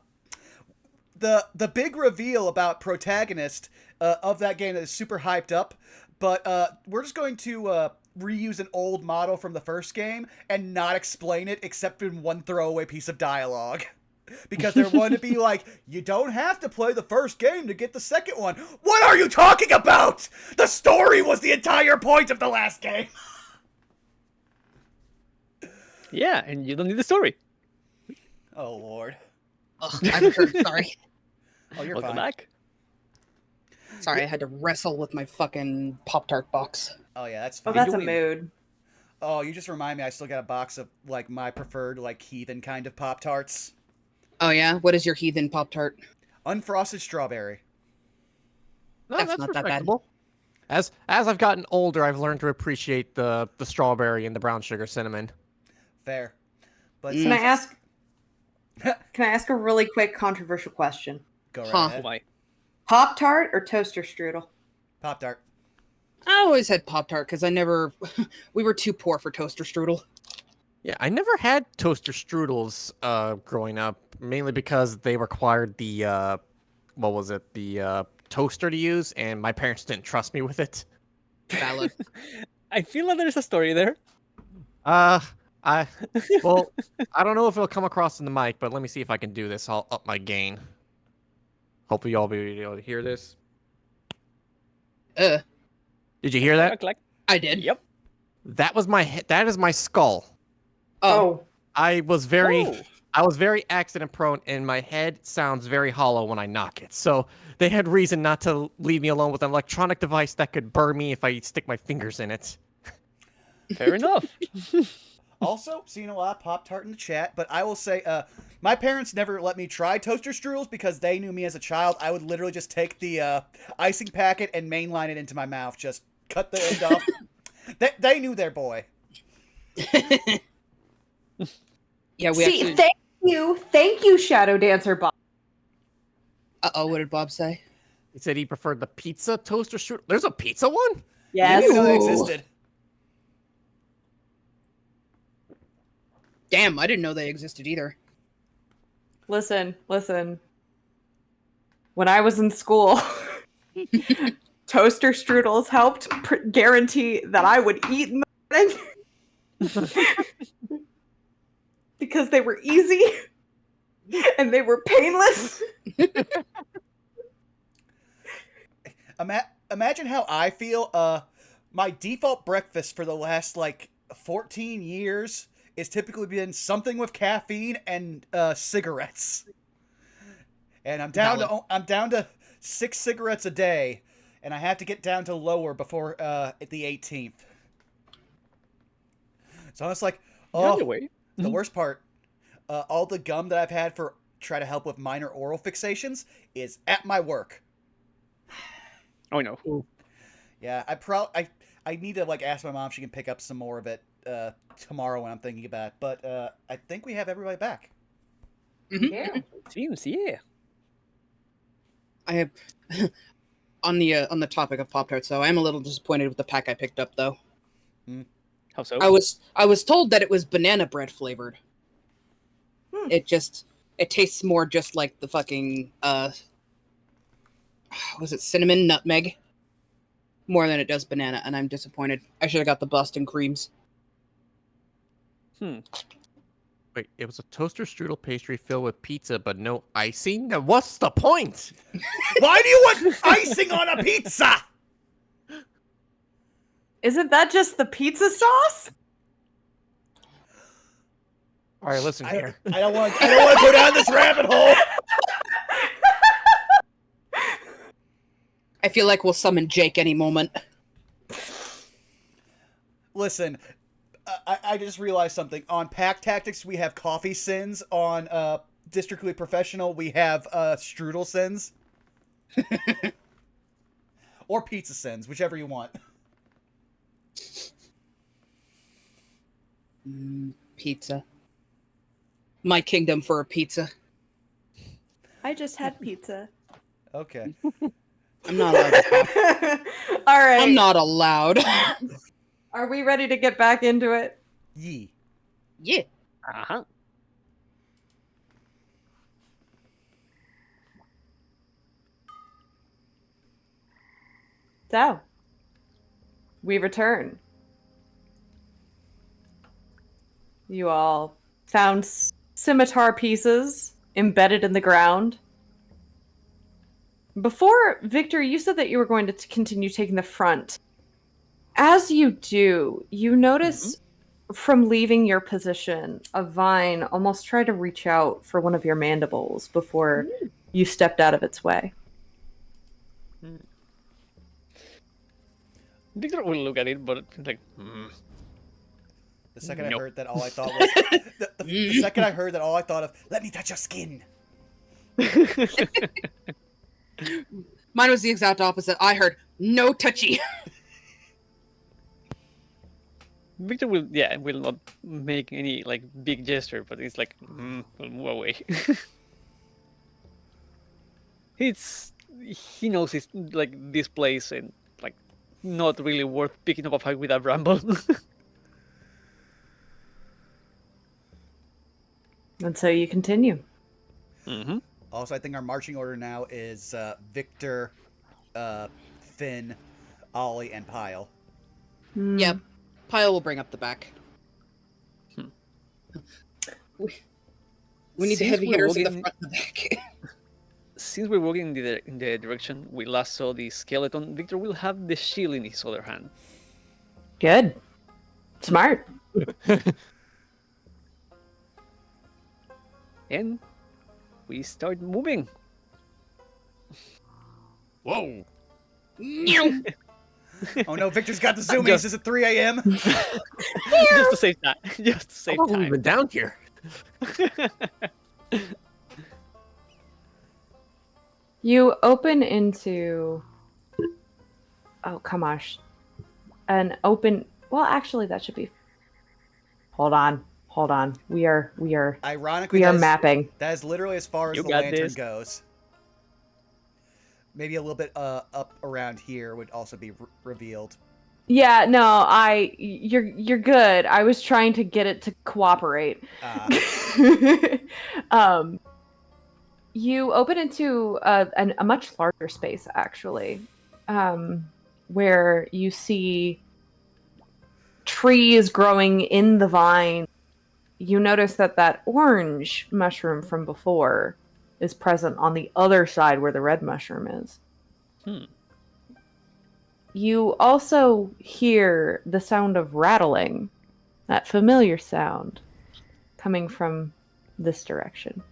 the big reveal about protagonist of that game that is super hyped up, but we're just going to reuse an old model from the first game and not explain it except in one throwaway piece of dialogue. Because they're wanting to be like, you don't have to play the first game to get the second one. What are you talking about? The story was the entire point of the last game. Yeah, and you don't need the story. Oh, Lord. Ugh, I haven't heard. Sorry. Oh, you're Welcome fine. back. Sorry, I had to wrestle with my fucking Pop-Tart box. Oh, yeah, that's Oh, fine. that's a mood. Oh, you just remind me I still got a box of, like, my preferred, like, heathen kind of Pop-Tarts. Oh yeah? What is your heathen Pop-Tart? Unfrosted strawberry. No, That's not that bad. respectable. As I've gotten older, I've learned to appreciate the strawberry and the brown sugar cinnamon. Fair. But Mm. Can I ask? Can I ask a really quick controversial question? Go right Huh. ahead. Why? Pop Tart or toaster strudel? Pop-Tart. I always had Pop-Tart because I never... we were too poor for toaster strudel. Yeah, I never had toaster strudels growing up, mainly because they required the what was it, the toaster to use, and my parents didn't trust me with it. Valid. I feel like there's a story there. I well, I don't know if it'll come across in the mic, but let me see if I can do this. I'll up my gain. Hopefully, y'all be able to hear this. Ugh. Did you hear that? Like, I did. yep. That was that is my skull. Oh. I was very Oh. accident prone, and my head sounds very hollow when I knock it. So they had reason not to leave me alone with an electronic device that could burn me if I stick my fingers in it. Fair enough. Also, seeing a lot of Pop-Tart in the chat, but I will say, my parents never let me try toaster strudels because they knew me as a child. I would literally just take the icing packet and mainline it into my mouth. Just cut the end off. They knew their boy. Yeah, we See, actually... thank you, Shadow Dancer Bob. Uh-oh, what did Bob say? He said he preferred the pizza toaster strudel. There's a pizza one? I Yes. didn't even know that Ooh. existed. Damn, I didn't know they existed either. Listen. When I was in school, toaster strudels helped guarantee that I would eat in the morning. Because they were easy and they were painless. Imagine how I feel. My default breakfast for the last, like, 14 years is typically been something with caffeine and cigarettes. And I'm down to 6 cigarettes a day, and I have to get down to lower before the 18th. So I'm just like, Anyway. the worst part, all the gum that I've had for try to help with minor oral fixations is at my work. Oh no. Yeah, I need to, like, ask my mom if she can pick up some more of it tomorrow when I'm thinking about it. But I think we have everybody back. Yeah. Seems, yeah. I have... on the topic of Pop-Tarts, though, I am a little disappointed with the pack I picked up, though. How so? I was told that it was banana bread flavored. It tastes more just like the fucking was it cinnamon nutmeg more than it does banana, and I'm disappointed. I should have got the Boston creams. Wait, it was a toaster strudel pastry filled with pizza, but no icing? Now, what's the point? Why do you want icing on a pizza? Isn't that just the pizza sauce? All right, listen here. I don't want to go down this rabbit hole. I feel like we'll summon Jake any moment. Listen, I just realized something. On Pack Tactics, we have coffee sins. On Districtly Professional, we have strudel sins. Or pizza sins, whichever you want. Pizza. My kingdom for a pizza. I just had pizza. Okay. I'm not allowed to. All right. I'm not allowed. Are we ready to get back into it? Yee. Yeah. Uh-huh. So, we return. You all found scimitar pieces embedded in the ground. Before, Victor, you said that you were going to continue taking the front. As you do, you notice from leaving your position, a vine almost tried to reach out for one of your mandibles before you stepped out of its way. Victor will look at it, but like, The second I Nope. heard that, all I thought was the second I heard that, all I thought of, let me touch your skin. Mine was the exact opposite. I heard no touchy. Victor will not make any like big gesture, but it's like, we'll move away. He knows it's like this place and like not really worth picking up a fight with a bramble. And so you continue. Also, I think our marching order now is Victor, Finn, Ollie, and Pyle. Yep. Pyle will bring up the back. We need the Since heavy we're hitters in the walking- front and the back. Since we're walking in the direction we last saw the skeleton, Victor will have the shield in his other hand. Good. Smart. And we start moving. Whoa! Oh no, Victor's got the zoomies. Just- Is it 3 a.m.? Just to save time. Just to save How long have we time. been down here? You open into... Oh, come on. Well, actually, that should be... Hold on. We are Ironically, mapping. that is literally as far as You the got lantern this. goes. Maybe a little bit up around here would also be revealed. Yeah, no, you're good. I was trying to get it to cooperate. You open into a much larger space, actually, where you see trees growing in the vine. You notice that orange mushroom from before is present on the other side where the red mushroom is. You also hear the sound of rattling, that familiar sound, coming from this direction.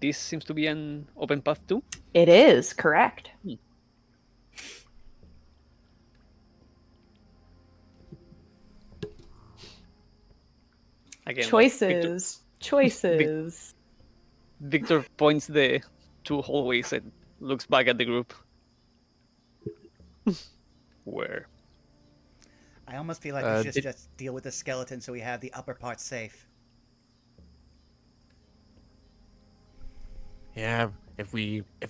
This seems to be an open path too. It is, correct. Again, like, Choices. Victor points the two hallways and looks back at the group. Where? I almost feel like we should just deal with the skeleton so we have the upper part safe. Yeah, if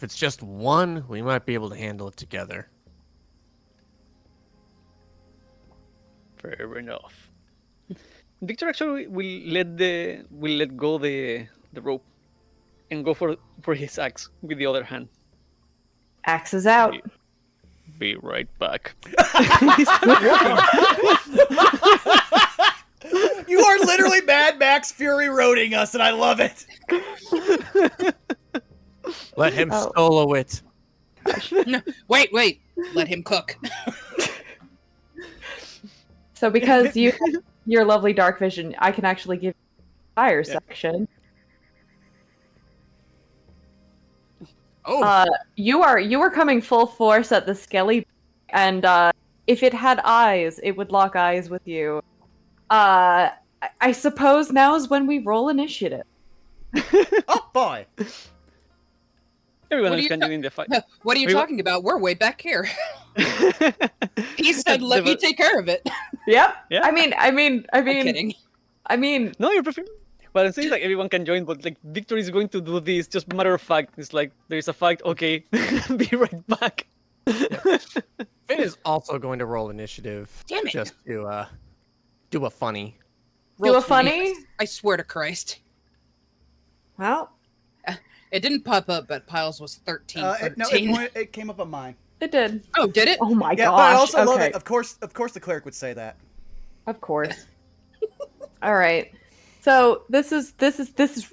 it's just one, we might be able to handle it together. Fair enough. Victor actually will let go the rope and go for his axe with the other hand. Axe is out. Be right back. You are literally Mad Max Fury roading us, and I love it. Let him Oh. solo it. No, wait. Let him cook. So because you have your lovely dark vision, I can actually give you the fire Yeah. section. Oh, You are coming full force at the skelly, and if it had eyes, it would lock eyes with you. I suppose now is when we roll initiative. Oh boy! Everyone What else are can you join in the fight. What are you We wa- talking about? We're way back here. He said, "Let me take care of it." Yep. Yeah. I mean, I'm kidding. No, you're perfect. But I'm saying like everyone can join, but like Victor is going to do this. Just matter of fact, it's like there's a fight. Okay, be right back. Finn is also going to roll initiative. Damn it. Just to do a funny. Do Roll a 20. funny? I swear to Christ. well, It didn't pop up, but Piles was 13. No, it came up on mine. It did. Oh, did it? Oh my Yeah, gosh. but I also okay. love it. Of course, the cleric would say that. Of course. All right. So this is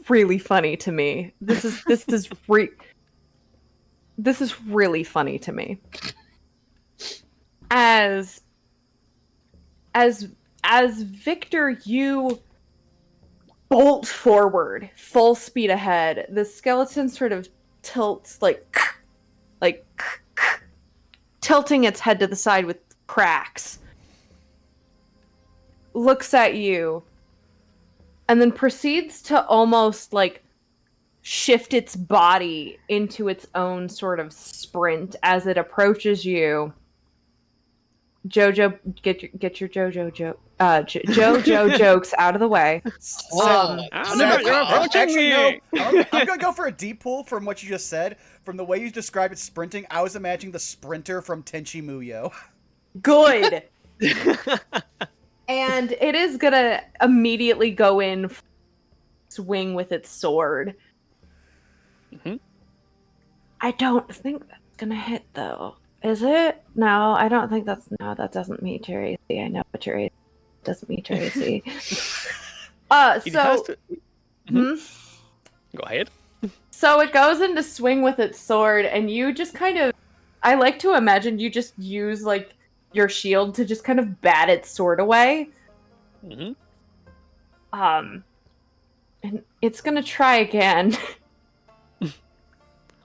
really funny to me. This is really funny to me. As Victor, you bolt forward, full speed ahead. The skeleton sort of tilts like tilting its head to the side with cracks. Looks at you and then proceeds to almost like shift its body into its own sort of sprint as it approaches you. Jojo, get your Jojo joke, Jojo jokes out of the way. Actually, no. I'm gonna go for a deep pull from what you just said. From the way you described it sprinting, I was imagining the sprinter from Tenchi Muyo. Good. And it is gonna immediately go in, swing with its sword. Mm-hmm. I don't think that's gonna hit though. Is it? No, I don't think that's... No, that doesn't meet your AC. I know what your AC doesn't meet your AC. It has to... Hmm? Go ahead. So it goes in to swing with its sword, and you just kind of... I like to imagine you just use, like, your shield to just kind of bat its sword away. Mm-hmm. And it's gonna try again. Well,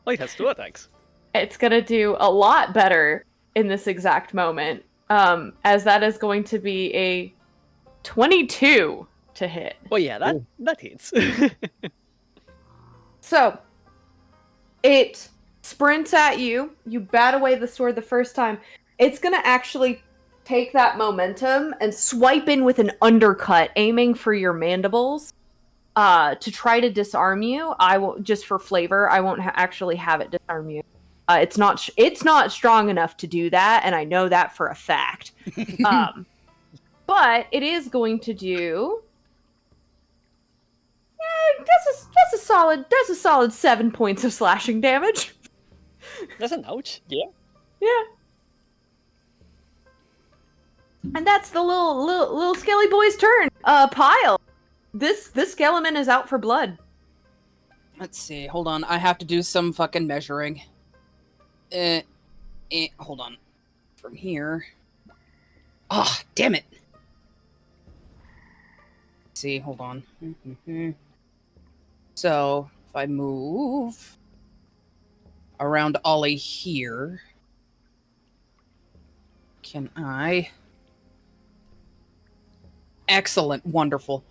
it has 2 attacks. It's gonna do a lot better in this exact moment, as that is going to be a 22 to hit. Oh yeah, that hits. So, it sprints at you. You bat away the sword the first time. It's gonna actually take that momentum and swipe in with an undercut, aiming for your mandibles, to try to disarm you. I will, just for flavor, I won't actually have it disarm you. It's not strong enough to do that, and I know that for a fact. But it is going to do. That's a solid 7 points of slashing damage. That's an ouch. Yeah. Yeah. And that's the little skelly boy's turn. Pile. This skeleton is out for blood. Let's see. Hold on. I have to do some fucking measuring. Hold on. From here. Ah, damn it. Let's see, hold on. So, if I move around Ollie here, can I? Excellent, wonderful.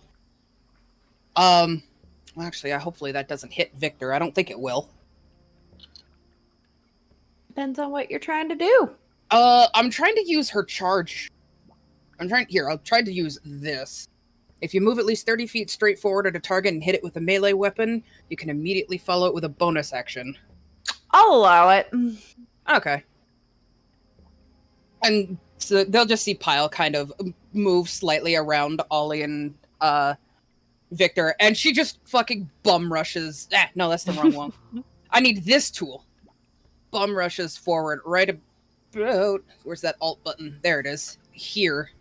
Well, actually, hopefully that doesn't hit Victor. I don't think it will. Depends on what you're trying to do. I'm trying to use her charge. I'll try to use this. If you move at least 30 feet straight forward at a target and hit it with a melee weapon, you can immediately follow it with a bonus action. I'll allow it. Okay. And so they'll just see Pyle kind of move slightly around Ollie and Victor, and she just fucking bum rushes. No, that's the wrong one. I need this tool. Bum rushes forward right about... Where's that alt button? There it is. Here.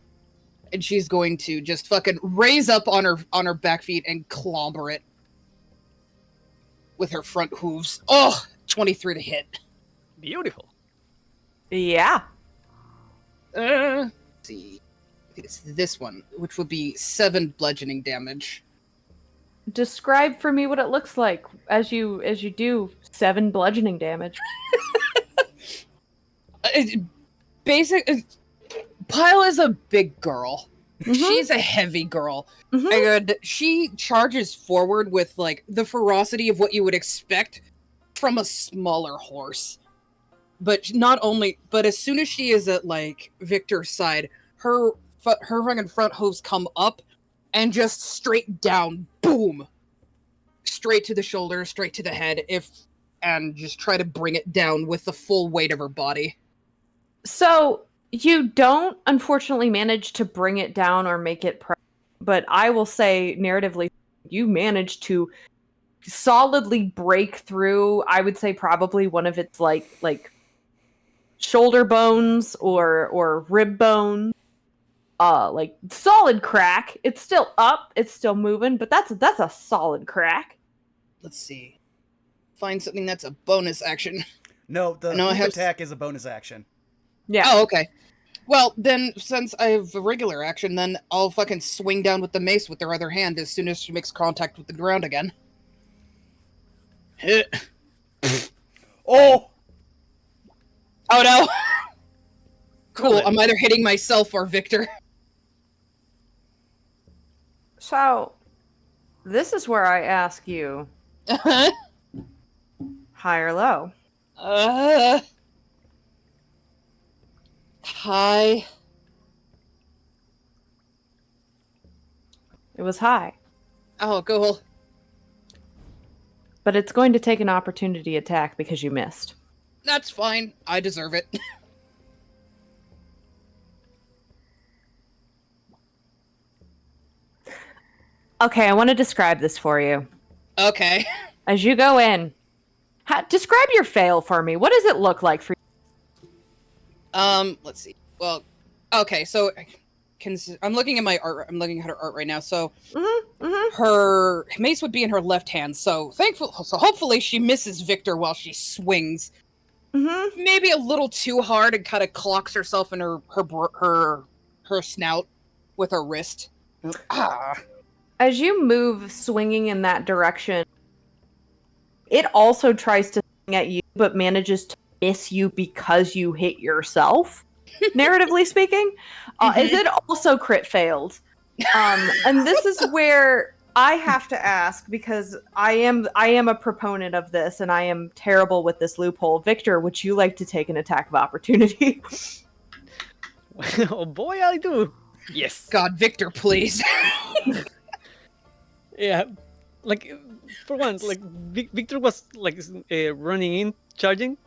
And she's going to just fucking raise up on her back feet and clobber it with her front hooves. Oh, 23 to hit. Beautiful. Yeah. Let's see. I think it's this one, which would be 7 bludgeoning damage. Describe for me what it looks like as you do 7 bludgeoning damage. Pyle is a big girl. Mm-hmm. She's a heavy girl. Mm-hmm. And she charges forward with, like, the ferocity of what you would expect from a smaller horse. But as soon as she is at, like, Victor's side, her fucking front hooves come up and just straight down, boom! Straight to the shoulder, straight to the head, and just try to bring it down with the full weight of her body. So, you don't, unfortunately, manage to bring it down or make it but I will say, narratively, you manage to solidly break through, I would say probably one of its like shoulder bones or rib bones. Like solid crack. It's still up, it's still moving, but that's a solid crack. Let's see. Find something that's a bonus action. No, the I know I hoof have- attack is a bonus action. Yeah. Oh, okay. Well, then, since I have a regular action, then I'll fucking swing down with the mace with their other hand as soon as she makes contact with the ground again. Hit. Oh! Oh no! Cool, Good. I'm either hitting myself or Victor. So, this is where I ask you, high or low? Hi. It was high. Oh, cool. But it's going to take an opportunity attack because you missed. That's fine. I deserve it. Okay, I want to describe this for you. Okay. As you go in, describe your fail for me. What does it look like for you? Let's see. Well, okay, so I'm looking at my art. I'm looking at her art right now. So her mace would be in her left hand. So hopefully she misses Victor while she swings. Maybe a little too hard and kind of clocks herself in her snout with her wrist. As you move swinging in that direction, it also tries to swing at you, but manages to miss you because you hit yourself, narratively speaking. Is it also crit failed? And this is where I have to ask, because I am a proponent of this, and I am terrible with this loophole. Victor, would you like to take an attack of opportunity? Oh boy, I do. Yes. God, Victor, please. Yeah, like for once, like Victor was like running in, charging,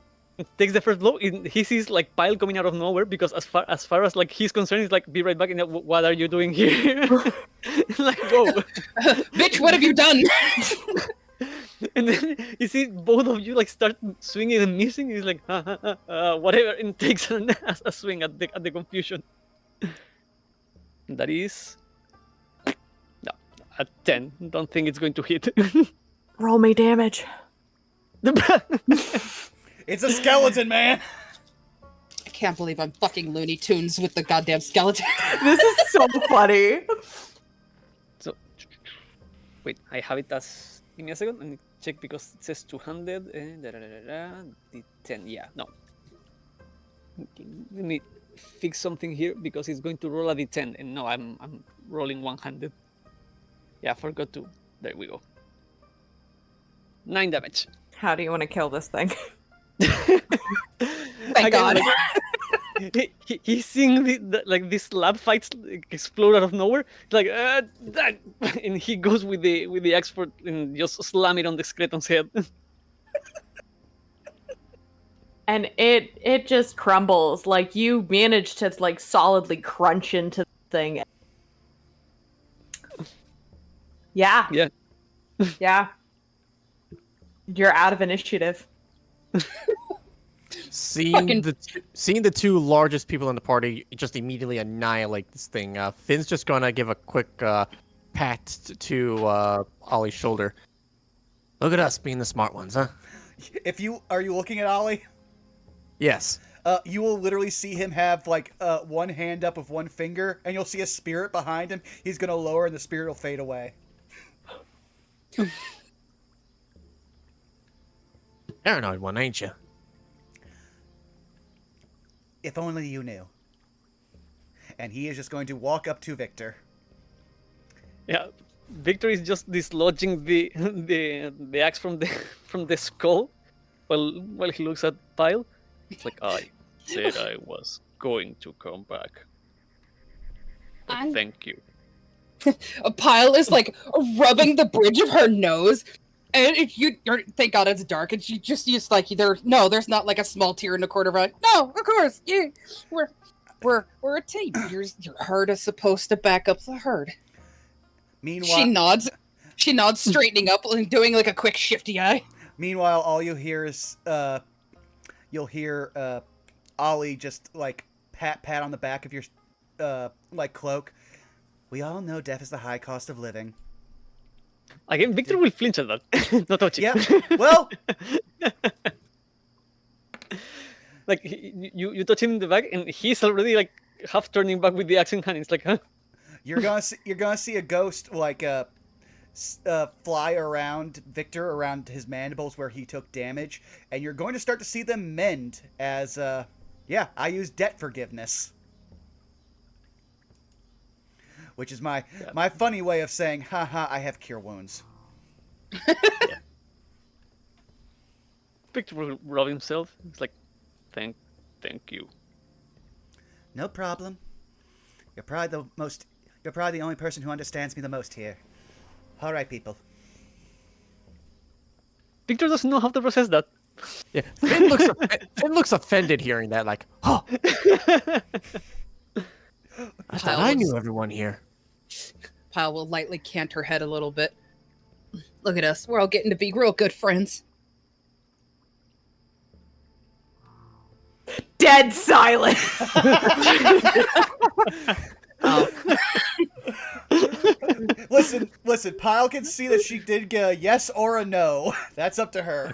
takes the first blow. He sees like Pyle coming out of nowhere because as far as like he's concerned, he's like, "Be right back." And what are you doing here? Like, whoa, Bitch, what have you done? And then you see both of you like start swinging and missing. He's like, whatever, and takes a swing at the confusion. That is. A 10. Don't think it's going to hit. Roll me damage. It's a skeleton, man! I can't believe I'm fucking Looney Tunes with the goddamn skeleton. This is so funny. So, wait, I have it as. Give me a second. Let me check because it says 200. D10. Yeah, no. Let me fix something here because it's going to roll a D10, and no, I'm rolling 100. Yeah, I forgot to. There we go. 9 damage. How do you want to kill this thing? Thank God. Like, he's seeing these slab fights explode out of nowhere. Like, that, and he goes with the axe and just slam it on the skeleton's head. And it just crumbles. Like, you manage to like solidly crunch into the thing. Yeah. Yeah. Yeah. You're out of initiative. Seeing the two largest people in the party just immediately annihilate this thing, Finn's just gonna give a quick pat to Ollie's shoulder. Look at us being the smart ones, huh? Are you looking at Ollie? Yes. You will literally see him have like one hand up with one finger, and you'll see a spirit behind him. He's gonna lower, and the spirit will fade away. Paranoid one, ain't you? If only you knew. And he is just going to walk up to Victor. Yeah, Victor is just dislodging the axe from the skull while he looks at Pyle. It's like, I said I was going to come back. But thank you. A Pyle is like rubbing the bridge of her nose, and you're thank God it's dark, and she just like there's not like a small tear in the corner of her. No, of course, yeah, we're a team. Your herd is supposed to back up the herd. Meanwhile, she nods. She nods, straightening up and doing like a quick shifty eye. Meanwhile, all you hear is you'll hear Ollie just like pat on the back of your like cloak. We all know death is the high cost of living. Again, Victor will flinch at that. No touching. Yeah. Well, like you touch him in the back, and he's already like half turning back with the axe in hand. It's like, huh? you're gonna see a ghost like fly around Victor, around his mandibles where he took damage, and you're going to start to see them mend as I use debt forgiveness, which is my funny way of saying, haha, I have cure wounds. Victor will rub himself. It's like, thank you. No problem. You're probably the only person who understands me the most here. All right, people. Victor doesn't know how to process that. Yeah, Finn looks offended hearing that. Like, oh, I thought I knew everyone here. Pyle will lightly cant her head a little bit. Look at us. We're all getting to be real good friends. Dead silent. Oh. Listen. Pyle can see that she did get a yes or a no. That's up to her.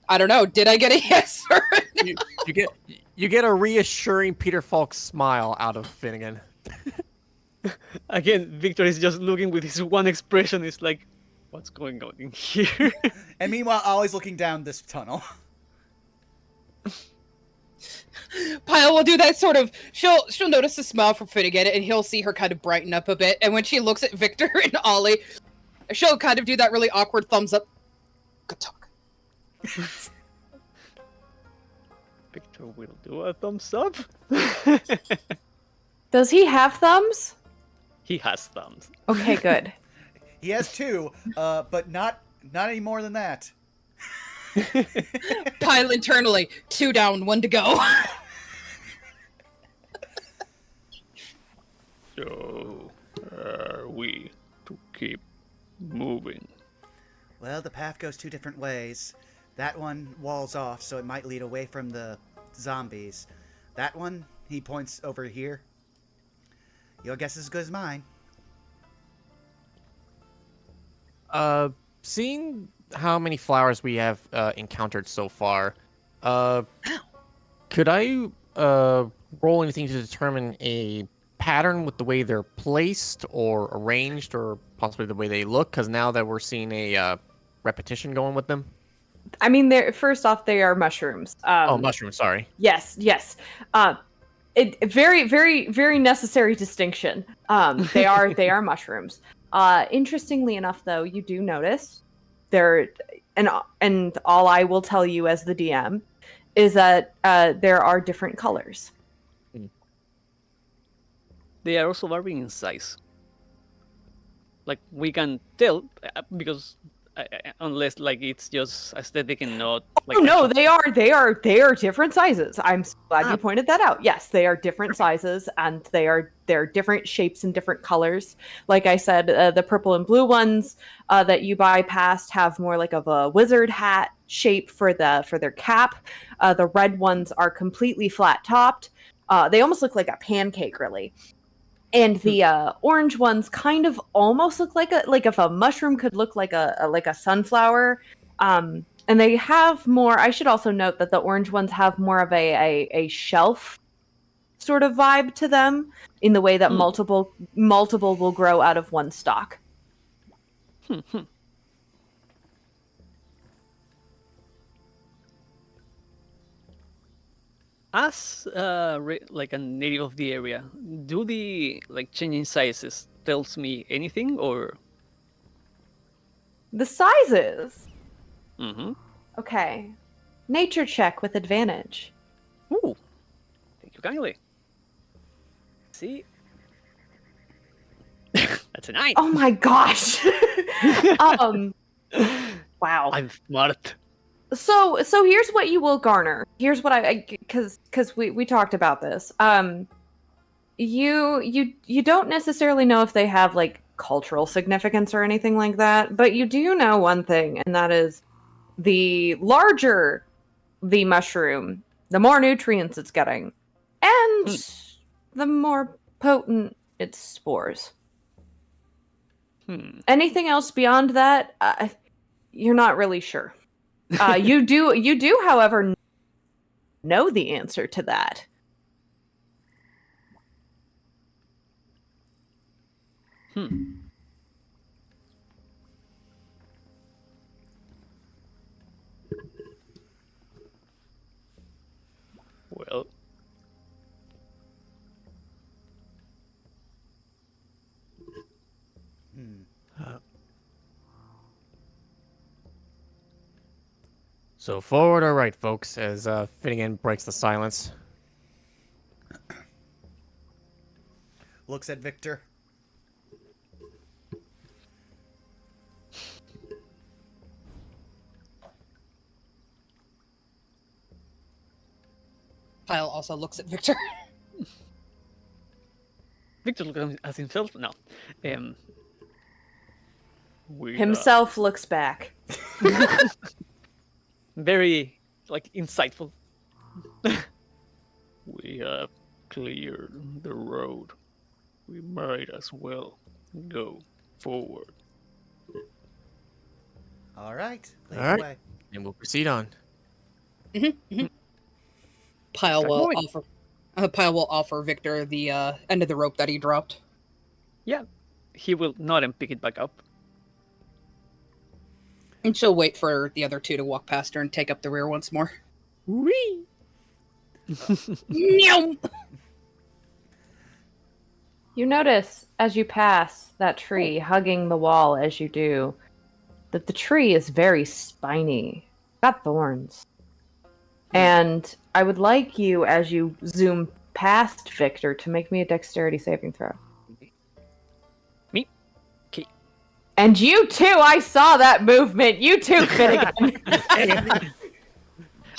I don't know. Did I get a yes or a no? You get a reassuring Peter Falk smile out of Finnegan. Again, Victor is just looking with his one expression. It's like, what's going on in here? And meanwhile, Ollie's looking down this tunnel. Pyle will do that sort of. She'll notice a smile from Finnegan, and he'll see her kind of brighten up a bit. And when she looks at Victor and Ollie, she'll kind of do that really awkward thumbs up. Good talk. Victor will do a thumbs up. Does he have thumbs? He has thumbs. Okay, good. He has two, but not any more than that. Pyle internally. 2 down, 1 to go. So, are we to keep moving? Well, the path goes 2 different ways. That one walls off, so it might lead away from the zombies. That one, he points over here. Your guess is as good as mine. Seeing how many flowers we have encountered so far, could I roll anything to determine a pattern with the way they're placed or arranged, or possibly the way they look? Because now that we're seeing a repetition going with them. I mean, first off, they are mushrooms. Mushrooms. Sorry. Yes. Very, very, very necessary distinction. They are mushrooms. Interestingly enough, though, you do notice and all I will tell you as the DM is that there are different colors. They are also varying in size. Like, we can tell because unless like it's just aesthetic and not like. Oh no, they are different sizes. I'm glad you pointed that out. Yes, they are different sizes, and they're different shapes and different colors. Like I said, the purple and blue ones that you bypassed have more like of a wizard hat shape for their cap. The red ones are completely flat topped. They almost look like a pancake, really. And the orange ones kind of almost look like if a mushroom could look like a sunflower. And they have more. I should also note that the orange ones have more of a shelf sort of vibe to them, in the way that multiple will grow out of one stalk. As like a native of the area, do the changing sizes tells me anything, or The sizes. Mm-hmm. Okay. Nature check with advantage. Ooh, thank you kindly. See, that's a 9. Oh my gosh. Wow. I'm smart. So here's what you will garner. Here's what because we talked about this. You don't necessarily know if they have like cultural significance or anything like that, but you do know one thing, and that is the larger the mushroom, the more nutrients it's getting, and the more potent its spores. Anything else beyond that, you're not really sure. You do, however, know the answer to that. Well, So forward or right, folks, as Finnegan breaks the silence. Looks at Victor. Pyle also looks at Victor. Victor looks at himself now. We Himself looks back. very insightful. We have cleared the road. We might as well go forward. All right. Lead All right. the way. And we'll proceed on. Pyle Start will moving. offer. Pyle will offer Victor the end of the rope that he dropped. Yeah, he will nod and pick it back up. And she'll wait for the other two to walk past her and take up the rear once more. Whee! Meow! You notice as you pass that tree, hugging the wall as you do, that the tree is very spiny. Got thorns. And I would like you, as you zoom past Victor, to make me a dexterity saving throw. Me? Okay. And you too! I saw that movement! You too, Finnegan!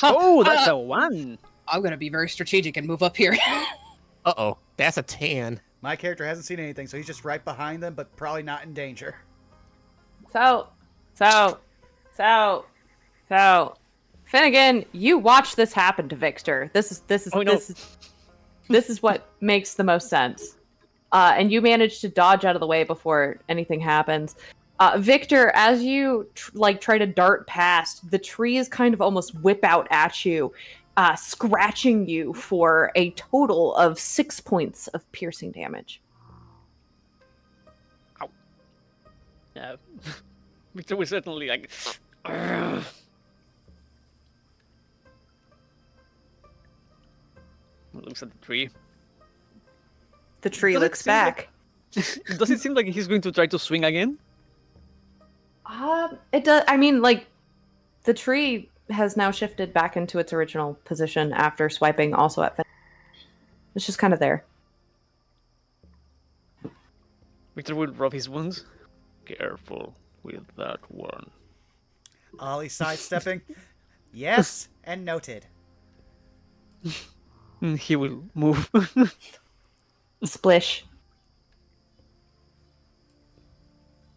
Oh, that's a 1! I'm gonna be very strategic and move up here. Uh-oh, that's a tan. My character hasn't seen anything, so he's just right behind them, but probably not in danger. So, Finnegan, you watch this happen to Victor. This is what makes the most sense. And you manage to dodge out of the way before anything happens. Victor, as you try to dart past, the trees kind of almost whip out at you, scratching you for a total of 6 points of piercing damage. Yeah. Victor was certainly "Argh." Looks at the tree. The tree Does it looks seem back. Does it seem like he's going to try to swing again? It does. I mean, the tree has now shifted back into its original position after swiping also at Finnegan. It's just kind of there. Victor will rub his wounds. Careful with that one. Ollie sidestepping. Yes, and noted. He will move. Splish.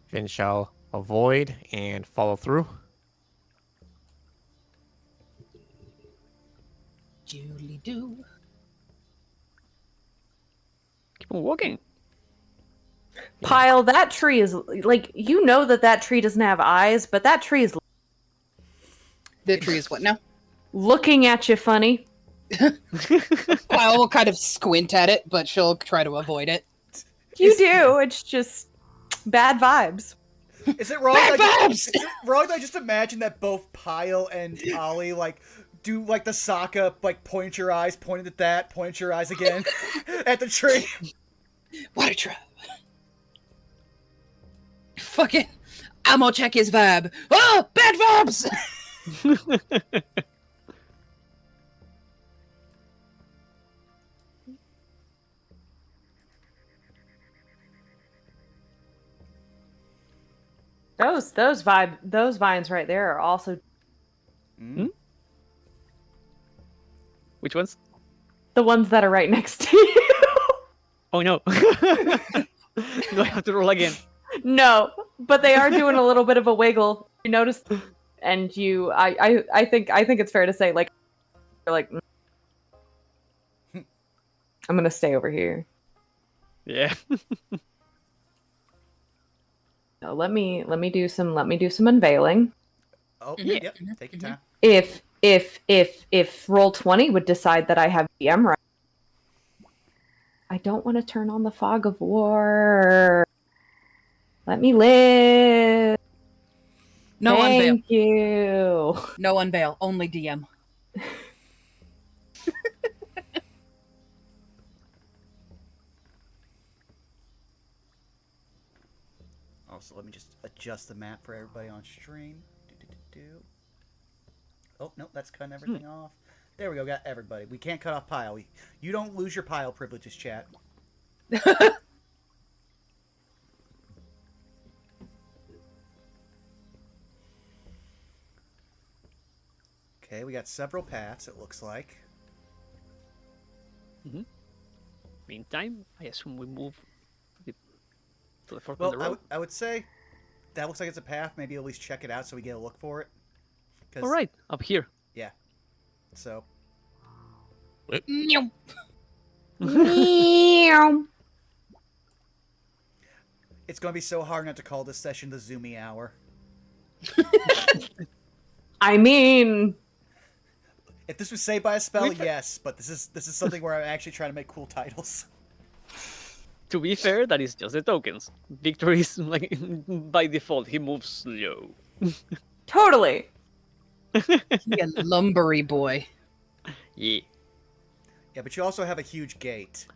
Finn shall avoid and follow through. Julie do. Keep on walking. Pyle, that tree is you know that tree doesn't have eyes, but that tree is The tree is what now? looking at you funny. Pyle will kind of squint at it, but she'll try to avoid it. You do. It's just bad vibes. Is it wrong? Bad vibes! Is it wrong that I just imagine that both Pyle and Ollie do the Sokka, point your eyes, point at that, point your eyes again at the tree. What a trap. Fucking, I'm gonna check his vibe. Oh, bad vibes! Those vines right there are also Which ones? the ones that are right next to you. Oh no. Do I have to roll again? No, but they are doing a little bit of a wiggle. You notice, and I think it's fair to say, like, you're like, I'm gonna stay over here. Yeah. So let me do some unveiling. Oh, Mhm. yep. Take your time. If Roll20 would decide that I have DM right, I don't want to turn on the fog of war. Let me live. No unveil. Thank you. No unveil. Only DM. Also, let me just adjust the map for everybody on stream. Oh, no, that's cutting everything off. There we go, got everybody. We can't cut off Pile. You don't lose your Pile privileges, chat. Okay, we got several paths, it looks like. Meantime, I assume we move to the fork Well, on the road. I would say that looks like it's a path. Maybe at least check it out so we get a look for it. All right, up here. Yeah. So. Meow. Meow. It's going to be so hard not to call this session the Zoomy Hour. I mean, If this was saved by a spell, yes, but this is something where I'm actually trying to make cool titles. To be fair, that is just the tokens. Victor is like by default he moves slow. totally. He a lumbery boy. Yeah. Yeah, but you also have a huge gate.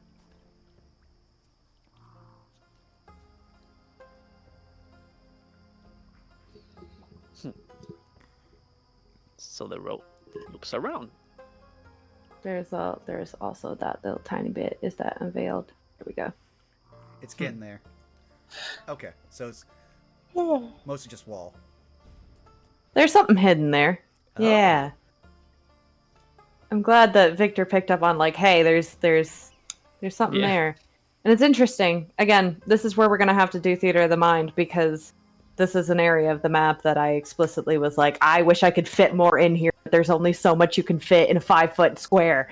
So the road loops around. There's also that little tiny bit. Is that unveiled? There we go. It's getting there. Okay, so it's mostly just wall. There's something hidden there. Oh. Yeah. I'm glad that Victor picked up on, like, hey, there's something Yeah. there. And it's interesting. Again, this is where we're gonna have to do theater of the mind, because this is an area of the map that I explicitly was like, I wish I could fit more in here, but there's only so much you can fit in a 5-foot square.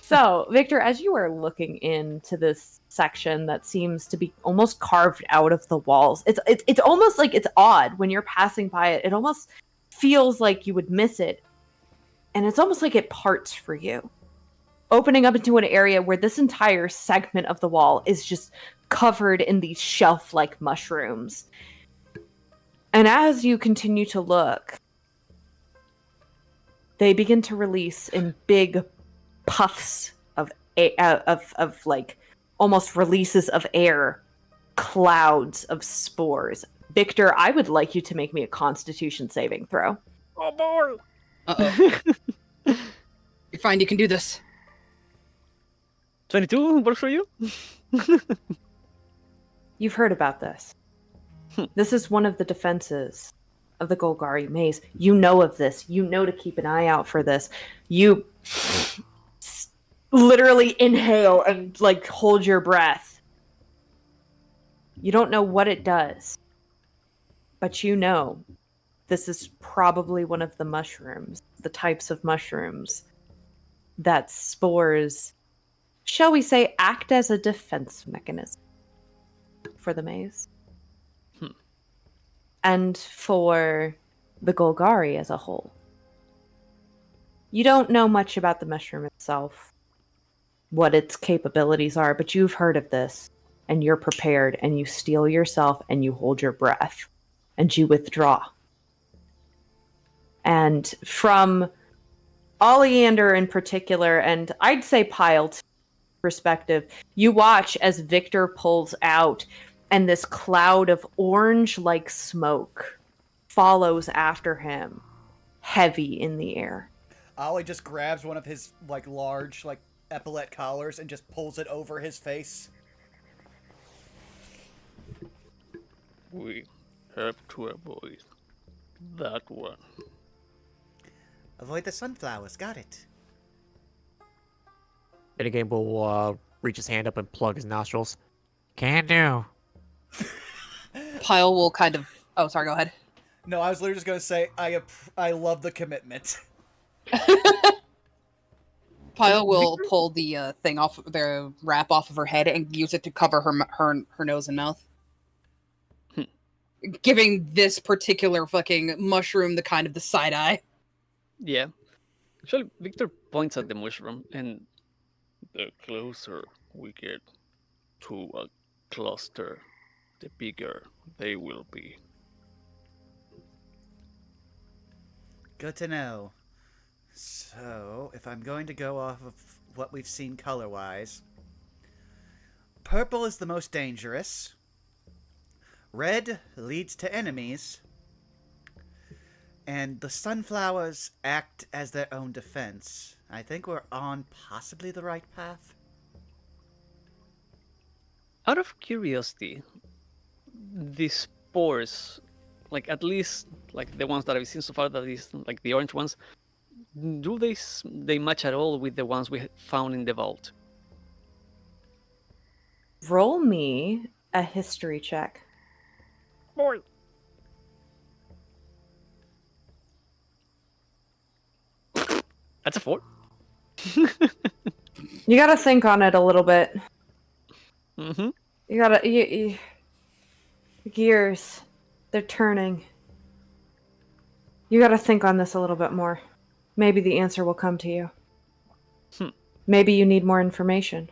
So, Victor, as you are looking into this section that seems to be almost carved out of the walls, it's almost like it's odd when you're passing by it. It almost feels like you would miss it. And it's almost like it parts for you, opening up into an area where this entire segment of the wall is just covered in these shelf-like mushrooms. And as you continue to look, they begin to release in big puffs of like almost releases of air, clouds of spores. Victor, I would like you to make me a Constitution saving throw. Oh boy! Uh-oh. You're fine, you can do this. 22 works for you? You've heard about this. This is one of the defenses of the Golgari maze. You know of this. You know to keep an eye out for this. You literally inhale and, like, hold your breath. You don't know what it does, but you know this is probably one of the mushrooms, the types of mushrooms that spores, shall we say, act as a defense mechanism for the maze. And for the Golgari as a whole. You don't know much about the mushroom itself, what its capabilities are, but you've heard of this, and you're prepared, and you steel yourself, and you hold your breath, and you withdraw. And from Oleander in particular, and I'd say Piled perspective, you watch as Victor pulls out, and this cloud of orange-like smoke follows after him, heavy in the air. Ollie just grabs one of his, like, large, like, epaulette collars and just pulls it over his face. We have to avoid that one. Avoid the sunflowers, got it. Minigame will reach his hand up and plug his nostrils. Can do. Pyle will kind of. Oh, sorry. Go ahead. No, I was literally just gonna say I love the commitment. Pyle will pull the thing off, the wrap off of her head, and use it to cover her nose and mouth, giving this particular fucking mushroom the kind of the side eye. Yeah. Actually, Victor points at the mushroom, and the closer we get to a cluster, the bigger they will be. Good to know. So, if I'm going to go off of what we've seen color-wise, purple is the most dangerous. Red leads to enemies. And the sunflowers act as their own defense. I think we're on possibly the right path. Out of curiosity, the spores, like at least like the ones that I've seen so far, that is like the orange ones, do they match at all with the ones we found in the vault? Roll me a history check. Boy. That's a 4. You gotta think on it a little bit. Mm-hmm. You gotta... the gears, they're turning. You gotta think on this a little bit more. Maybe the answer will come to you. Maybe you need more information.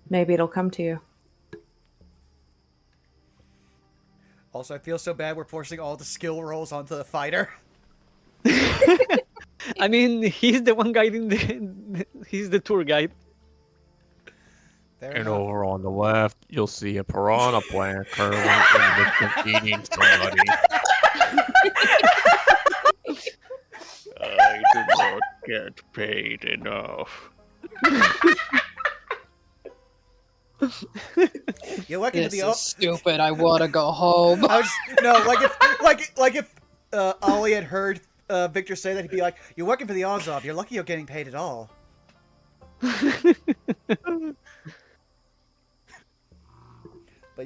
Maybe it'll come to you. Also, I feel so bad we're forcing all the skill rolls onto the fighter. I mean, he's the one guiding he's the tour guide. Fair And enough. over on the left, you'll see a piranha plant currently eating somebody. I do not get paid enough. You're working for This the is stupid. I want to go home. I was no like if Ollie had heard Victor say that, he'd be like, "You're working for the Azov. You're lucky you're getting paid at all." But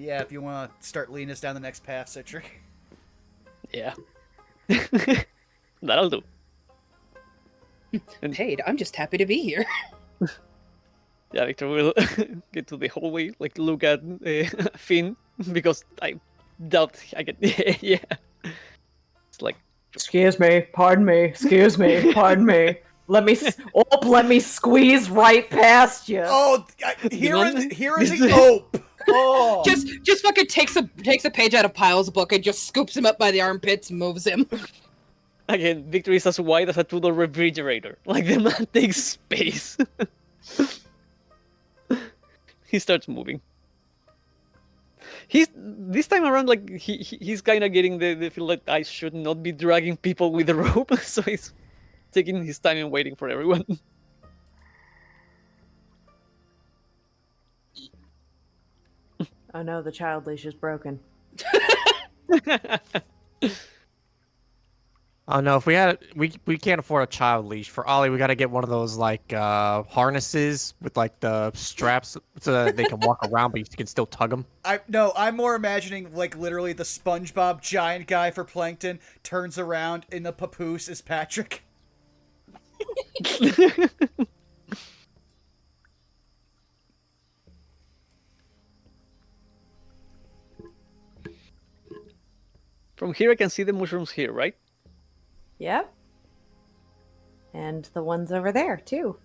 yeah, if you want to start leading us down the next path, Citric. Yeah. That'll do. And Paid. I'm just happy to be here. yeah, Victor will get to the hallway, like look at Finn, because I doubt I can. Yeah. It's like, Excuse me, pardon me, excuse me, pardon me. Let me squeeze right past you. Oh, here is the ope. Oh, Just fucking takes a page out of Pyle's book and just scoops him up by the armpits, moves him. again, Victor is as wide as a two-door refrigerator. Like, the man takes space. He starts moving. This time around, like, he's kind of getting the feel that I should not be dragging people with the rope, so he's taking his time and waiting for everyone. Oh no, the child leash is broken. Oh no! If we can't afford a child leash for Ollie, we got to get one of those like harnesses with like the straps so that they can walk around, but you can still tug them. I'm more imagining like literally the SpongeBob giant guy for Plankton turns around and the papoose is Patrick. From here, I can see the mushrooms here, right? Yep. And the ones over there too.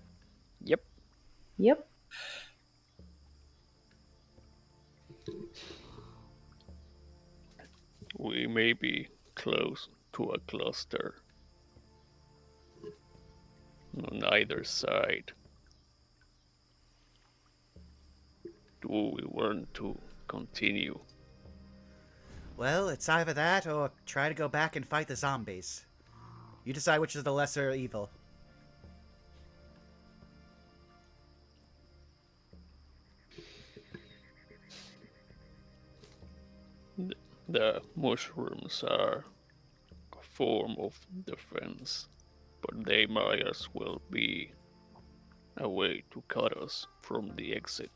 Yep. Yep. We may be close to a cluster on either side. Do we want to continue? Well, it's either that or try to go back and fight the zombies. You decide which is the lesser evil. The mushrooms are a form of defense, but they might as well be a way to cut us from the exit.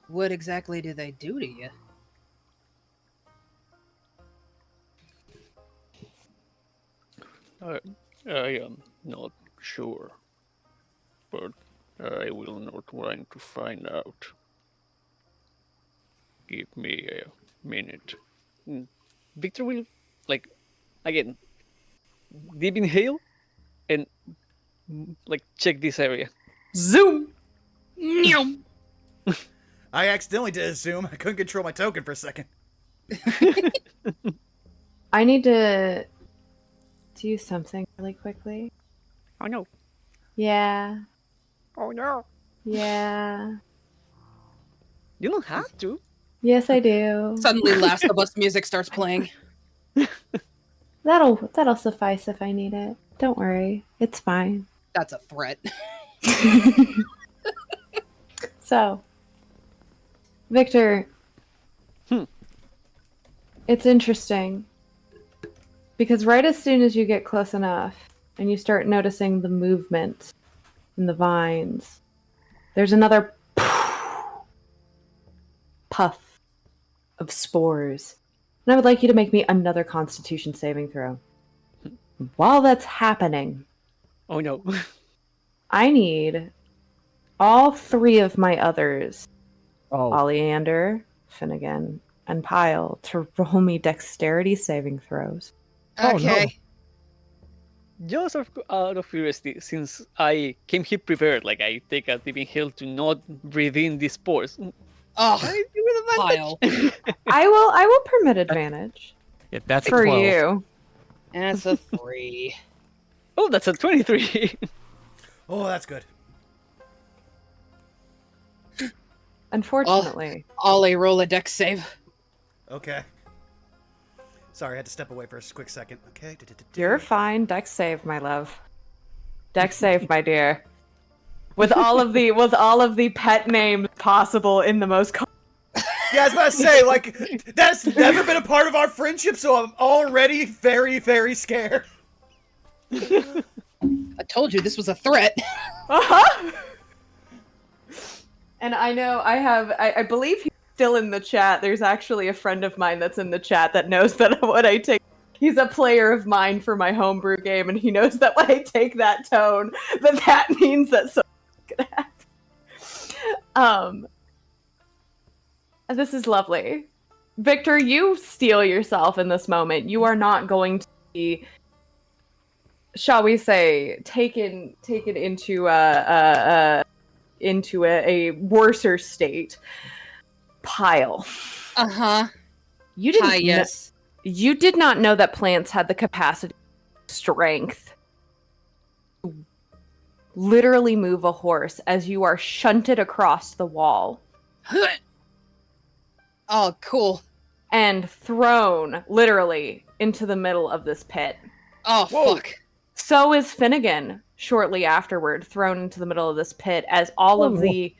What exactly do they do to you? I am not sure, but I will not trying to find out. Give me a minute. Victor will, like, again, deep inhale and like check this area. Zoom. Meow. I accidentally did a zoom. I couldn't control my token for a second. I need to do something really quickly. Oh no! Yeah. Oh no! Yeah. You don't have to. Yes, I do. Suddenly, Last of Us music starts playing. That'll suffice if I need it. Don't worry. It's fine. That's a threat. So, Victor, it's interesting because right as soon as you get close enough and you start noticing the movement in the vines, there's another puff of spores. And I would like you to make me another Constitution saving throw. While that's happening, Oh no! I need all three of my others, Oh, Oleander, Finnegan, and Pyle, to roll me dexterity saving throws. Oh, no. Okay. Just out of curiosity, since I came here prepared, like I take a deep inhale to not breathe in these spores. Oh, I do with advantage. I will permit advantage yeah, that's a for 12. you. that's a 3. Oh, that's a 23. Oh, that's good. Unfortunately, Ollie, roll a dex save. Okay. Sorry, I had to step away for a quick second. Okay. you're fine. Dex save, my love. Dex save, my dear. With all of the pet names possible in the most. Yeah, I was about to say, like, that's never been a part of our friendship, so I'm already very, very scared. I told you this was a threat. Uh-huh. And I know I believe he's still in the chat. There's actually a friend of mine that's in the chat that knows that when I take, he's a player of mine for my homebrew game, and he knows that when I take that tone, that means that something's gonna happen. This is lovely. Victor, you steel yourself in this moment. You are not going to be, shall we say, taken into a worser state. Pile. Uh-huh. You didn't Hi, yes. you did not know that plants had the capacity, strength, to literally move a horse as you are shunted across the wall Oh, cool. and thrown literally into the middle of this pit. Oh, Whoa. fuck. So is Finnegan shortly afterward, thrown into the middle of this pit as all of these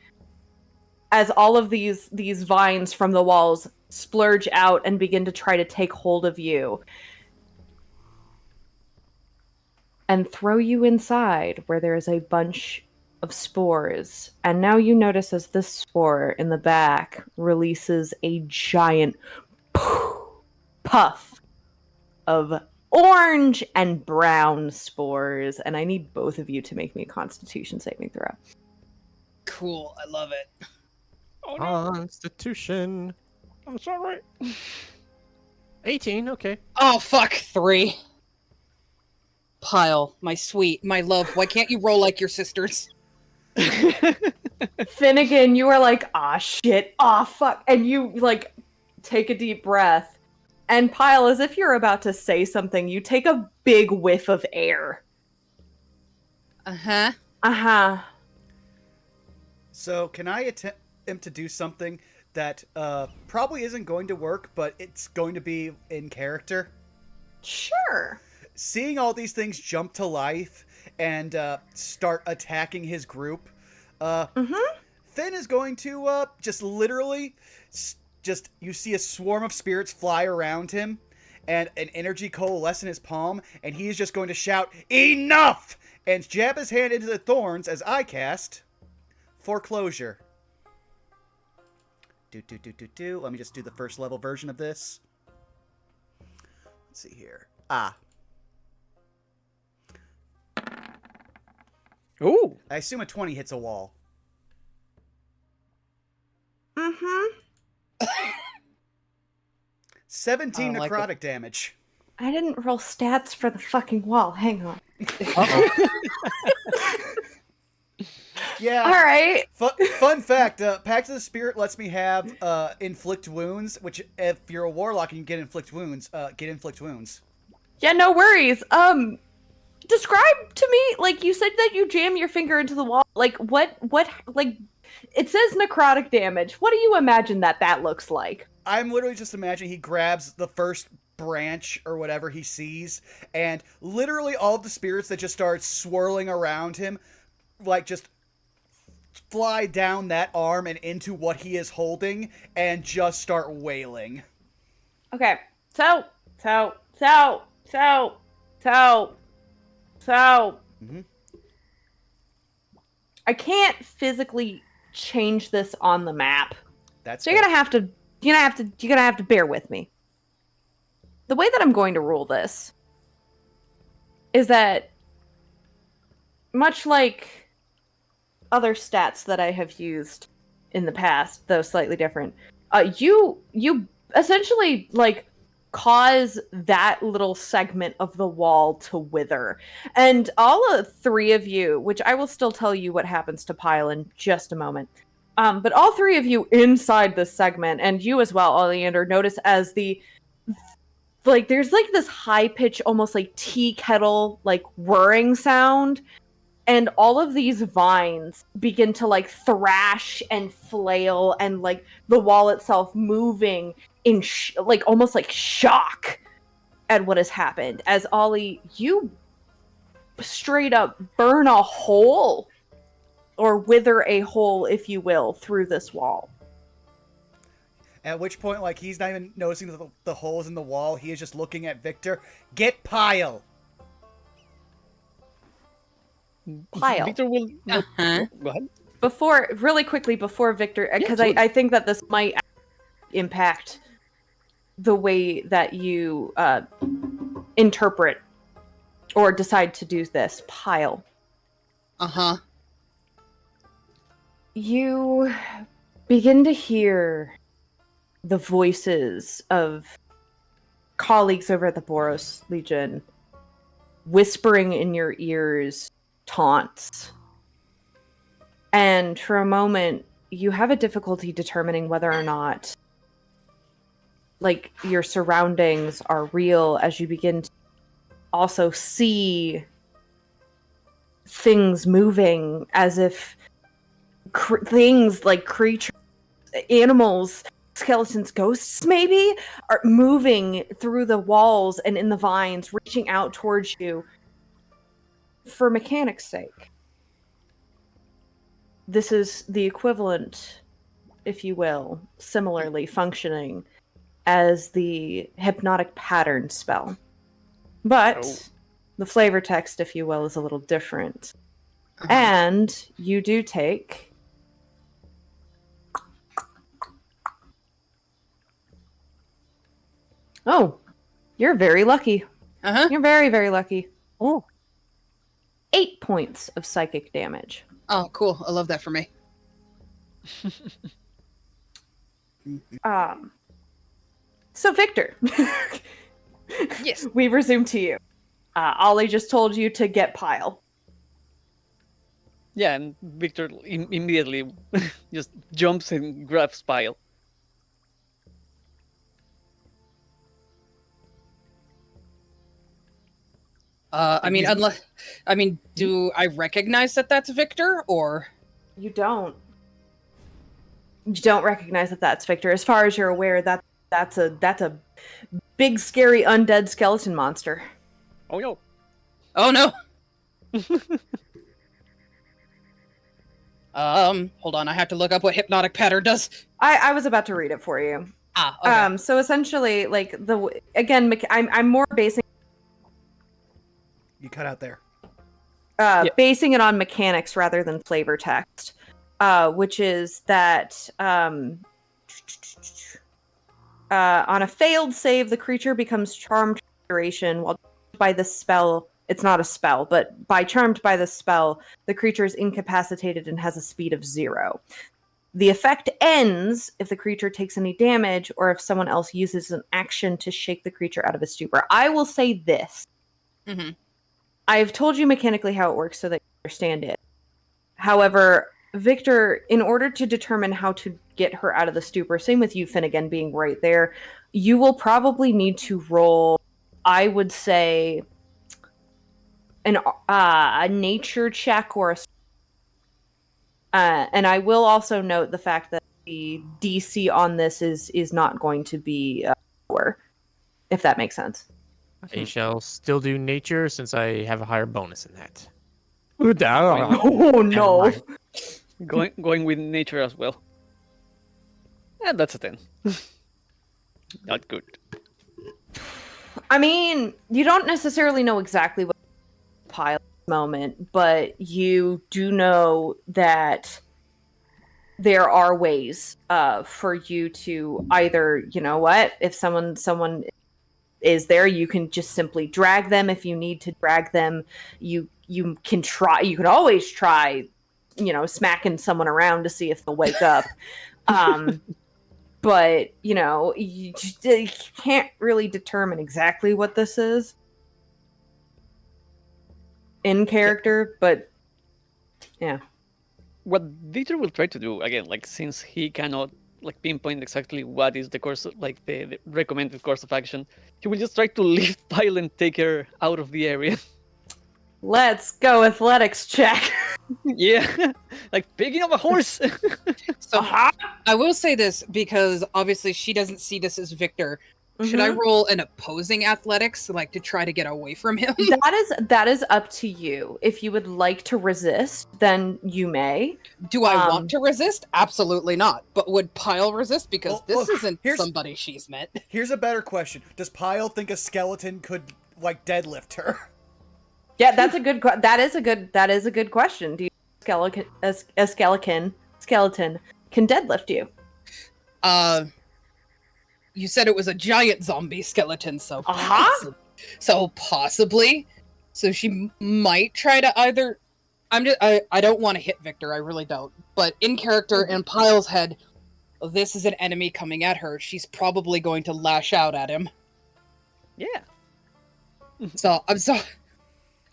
vines from the walls splurge out and begin to try to take hold of you and throw you inside where there is a bunch of spores. And now you notice as this spore in the back releases a giant puff of orange and brown spores, and I need both of you to make me a Constitution saving throw. Cool. I love it. Oh no! Constitution. I'm sorry. 18, okay. Oh, fuck. 3. Pile, my sweet, my love, why can't you roll like your sisters? Finnegan, you are like, ah, shit, ah, fuck, and you, like, take a deep breath. And Pyle, as if you're about to say something, you take a big whiff of air. Uh-huh. Uh-huh. So, can I attempt to do something that probably isn't going to work, but it's going to be in character? Sure. Seeing all these things jump to life and start attacking his group, Finn is going to just literally, you see a swarm of spirits fly around him and an energy coalesce in his palm, and he is just going to shout, "Enough!" and jab his hand into the thorns as I cast Foreclosure. Let me just do the first level version of this. Let's see here. Ooh. I assume a 20 hits a wall. Mm-hmm. 17 I like necrotic damage. I didn't roll stats for the fucking wall. Hang on. Yeah. All right. Fun fact, Pact of the Spirit lets me have inflict wounds, which if you're a warlock and you get inflict wounds, Yeah, no worries. Describe to me, like, you said that you jam your finger into the wall. Like, what, like, it says necrotic damage. What do you imagine that looks like? I'm literally just imagining he grabs the first branch or whatever he sees, and literally all of the spirits that just start swirling around him, like, just fly down that arm and into what he is holding and just start wailing. Okay, so. Mm-hmm. I can't physically change this on the map. That's So you're gonna have to bear with me. The way that I'm going to rule this is that, much like other stats that I have used in the past, though slightly different, you essentially like cause that little segment of the wall to wither, and all three of you, which I will still tell you what happens to Pyle in just a moment. But all three of you inside this segment, and you as well, Oleander, notice as there's like this high pitch, almost like tea kettle, like whirring sound, and all of these vines begin to like thrash and flail, and like the wall itself moving in like almost like shock at what has happened. As Ollie, you straight up burn a hole, or wither a hole, if you will, through this wall. At which point, like, he's not even noticing the holes in the wall. He is just looking at Victor. Get Pyle! Pyle. Victor will. Uh-huh. Go ahead. Really quickly before Victor, because absolutely. I think that this might impact the way that you interpret or decide to do this. Pyle. Uh-huh. You begin to hear the voices of colleagues over at the Boros Legion whispering in your ears taunts. And for a moment, you have a difficulty determining whether or not, like, your surroundings are real, as you begin to also see things moving, as if things like creatures, animals, skeletons, ghosts maybe, are moving through the walls and in the vines, reaching out towards you. For mechanics' sake, this is the equivalent, if you will, similarly functioning as the hypnotic pattern spell. But the flavor text, if you will, is a little different. Uh-huh. And you do take... Oh, you're very lucky. Uh-huh. You're very, very lucky. Oh. 8 points of psychic damage. Oh, cool. I love that for me. So Victor, Yes. we resume to you. Ollie just told you to get Pyle. Yeah, and Victor immediately just jumps and grabs Pyle. Do I recognize that that's Victor, or? You don't recognize that that's Victor. As far as you're aware, that's a big, scary, undead skeleton monster. Oh no. Oh no. Hold on. I have to look up what hypnotic pattern does. I was about to read it for you. Okay. So essentially, like, I'm more basing You cut out there. basing it on mechanics rather than flavor text, which is that On a failed save, the creature becomes charmed for duration while by the spell. It's not a spell, but by charmed by the spell, the creature is incapacitated and has a speed of 0. The effect ends if the creature takes any damage or if someone else uses an action to shake the creature out of a stupor. I will say this. Mhm. I've told you mechanically how it works so that you understand it. However, Victor, in order to determine how to get her out of the stupor, same with you, Finnegan, being right there, you will probably need to roll, I would say, a nature check or a. And I will also note the fact that the DC on this is not going to be lower, if that makes sense. I shall still do nature since I have a higher bonus in that. Oh no! Going with nature as well. And that's a 10. Not good. I mean, you don't necessarily know exactly what pile at this moment, but you do know that there are ways for you to either, you know what, if someone is there, you can just simply drag them. If you need to drag them, you can try. You can always try, smacking someone around to see if they'll wake up. But you can't really determine exactly what this is in character. But yeah, What Victor will try to do again, like since he cannot like pinpoint exactly what is the course, like the recommended course of action, he will just try to lift Pyle and take her out of the area. let's go athletics check. Yeah, like picking up a horse. So I will say this because obviously she doesn't see this as Victor. Should I roll an opposing athletics, like to try to get away from him? That is up to you. If you would like to resist, then you may. Do I want to resist? Absolutely not. But would Pyle resist? Because Well, this look, isn't here's- somebody she's met. Here's a better question: does Pyle think a skeleton could like deadlift her? Yeah, that's a good. That is a good question. Do you a skeleton can deadlift you? You said it was a giant zombie skeleton, so Uh-huh. Possibly. So she might try to either. I don't want to hit Victor. I really don't. But in character, in Pyle's head, this is an enemy coming at her. She's probably going to lash out at him. Yeah. So I'm sorry.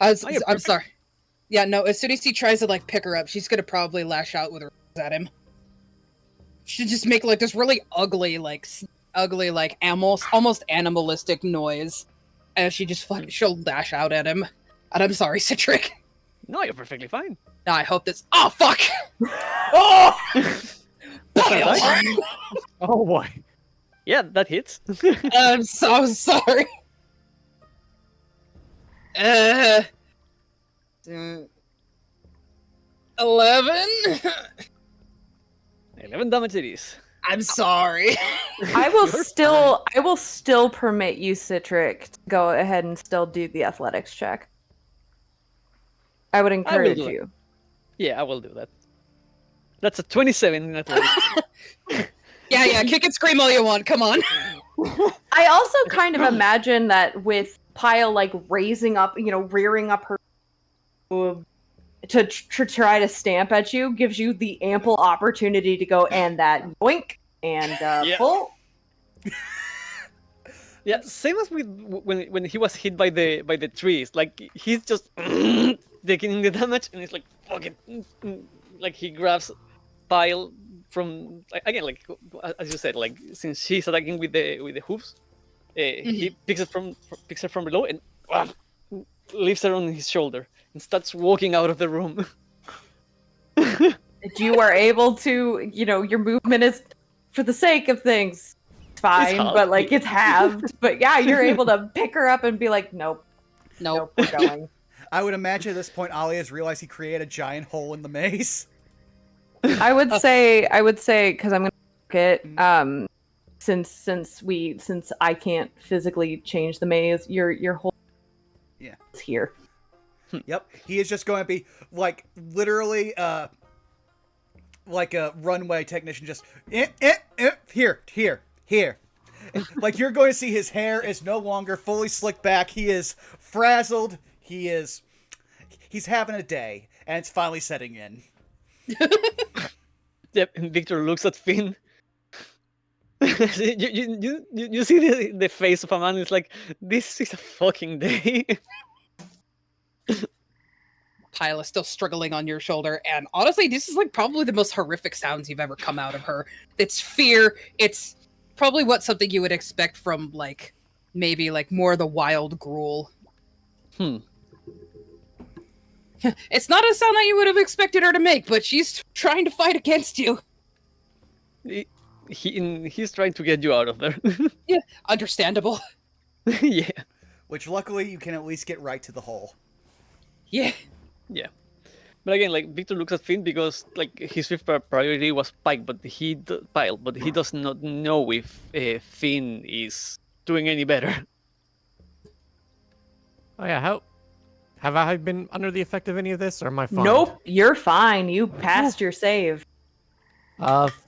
I'm sorry. Yeah, no. As soon as he tries to like pick her up, she's gonna probably lash out with her at him. She'll just make like this really ugly, almost animalistic noise, and she just she'll dash out at him. And I'm sorry, Citric. No, you're perfectly fine. No, I hope this. Oh fuck! Oh! That's not right. Oh boy. Yeah, that hits. I'm so sorry. 11. 11 damage it is. I'm sorry. I will still permit you, Citric, to go ahead and still do the athletics check. I would encourage do it. you. Yeah, I will do that. That's a 27 in athletics. Yeah, kick and scream all you want. Come on. I also kind of imagine that with Pyle like rearing up her to try to stamp at you gives you the ample opportunity to go and that yoink and pull. Yeah, same as with when he was hit by the trees. Like he's just taking the damage, and it's like fuck it. Like he grabs Pyle from again, like as you said, like since she's attacking with the hooves, he picks her from below and lifts her on his shoulder and starts walking out of the room. You are able to, your movement is for the sake of things fine, but like it's halved. But yeah, you're able to pick her up and be like, nope, we're going. I would imagine at this point, Ali has realized he created a giant hole in the maze. I would say, because I'm gonna look it. Since I can't physically change the maze, your whole is here. Yep, he is just going to be like literally like a runway technician, just here. Like you're going to see his hair is no longer fully slicked back. He is frazzled. He's having a day, and it's finally setting in. Yep, and Victor looks at Finn. you see the face of a man. It's like, this is a fucking day. Pyle is still struggling on your shoulder, and honestly, this is like probably the most horrific sounds you've ever come out of her. It's fear. It's probably something you would expect from like maybe like more the wild gruel. It's not a sound that you would have expected her to make, but she's trying to fight against you. He's trying to get you out of there. Yeah, understandable. Yeah. Which luckily you can at least get right to the hole. Yeah. Yeah. But again, like Victor looks at Finn because like his fifth priority was Pike, but he does not know if Finn is doing any better. Oh yeah, have I been under the effect of any of this, or am I fine? Nope, you're fine. You passed your save.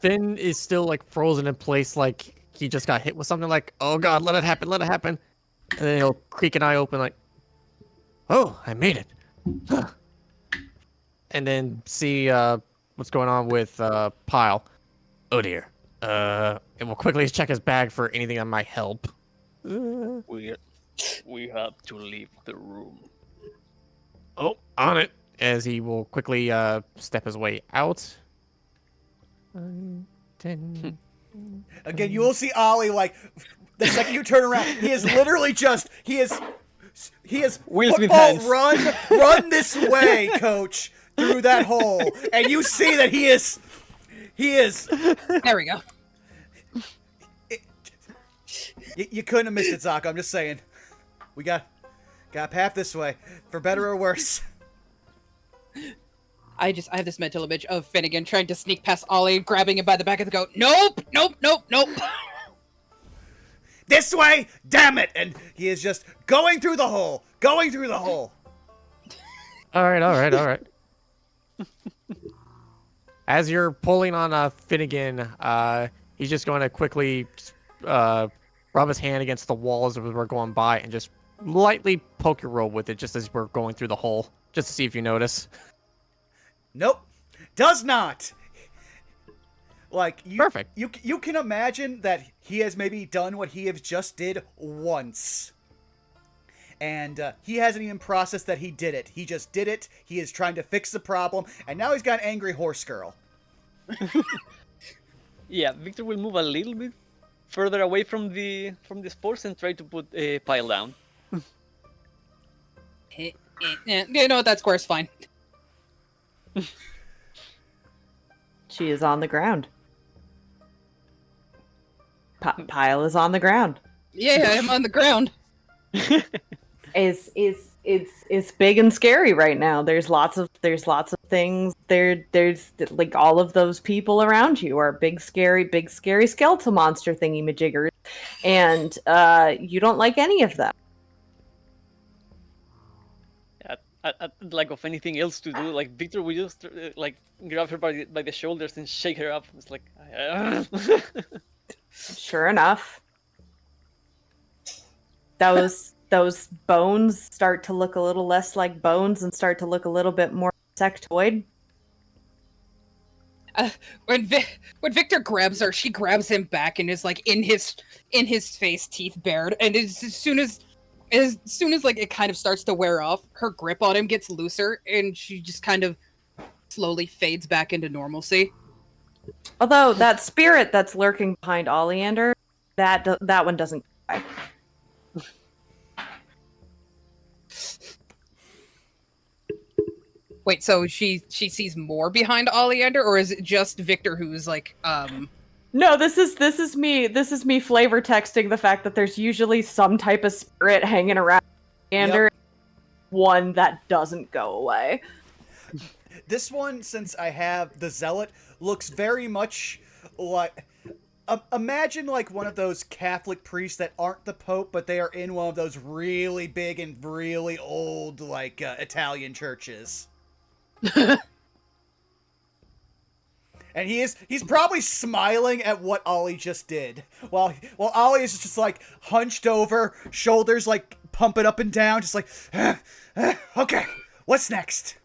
Finn is still like frozen in place, like he just got hit with something. Like, oh god, let it happen, and then he'll creak an eye open, like, oh, I made it, and then see what's going on with Pyle. Oh dear. And we'll quickly check his bag for anything that might help. We have to leave the room. Oh, on it. As he will quickly step his way out. 10. Again, you will see Ollie, like, the second you turn around, he is literally just, he is Will Smith football, hands. run this way, coach, through that hole. And you see that he is, There we go. you couldn't have missed it, Zaka, I'm just saying. We got path this way, for better or worse. I have this mental image of Finnegan trying to sneak past Ollie, grabbing him by the back of the coat. Nope. This way, damn it! And he is just going through the hole. All right. As you're pulling on Finnegan, he's just going to quickly rub his hand against the walls as we're going by and just lightly poke your robe with it just as we're going through the hole, just to see if you notice. Nope. Does not. Like, Perfect. You can imagine that he has maybe done what he has just did once. And he hasn't even processed that he did it. He just did it. He is trying to fix the problem. And now he's got an angry horse girl. Yeah, Victor will move a little bit further away from the sports and try to put a pile down. You know what? That square's fine. She is on the ground. Pyle is on the ground. Yeah, I'm on the ground. It's big and scary right now. There's lots of things. There's like all of those people around you are big scary skeletal monster thingy majiggers, and you don't like any of them. I'd like of anything else to do. Like Victor will just like grab her by the shoulders and shake her up. It's like, Sure enough, those bones start to look a little less like bones and start to look a little bit more insectoid. When Victor grabs her, she grabs him back and is like in his face, teeth bared. And as soon as like it kind of starts to wear off, her grip on him gets looser, and she just kind of slowly fades back into normalcy. Although that spirit that's lurking behind Oleander, that one doesn't cry. Wait, so she sees more behind Oleander, or is it just Victor who's like No, this is me flavor texting the fact that there's usually some type of spirit hanging around Oleander. Yep. One that doesn't go away. This one, since I have the Zealot, looks very much like... imagine like one of those Catholic priests that aren't the Pope, but they are in one of those really big and really old, like, Italian churches. And he's probably smiling at what Ollie just did. While Ollie is just like hunched over, shoulders like pumping up and down, just like, okay, what's next?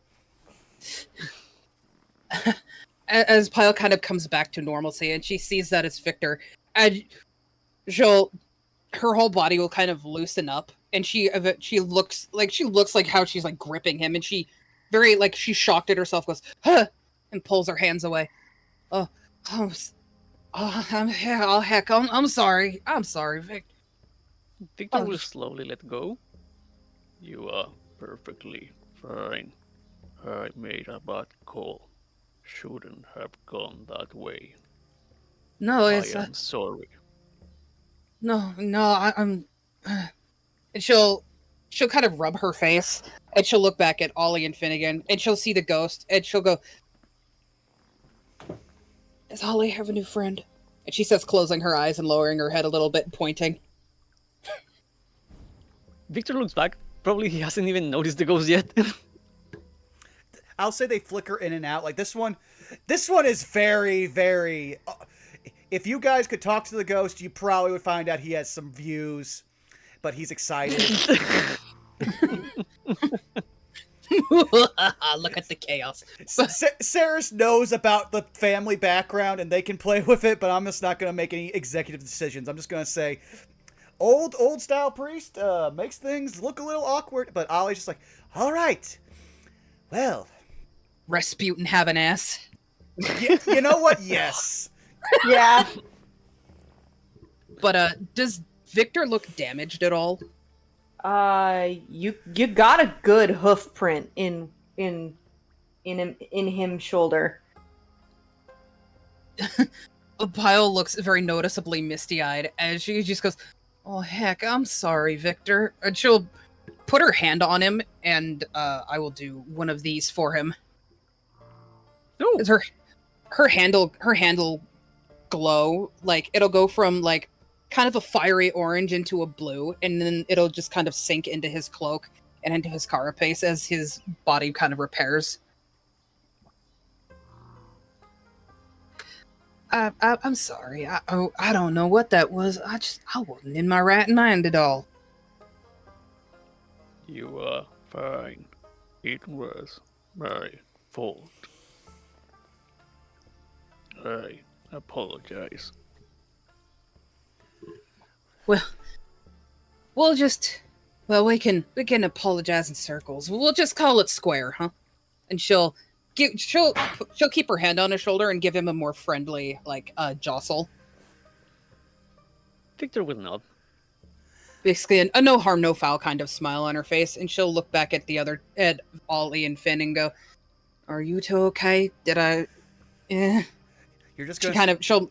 As Pyle kind of comes back to normalcy and she sees that it's Victor, and her whole body will kind of loosen up, and she looks like how she's like gripping him, and she very like she's shocked at herself, goes, huh, and pulls her hands away. Oh, I'm sorry. I'm sorry, Vic. Victor will slowly let go. You are perfectly fine. I made a bad call. Shouldn't have gone that way. No, I it's am sorry. no. I'm. And she'll kind of rub her face, and she'll look back at Ollie and Finnegan, and she'll see the ghost, and she'll go, "Does Ollie have a new friend?" And she says, closing her eyes and lowering her head a little bit, and pointing. Victor looks back. Probably he hasn't even noticed the ghost yet. I'll say they flicker in and out. Like this one is very, very. If you guys could talk to the ghost, you probably would find out he has some views, but he's excited. Look at the chaos. Saris knows about the family background and they can play with it, but I'm just not going to make any executive decisions. I'm just going to say, old style priest makes things look a little awkward, but Ollie's just like, all right, well, Rasputin have an ass. you know what? Yes. Yeah. But does Victor look damaged at all? You got a good hoof print in him shoulder. Pyle looks very noticeably misty-eyed as she just goes, "Oh heck, I'm sorry, Victor." And she'll put her hand on him, and I will do one of these for him. No. Her handle glow, like it'll go from like kind of a fiery orange into a blue, and then it'll just kind of sink into his cloak and into his carapace as his body kind of repairs. I'm sorry. I don't know what that was. I wasn't in my right mind at all. You are fine. It was my fault. I apologize. Well, we can apologize in circles. We'll just call it square, huh? And she'll keep her hand on his shoulder and give him a more friendly jostle. Victor will not. Basically, a no harm, no foul kind of smile on her face, and she'll look back at Ollie and Finn and go, "Are you two okay? Did I?" You're just gonna. She'll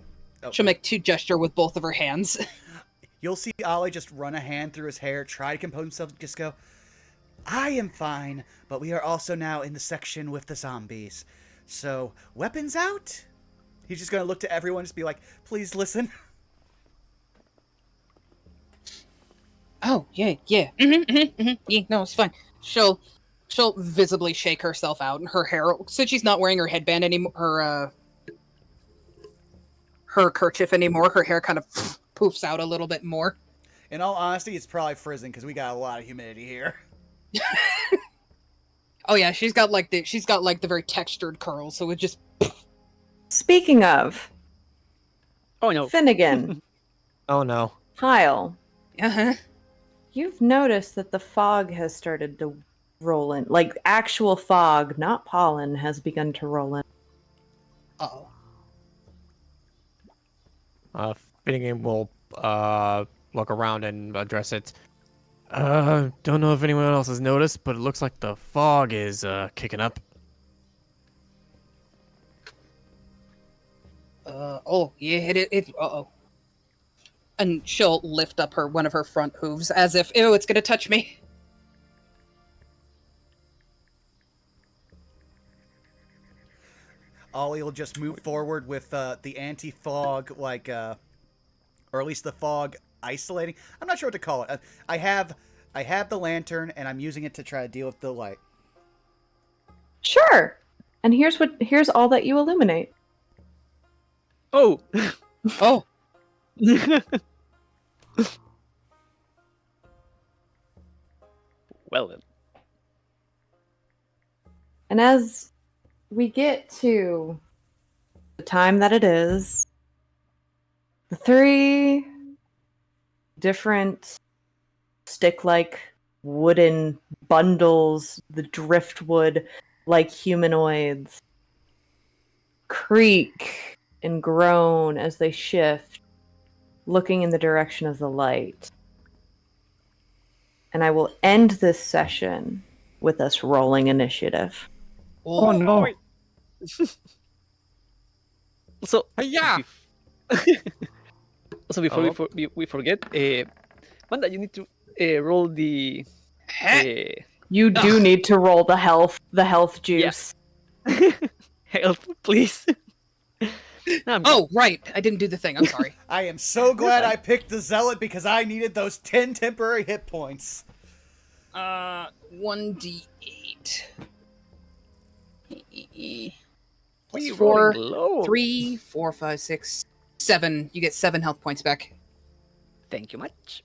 make two gesture with both of her hands. You'll see Ollie just run a hand through his hair, try to compose himself, just go, I am fine, but we are also now in the section with the zombies. So, weapons out? He's just going to look to everyone, just be like, please listen. Oh, yeah. Yeah, no, it's fine. She'll visibly shake herself out, and her hair, since she's not wearing her headband anymore, her kerchief anymore, her hair kind of poofs out a little bit more. In all honesty, it's probably frizzing because we got a lot of humidity here. Oh yeah, she's got like the very textured curls, so it just. Speaking of, Oh no, Finnegan, Oh no. Pyle, Uh-huh. you've noticed that the fog has started to roll in. Like actual fog, not pollen, has begun to roll in. Uh-oh. Finnegan will look around and address it. Don't know if anyone else has noticed, but it looks like the fog is kicking up. Oh yeah, it. Uh-oh. And she'll lift up one of her front hooves as if, ew, it's gonna touch me. Ollie will just move forward with the anti-fog, or at least the fog isolating. I'm not sure what to call it. I have the lantern, and I'm using it to try to deal with the light. Sure. And here's all that you illuminate. Oh. Oh, Well then. And as we get to the time that it is, the three different stick-like wooden bundles, the driftwood like humanoids, creak and groan as they shift, looking in the direction of the light. And I will end this session with us rolling initiative. Oh no. Wait. So, Hi-ya! so before Oh. we forget, Wanda, you need to roll the You do need to roll the health juice. health, please. No, I'm oh, right. I didn't do the thing. I'm sorry. I am so glad fine. I picked the Zealot because I needed those 10 temporary hit points. 1d8. Why are you Four, rolling low? 3, 4, 5, 6, 7. You get 7 health points back. Thank you much.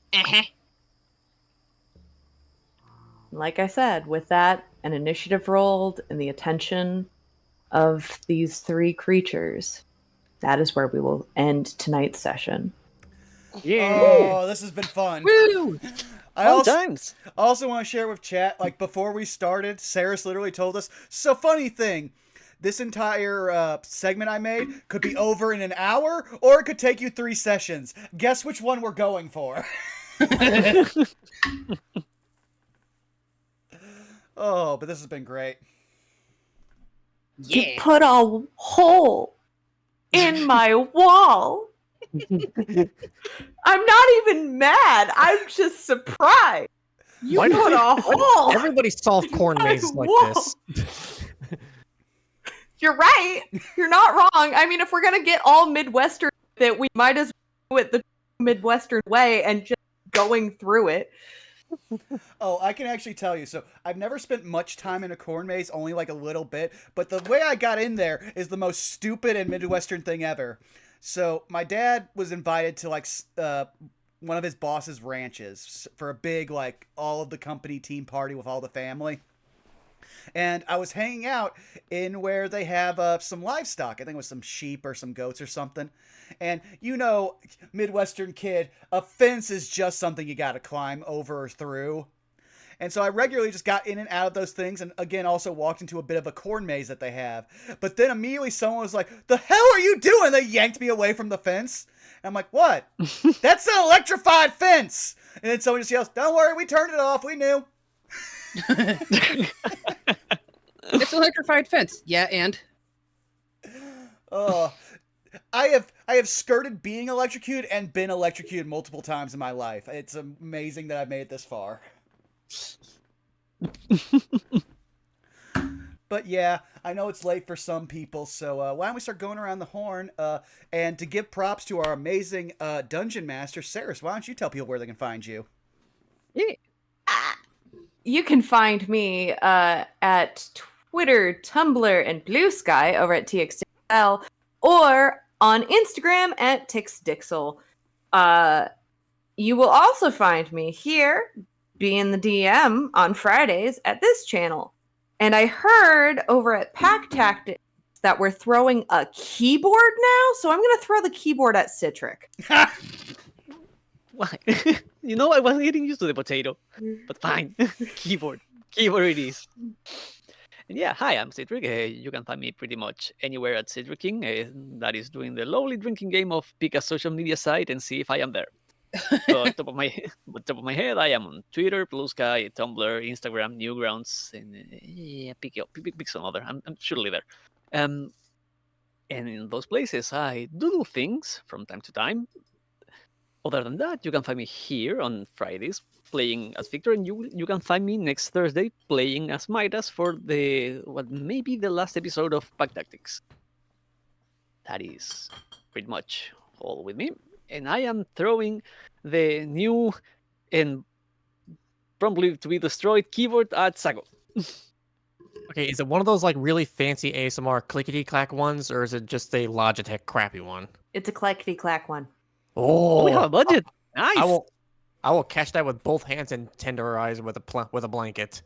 Like I said, with that, an initiative rolled and the attention of these three creatures, that is where we will end tonight's session. Yeah. Oh, this has been fun. Woo! I All also, times. also want to share with chat, like before we started, Saris literally told us, so funny thing, this entire segment I made could be over in an hour, or it could take you 3 sessions. Guess which one we're going for. Oh, but this has been great. You Yeah. put a hole in my wall. I'm not even mad. I'm just surprised. You Why put a hole. Everybody solve corn I mazes like won't. this. You're right. You're not wrong. I mean, if we're gonna get all Midwestern with it, we might as well do it the Midwestern way and just going through it. Oh, I can actually tell you. So I've never spent much time in a corn maze, only like a little bit. But the way I got in there is the most stupid and Midwestern thing ever. So my dad was invited to like one of his boss's ranches for a big like all of the company team party with all the family. And I was hanging out in where they have some livestock. I think it was some sheep or some goats or something. And you know, Midwestern kid, a fence is just something you gotta climb over or through. And so I regularly just got in and out of those things, and again also walked into a bit of a corn maze that they have. But then immediately someone was like, "The hell are you doing?" They yanked me away from the fence. And I'm like, "What? That's an electrified fence!" And then someone just yells, "Don't worry, we turned it off, we knew." It's an electrified fence. Yeah, and? Oh, I have skirted being electrocuted and been electrocuted multiple times in my life. It's amazing that I've made it this far. But yeah, I know it's late for some people, so why don't we start going around the horn? And to give props to our amazing dungeon master, Saris, why don't you tell people where they can find you? Yeah. You can find me at Twitter, Tumblr, and Blue Sky over at TXDixel, or on Instagram at TixDixel. You will also find me here, being the DM, on Fridays at this channel. And I heard over at Pack Tactics that we're throwing a keyboard now, so I'm going to throw the keyboard at Citric. Why? You know, I wasn't getting used to the potato, but fine. Keyboard it is. And yeah, hi, I'm Citric. You can find me pretty much anywhere at Citric King. That is doing the lovely drinking game of pick a social media site and see if I am there. Top of my head, I am on Twitter, Blue Sky, Tumblr, Instagram, Newgrounds, and yeah, pick some other. I'm surely there. And in those places, I do things from time to time. Other than that, you can find me here on Fridays playing as Victor, and you can find me next Thursday playing as Midas for what may be the last episode of Pack Tactics. That is pretty much all with me, and I am throwing the new and probably to be destroyed keyboard at Sago. Okay, is it one of those like really fancy ASMR clickety clack ones, or is it just a Logitech crappy one? It's a clackety clack one. Oh, we have a Oh, budget. Nice. I will catch that with both hands and tenderize with a blanket.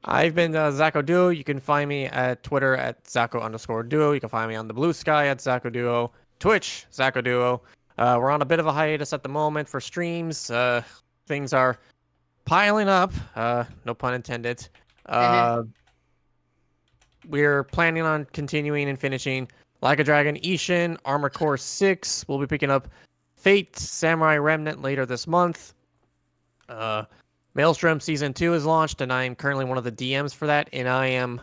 I've been Zacho Duo. You can find me at Twitter at Zacho_Duo. You can find me on the Blue Sky at Zacho Duo. Twitch, Zacho Duo. We're on a bit of a hiatus at the moment for streams. Things are piling up. No pun intended. We're planning on continuing and finishing Like a Dragon Ishin, Armored Core 6. We'll be picking up Fate, Samurai Remnant later this month. Maelstrom Season 2 is launched, and I am currently one of the DMs for that, and I am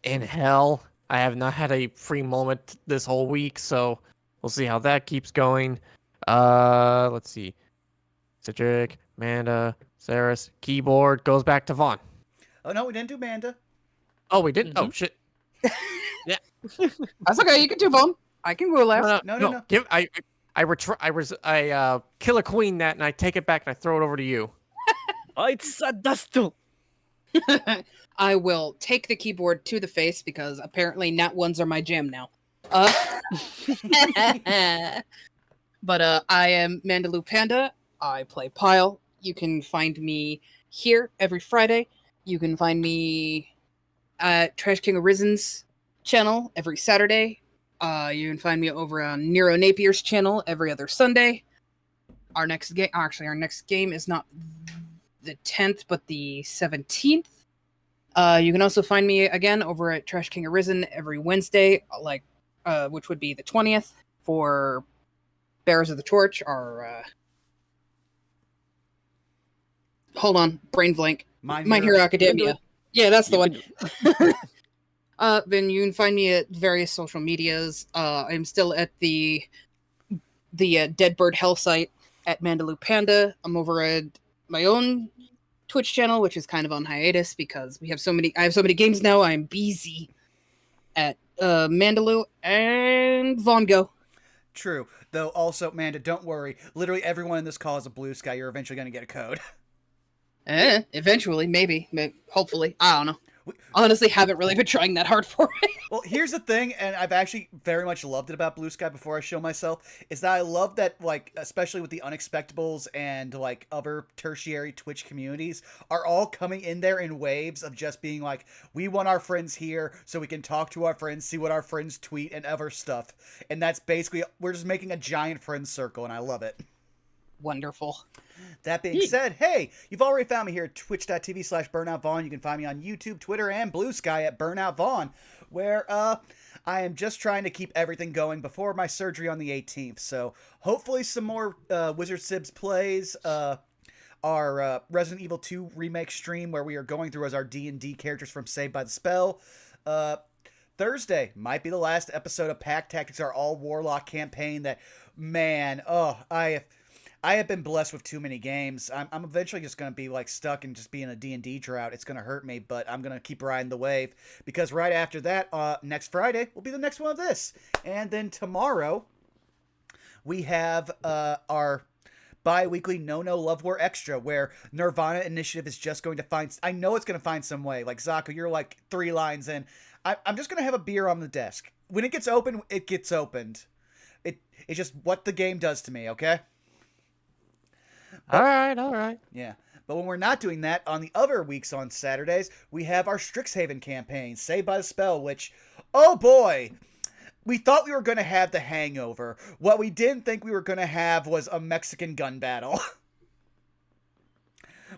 in hell. I have not had a free moment this whole week, so we'll see how that keeps going. Let's see. Citric, Manda, Saris, keyboard goes back to Vaughn. Oh no, we didn't do Manda. Oh, we did? Oh, shit. That's okay. You can do Vaughn. I can go last. No. Give I kill a queen that, and I take it back and I throw it over to you. Oh, it's a dusto. I will take the keyboard to the face because apparently nat ones are my jam now. But I am Mandaloo Panda. I play Pile. You can find me here every Friday. You can find me at Trash King Arisen's channel every Saturday. You can find me over on Nero Napier's channel every other Sunday. Our next game is not the 10th, but the 17th. You can also find me again over at Trash King Arisen every Wednesday, which would be the 20th for Bearers of the Torch. Hold on, brain blank. Mind Hero Academia. Yeah, that's the one. Then you can find me at various social medias. I'm still at the Deadbird Hell site at Mandaloo Panda. I'm over at my own Twitch channel, which is kind of on hiatus because I have so many games now. I'm busy at Mandaloo and Vaughn Go. True. Though also, Manda, don't worry. Literally everyone in this call is a Blue Sky. You're eventually going to get a code. Eventually, maybe, hopefully. I don't know. Honestly, haven't really been trying that hard for it. Well, here's the thing, and I've actually very much loved it about Blue Sky before I show myself, is that I love that, like, especially with the Unexpectables and, like, other tertiary Twitch communities, are all coming in there in waves of just being like, we want our friends here so we can talk to our friends, see what our friends tweet, and other stuff. And that's basically, we're just making a giant friend circle, and I love it. Wonderful. That being said, hey, you've already found me here at twitch.tv/BurnoutVaughn. You can find me on YouTube, Twitter, and Blue Sky at BurnoutVaughn, where I am just trying to keep everything going before my surgery on the 18th. So hopefully some more Wizard Sibs plays, our Resident Evil 2 remake stream where we are going through as our D&D characters from Saved by the Spell. Thursday might be the last episode of Pack Tactics, our all-Warlock campaign that, man, I have been blessed with too many games. I'm eventually just going to be like stuck and just be in a D&D drought. It's going to hurt me, but I'm going to keep riding the wave because right after that, next Friday will be the next one of this. And then tomorrow, we have our bi-weekly No Love War Extra where Nirvana Initiative is just going to find... I know it's going to find some way. Like, Zacho, you're like 3 lines in. I'm just going to have a beer on the desk. When it gets open, it gets opened. It's just what the game does to me, okay? All right. Yeah. But when we're not doing that, on the other weeks on Saturdays, we have our Strixhaven campaign, Saved by the Spell, which, oh boy, we thought we were going to have the Hangover. What we didn't think we were going to have was a Mexican gun battle.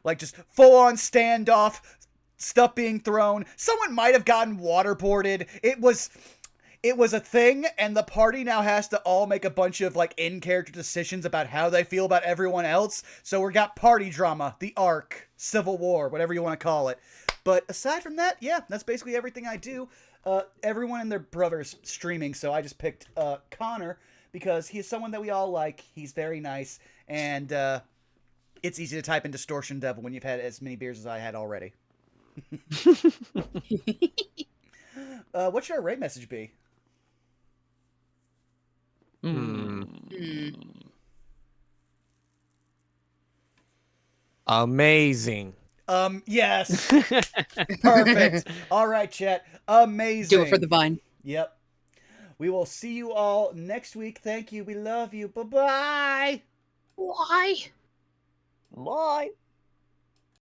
Like, just full-on standoff, stuff being thrown. Someone might have gotten waterboarded. It was a thing, and the party now has to all make a bunch of, like, in-character decisions about how they feel about everyone else. So we got party drama, the Arc, Civil War, whatever you want to call it. But aside from that, yeah, that's basically everything I do. Everyone and their brother's streaming, so I just picked Connor because he's someone that we all like. He's very nice, and it's easy to type in Distortion Devil when you've had as many beers as I had already. What should our raid message be? Amazing. Yes. Perfect. All right, chat. Amazing. Do it for the vine. Yep. We will see you all next week. Thank you. We love you. Bye-bye. Why? Bye.